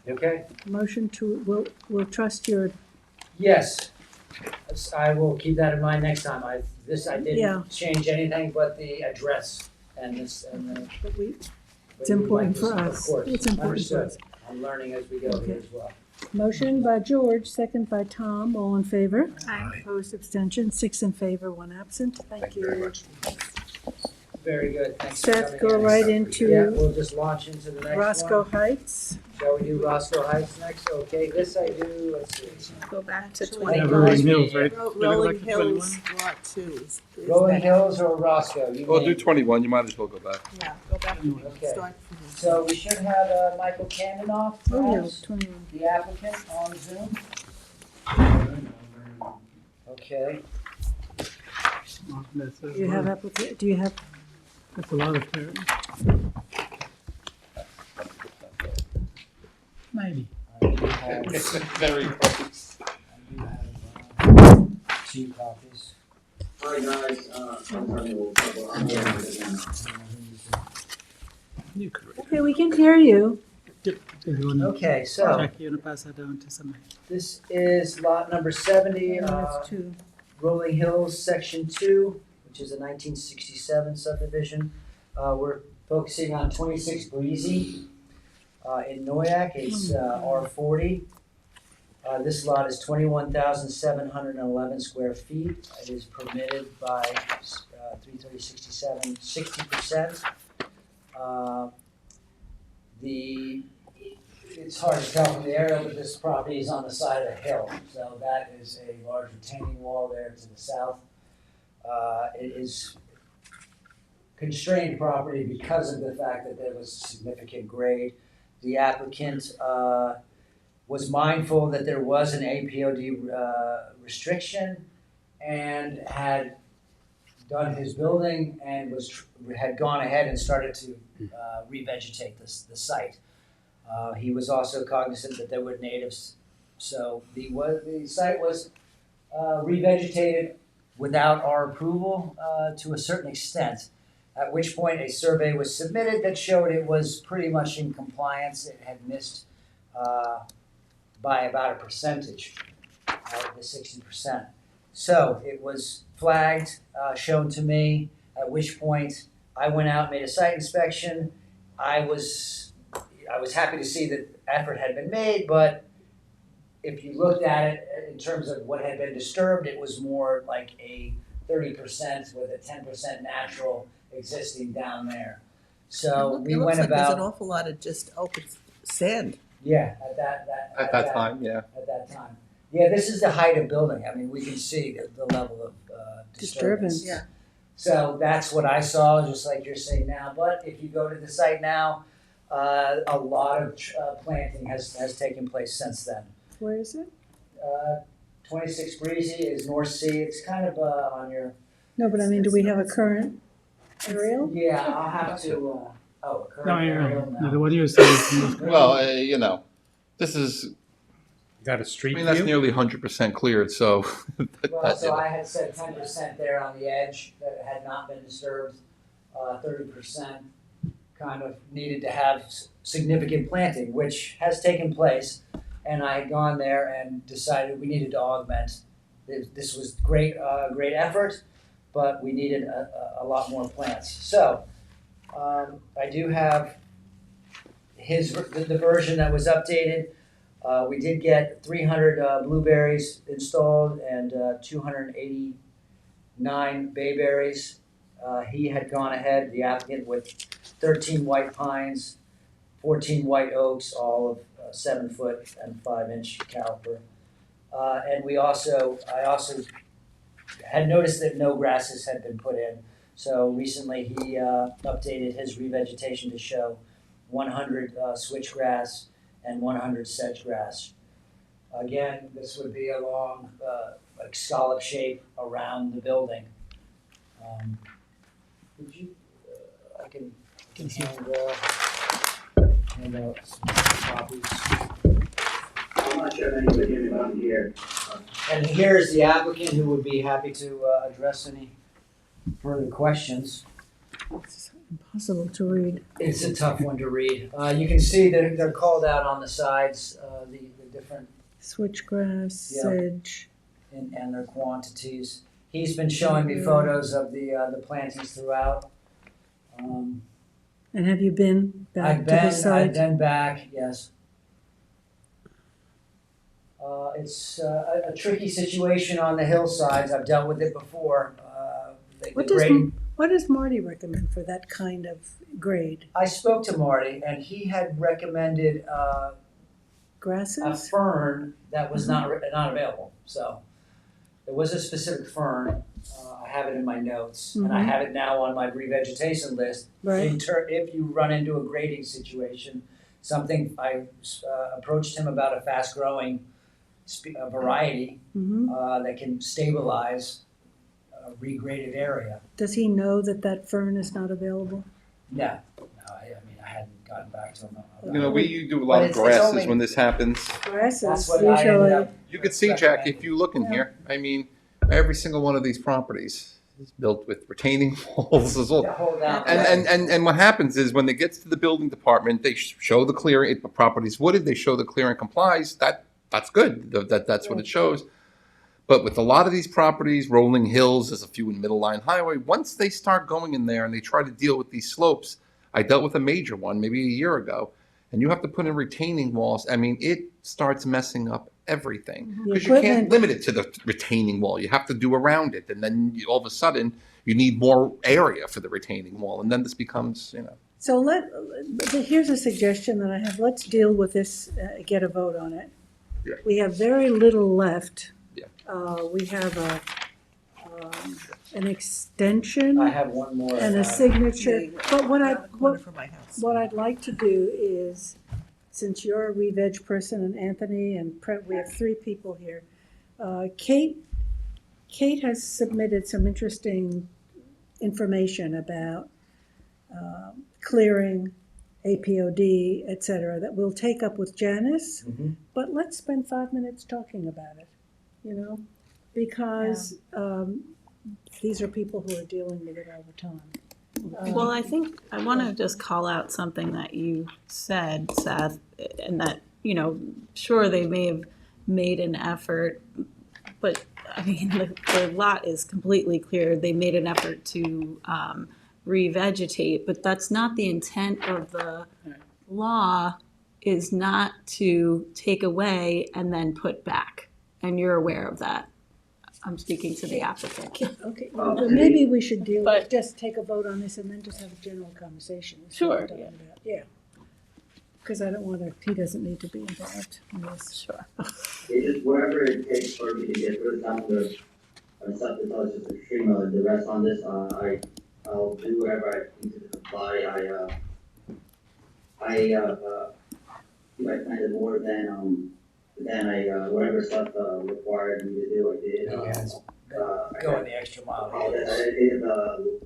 Okay? Motion to, we'll trust your, Yes. I will keep that in mind next time. I Yeah. didn't change anything but the address and this, and the. but we, but it's you important like for this, us. Of course. It's important for Understood. us. I'm learning as we go Okay. here as well. Motion by George, second by Tom, all in favor? Aye. Opposed, abstention, 6 in favor, 1 absent. Thank you. very much. Very good, thanks for Seth, coming go in. right Yeah, into we'll just launch into the next one. Roscoe Heights. Shall we do Roscoe Heights next? Okay, this I do, let's see. Go back to Yeah, 21. Rolling Hills, right? Rolling Hills, Lot 2 is Rolling next. Hills or Roscoe? You Well, name do it. 21, you might as well go back. Yeah, go back, Okay. start from the. So we should have Michael Candenoff, Oh, yeah, perhaps, 21. the applicant on Zoom. Okay, Do you have applica, do you have, That's a lot of clarity. Maybe. I do have, Very close. I do have 2 copies. Hi guys, I'm having a little trouble. I'm getting it again. You could read. okay, we can hear you. If you wanna- Okay, so Jack, you wanna pass that down to somebody? this is lot number 70, That's 2. Rolling Hills, Section 2, which is a 1967 subdivision. We're focusing on 26 Breezy in Noyak. It's R40. This lot is 21,711 square feet. It is permitted by 33067, 60%. It's hard to tell from the aerial, but this property is on the side of a hill, so that is a large retaining wall there to the south. It is constrained property because of the fact that there was significant grade. The applicant was mindful that there was an APOD restriction and had done his building and had gone ahead and started to revegetate the site. He was also cognizant that there were natives, so the site was revegetated without our approval to a certain extent, at which point a survey was submitted that showed it was pretty much in compliance. It had missed by about a percentage out of the 60%. So it was flagged, shown to me, at which point I went out, made a site inspection. I was happy to see that effort had been made, but if you looked at it in terms of what had been disturbed, it was more like a 30% with a 10% natural existing down there. So we It looks went like there's an about, awful lot of just open sand. yeah, at that time, yeah. At that time. Yeah, this is the height of building. I mean, we can see the level of disturbance. Yeah. So that's what I saw, just like you're saying now. But if you go to the site now, a lot of planting has taken place since then. Where is it? 26 Breezy is North Sea. It's kind of on your. No, but I mean, do we have a current aerial? Yeah, I'll have to. A current No, aerial no, now. what you say is. Well, this is, You got a street I mean, that's view? nearly 100% cleared, so. Well, so I had said 10% there on the edge that had not been disturbed. 30% kind of needed to have significant planting, which has taken place. And I had gone there and decided we needed to augment. This was great effort, but we needed a lot more plants. So I do have the version that was updated. We did get 300 blueberries installed and 289 bayberries. He had gone ahead, the applicant, with 13 white pines, 14 white oaks, all of 7 foot and 5 inch caliper. And I also had noticed that no grasses had been put in. So recently he updated his revegetation to show 100 switchgrass and 100 sedgegrass. Again, this would be along, like scallop shape around the building. Would you, I can hand out some copies. I'm not sure if anybody here, but I'm here. And here is the applicant who would be happy to address any further questions. It's impossible to read. It's a tough one to read. You can see that they're called out on the sides, the different Switchgrass, Yeah. sedge. and their quantities. He's been showing me photos of the plantings throughout. And have you been back I've to the been, site? I've been back, yes. It's a tricky situation on the hillsides. I've dealt with it before. What does Marty recommend for that kind of grade? I spoke to Marty, and he had recommended a Grasses? fern that was not available. So there was a specific fern. I have it in my notes, and I Mhm. have it now on my revegetation list. Right. If you run into a grading situation, something I approached him about a fast-growing variety that can stabilize a regraded area. Does he know that that fern is not available? No, I mean, I hadn't gotten back to him. You know, we do a lot of But it's grasses only- when this happens. Grasses That's what I ended usually. up. You could see, Jack, if you look in here, I mean, every single one of these properties is built with retaining walls as well. To hold out. And what happens is when it gets to the building department, they show the clearing, if the property's wooded, they show the clearing complies, that's good, that's what it shows. But with a lot of these properties, rolling hills, there's a few in Middle Line Highway, once they start going in there and they try to deal with these slopes, I dealt with a major one maybe a year ago, and you have to put in retaining walls, I mean, it starts messing up everything. The Because you can't equipment- limit it to the retaining wall, you have to do around it, and then all of a sudden, you need more area for the retaining wall, and then this becomes, you know. So here's a suggestion that I have. Let's deal with this, get a vote on it. Yeah. We have very little left. Yeah. We have an extension. I have one more. And a signature. But Corner for my house. what I'd like to do is, since you're a re-veg person and Anthony and we have three people here. Kate has submitted some interesting information about clearing, APOD, et cetera, that we'll take up with Janice. But let's spend 5 minutes talking about it, because these are people who are dealing with it all the time. Well, I think I want to just call out something that you said, Seth, and that, sure, they may have made an effort, but I mean, the lot is completely clear. They made an effort to revegetate, but that's not the intent of the law, is not to take away and then put back. And you're aware of that. I'm speaking to the applicant. Okay, well, maybe we should just take a vote on this and then just have a general conversation. That's what I'm Sure, talking about. Yeah. Because I don't want to, he doesn't need to be involved in this. Sure. It's just whatever it takes for me to get through some of the stuff that's all just extreme, the rest on this, I'll do whatever I need to comply. I planned more than whatever stuff required me to do, I did. Going the extra mile. The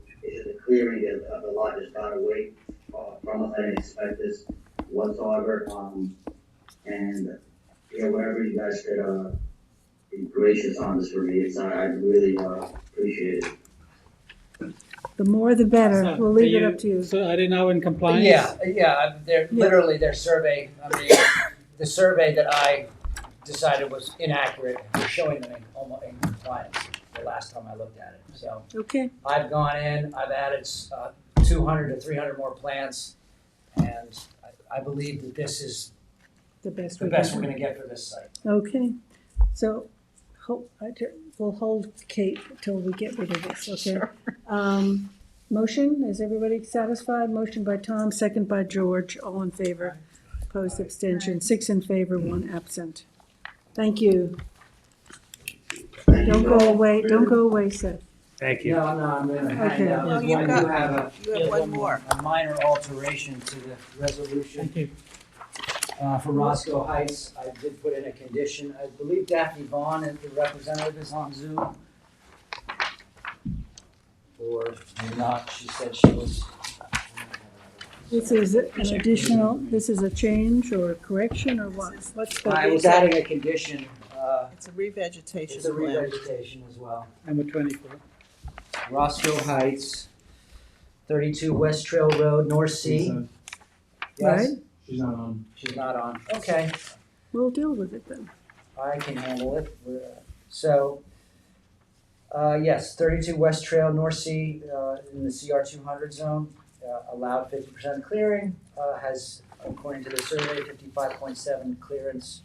clearing of the lot just got away from us. I didn't expect this whatsoever. And whatever you guys could be gracious on this for me, I really appreciate it. The more the better. So, We'll leave it up to you. So are they now in compliance? Yeah, they're literally their survey, the survey that I decided was inaccurate, was showing them in compliance the last time I looked at it, so. Okay. I've gone in, I've added 200 to 300 more plants, and I believe that this is The best the we best can we're do. gonna get for this site. Okay, so we'll hold Kate till we get rid of this, okay? Motion, is everybody satisfied? Motion by Tom, second by George, all in favor. Opposed, abstention, 6 in favor, 1 absent. Thank you. Don't go away, Seth. Thank you. No, I'm gonna Okay. hand out, No, I do you have have one more. a minor alteration to the resolution. Thank you. For Roscoe Heights, I did put in a condition. I believe Daphne Vaughn, the representative, is on Zoom. Or maybe not, she said she was. This is an additional, this is a change or a correction or what? What's the? I was adding a condition. It's a revegetation It's a plan. revegetation as well. Number 24. Roscoe Heights, 32 West Trail Road, North Sea. Yes? Right? She's not on. She's not on. Okay, We'll deal with it then. I can handle it. So, yes, 32 West Trail, North Sea, in the CR 200 zone, allowed 50% clearing, has, according to the survey, 55.7 clearance.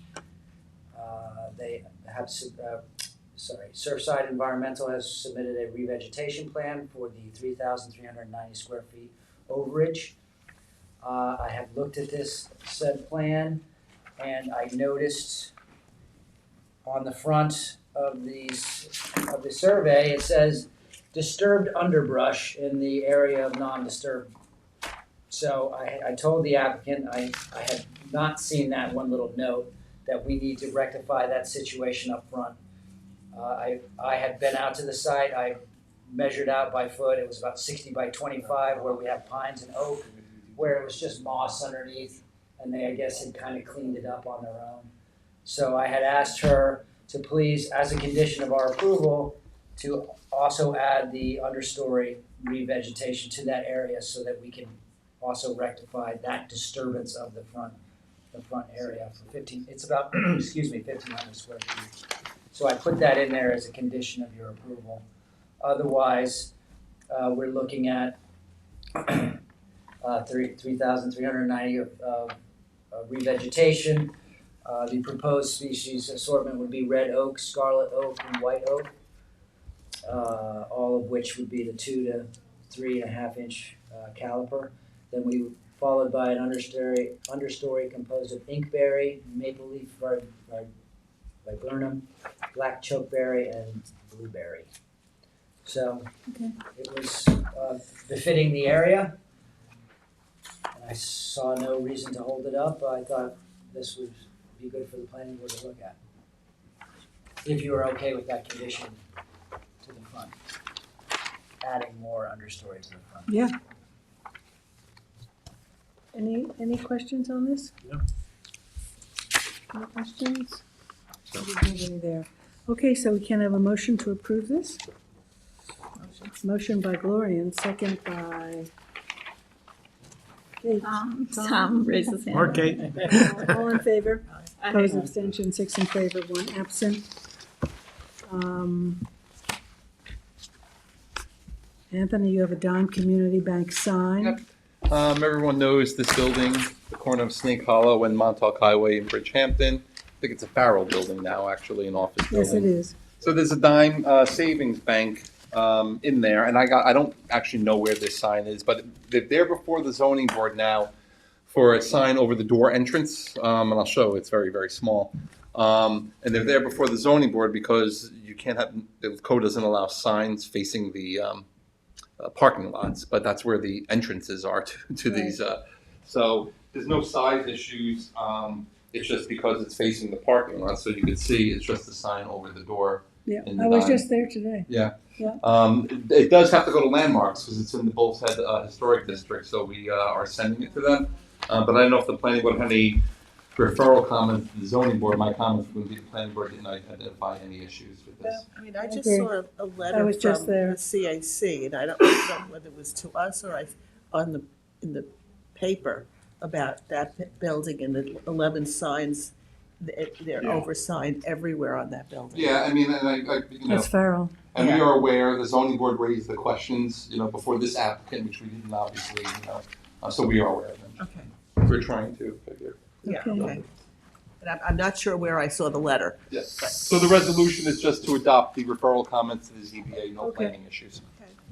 They have, Surfside Environmental has submitted a revegetation plan for the 3,390 square feet overage. I have looked at this said plan, and I noticed on the front of the survey, it says disturbed underbrush in the area of non-disturbed. So I told the applicant I had not seen that one little note that we need to rectify that situation up front. I had been out to the site, I measured out by foot, it was about 60 by 25 where we have pines and oak, where it was just moss underneath, and they, I guess, had kind of cleaned it up on their own. So I had asked her to please, as a condition of our approval, to also add the understory revegetation to that area so that we can also rectify that disturbance of the front area for 15, it's about, 1,500 square feet. So I put that in there as a condition of your approval. Otherwise, we're looking at 3,390 of revegetation. The proposed species assortment would be red oak, scarlet oak, and white oak, all of which would be the 2 to 3.5 inch caliper. Then we followed by an understory composed of inkberry, maple leaf viburnum, black chokeberry, and blueberry. So it was befitting the area, and I saw no reason to hold it up. I thought this would be good for the planning board to look at, if you were okay with that condition to the front, adding more understory to the front. Yeah. Any questions on this? No. Any questions? Didn't have any there. Okay, so we can have a motion to approve this? Motion by Gloria and second by Kate. Tom raises his hand. Or Kate. All in favor? Opposed, abstention, 6 in favor, 1 absent. Anthony, you have a Dime Community Bank sign. Yep. Everyone knows this building, the corner of Snake Hollow and Montauk Highway in Bridgehampton. I think it's a Farrell building now, actually, an office building. Yes, it is. So there's a Dime savings bank in there, and I don't actually know where this sign is, but they're there before the zoning board now for a sign over the door entrance, and I'll show it's very, very small. And they're there before the zoning board because you can't have, the code doesn't allow signs facing the parking lots, but that's where the entrances are to these. So there's no size issues. It's just because it's facing the parking lot, so you can see it's just a sign over the door. Yeah, in the I was Dime. just there today. Yeah. Yeah. It does have to go to landmarks because it's in the Bull's Head Historic District, so we are sending it to them. But I don't know if the planning board had any referral comments to the zoning board. My comments would be the planning board didn't identify any issues with this. I mean, I just Okay. saw a I letter was just from there. the CAC, and I don't know whether it was to us or in the paper about that building and the 11 signs. They're oversigned everywhere on that building. Yeah, I mean, and I you know, That's Farrell. and we are aware the zoning board raised the questions, before this applicant, which we didn't obviously, so we are aware of them. Okay. We're trying to figure. Yeah, Okay. okay. And I'm not sure where I saw the letter. Yes. So the resolution is just to adopt the referral comments to the ZBA, no Okay. planning issues.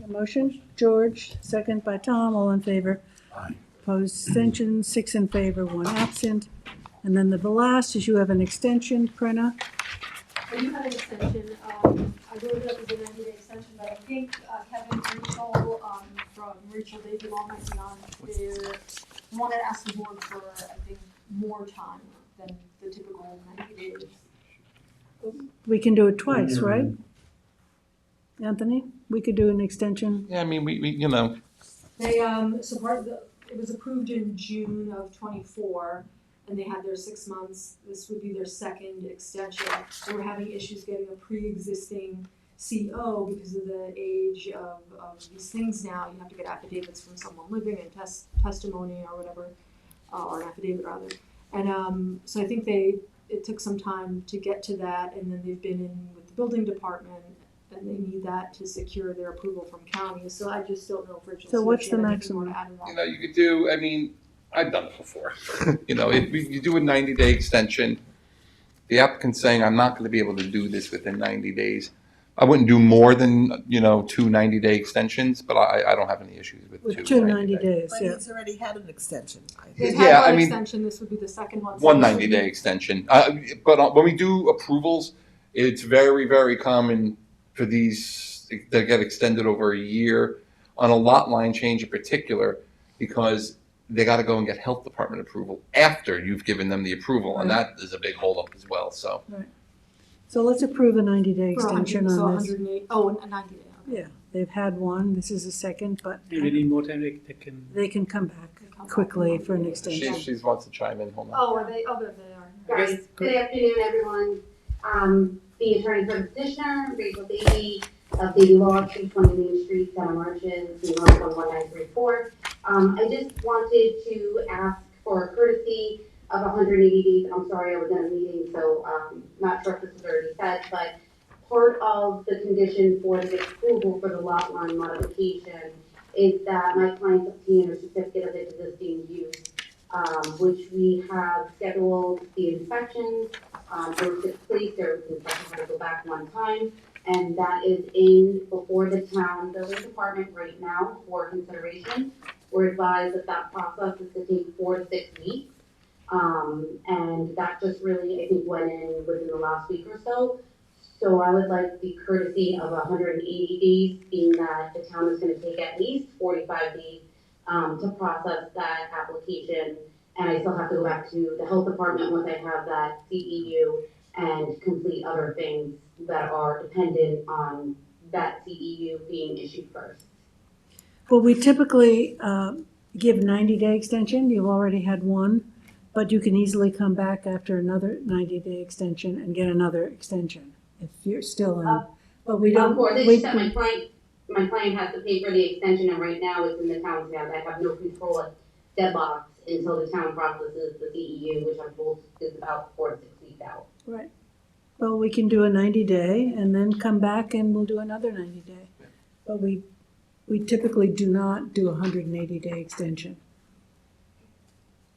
A motion, George, second by Tom, all in favor. Aye. Opposed, abstention, 6 in favor, 1 absent. And then the last is you have an extension, Brenna. I do have an extension, I wrote it up as a 90-day extension, but I think Kevin Rachel, from Rachel David Law might be on there. Wanted to ask the board for, I think, more time we can do it twice, right? Anthony, we could do an extension. Yeah, I mean, we you know, They, so part of the, it was approved in June of '24, and they had their 6 months. This would be their second extension. They were having issues getting a pre-existing CO because of the age of these things now. You have to get affidavits from someone living and testimony or whatever, or an affidavit rather. And so I think it took some time to get to that, and then they've been in with the building department, and they need that to secure their approval from county. So I just don't know if Rich. So what's the maximum? you know, you could do. I mean, I've done it before. You know, you do a 90-day extension. The applicant's saying, I'm not going to be able to do this within 90 days. I wouldn't do more than, you know, 2 90-day extensions, but I don't have any issues with Two 90 days, But yeah. he's already had an extension. They've Yeah, had one I mean- extension. This would be the second one. One 90-day extension. But when we do approvals, it's very, very common for these that get extended over a year on a lot line change in particular, because they got to go and get health department approval after you've given them the approval, and that is a big holdup as well. So. So let's approve a 90-day For 100, extension so on this. 108. Oh, and a 90 day. Okay. Yeah, they've had one, this is a second, but If we need more time, they can. they can come back quickly for an extension. She wants to chime in. Hold on. Oh, are they? Oh, there they are. Right. Good afternoon, everyone. The attorney for the petitioner, Rachel Davey, of Davey Law, 220 Main Street, Center Marches, New York 11934. I just wanted to ask for a courtesy of 180 days. I'm sorry, I was in a meeting, so not sure if this was already said, but part of the condition for the approval for the lot line modification is that my clients obtain a certificate of existing use, which we have scheduled the inspections. Those took place, their inspections had to go back one time, and that is in before the town building department right now for consideration. We're advised that that process is to take 4 to 6 weeks. And that just really, I think, went in within the last week or so. So I would like the courtesy of 180 days, being that the town is gonna take at least 45 days to process that application. And I still have to go back to the health department once I have that CEU and complete other things that are dependent on that CEU being issued first. Well, we typically give 90-day extension, you've already had one, but you can easily come back after another 90-day extension and get another extension if you're still in. But we don't. Of course, it's just that my client has to pay for the extension, and right now it's in the town's hands. I have no control at deadlocks until the town processes the CEU, which I'm told is about 4 to 6 weeks out. Right. Well, we can do a 90-day and then come back and we'll do another 90-day. But we typically do not do a 180-day extension.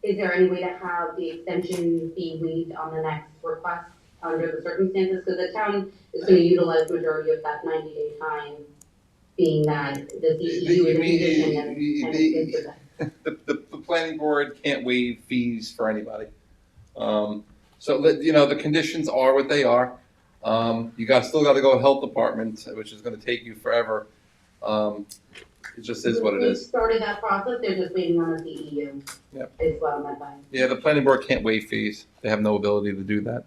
Is there any way to have the extension be waived on the next request under the circumstances? Because the town is going to utilize majority of that 90-day time, being that the CEU is a condition and it's good. The planning board can't waive fees for anybody. So you know, the conditions are what they are. You still got to go to health department, which is going to take you forever. It just is what it is. We started that process, they're just waiting on the CEU. Yep. Is what I'm advising. Yeah, the planning board can't waive fees. They have no ability to do that.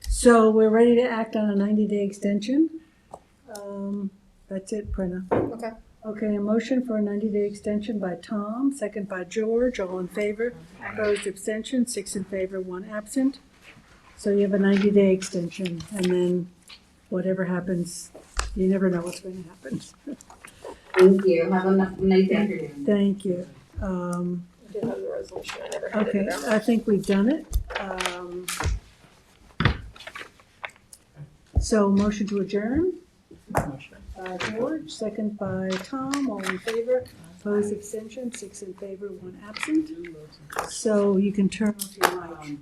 So we're ready to act on a 90-day extension. That's it, Prina. Okay. Okay, a motion for a 90-day extension by Tom, second by George, all in favor. Opposed, abstention, 6 in favor, 1 absent. So you have a 90-day extension, and then whatever happens, you never know what's going to happen. Thank you, have a nice afternoon. Thank you. I did have the resolution. I never handed Okay, it out. I think we've done it. So motion to adjourn? George, second by Tom, all in favor. Opposed, abstention, 6 in favor, 1 absent. So you can turn off your mic.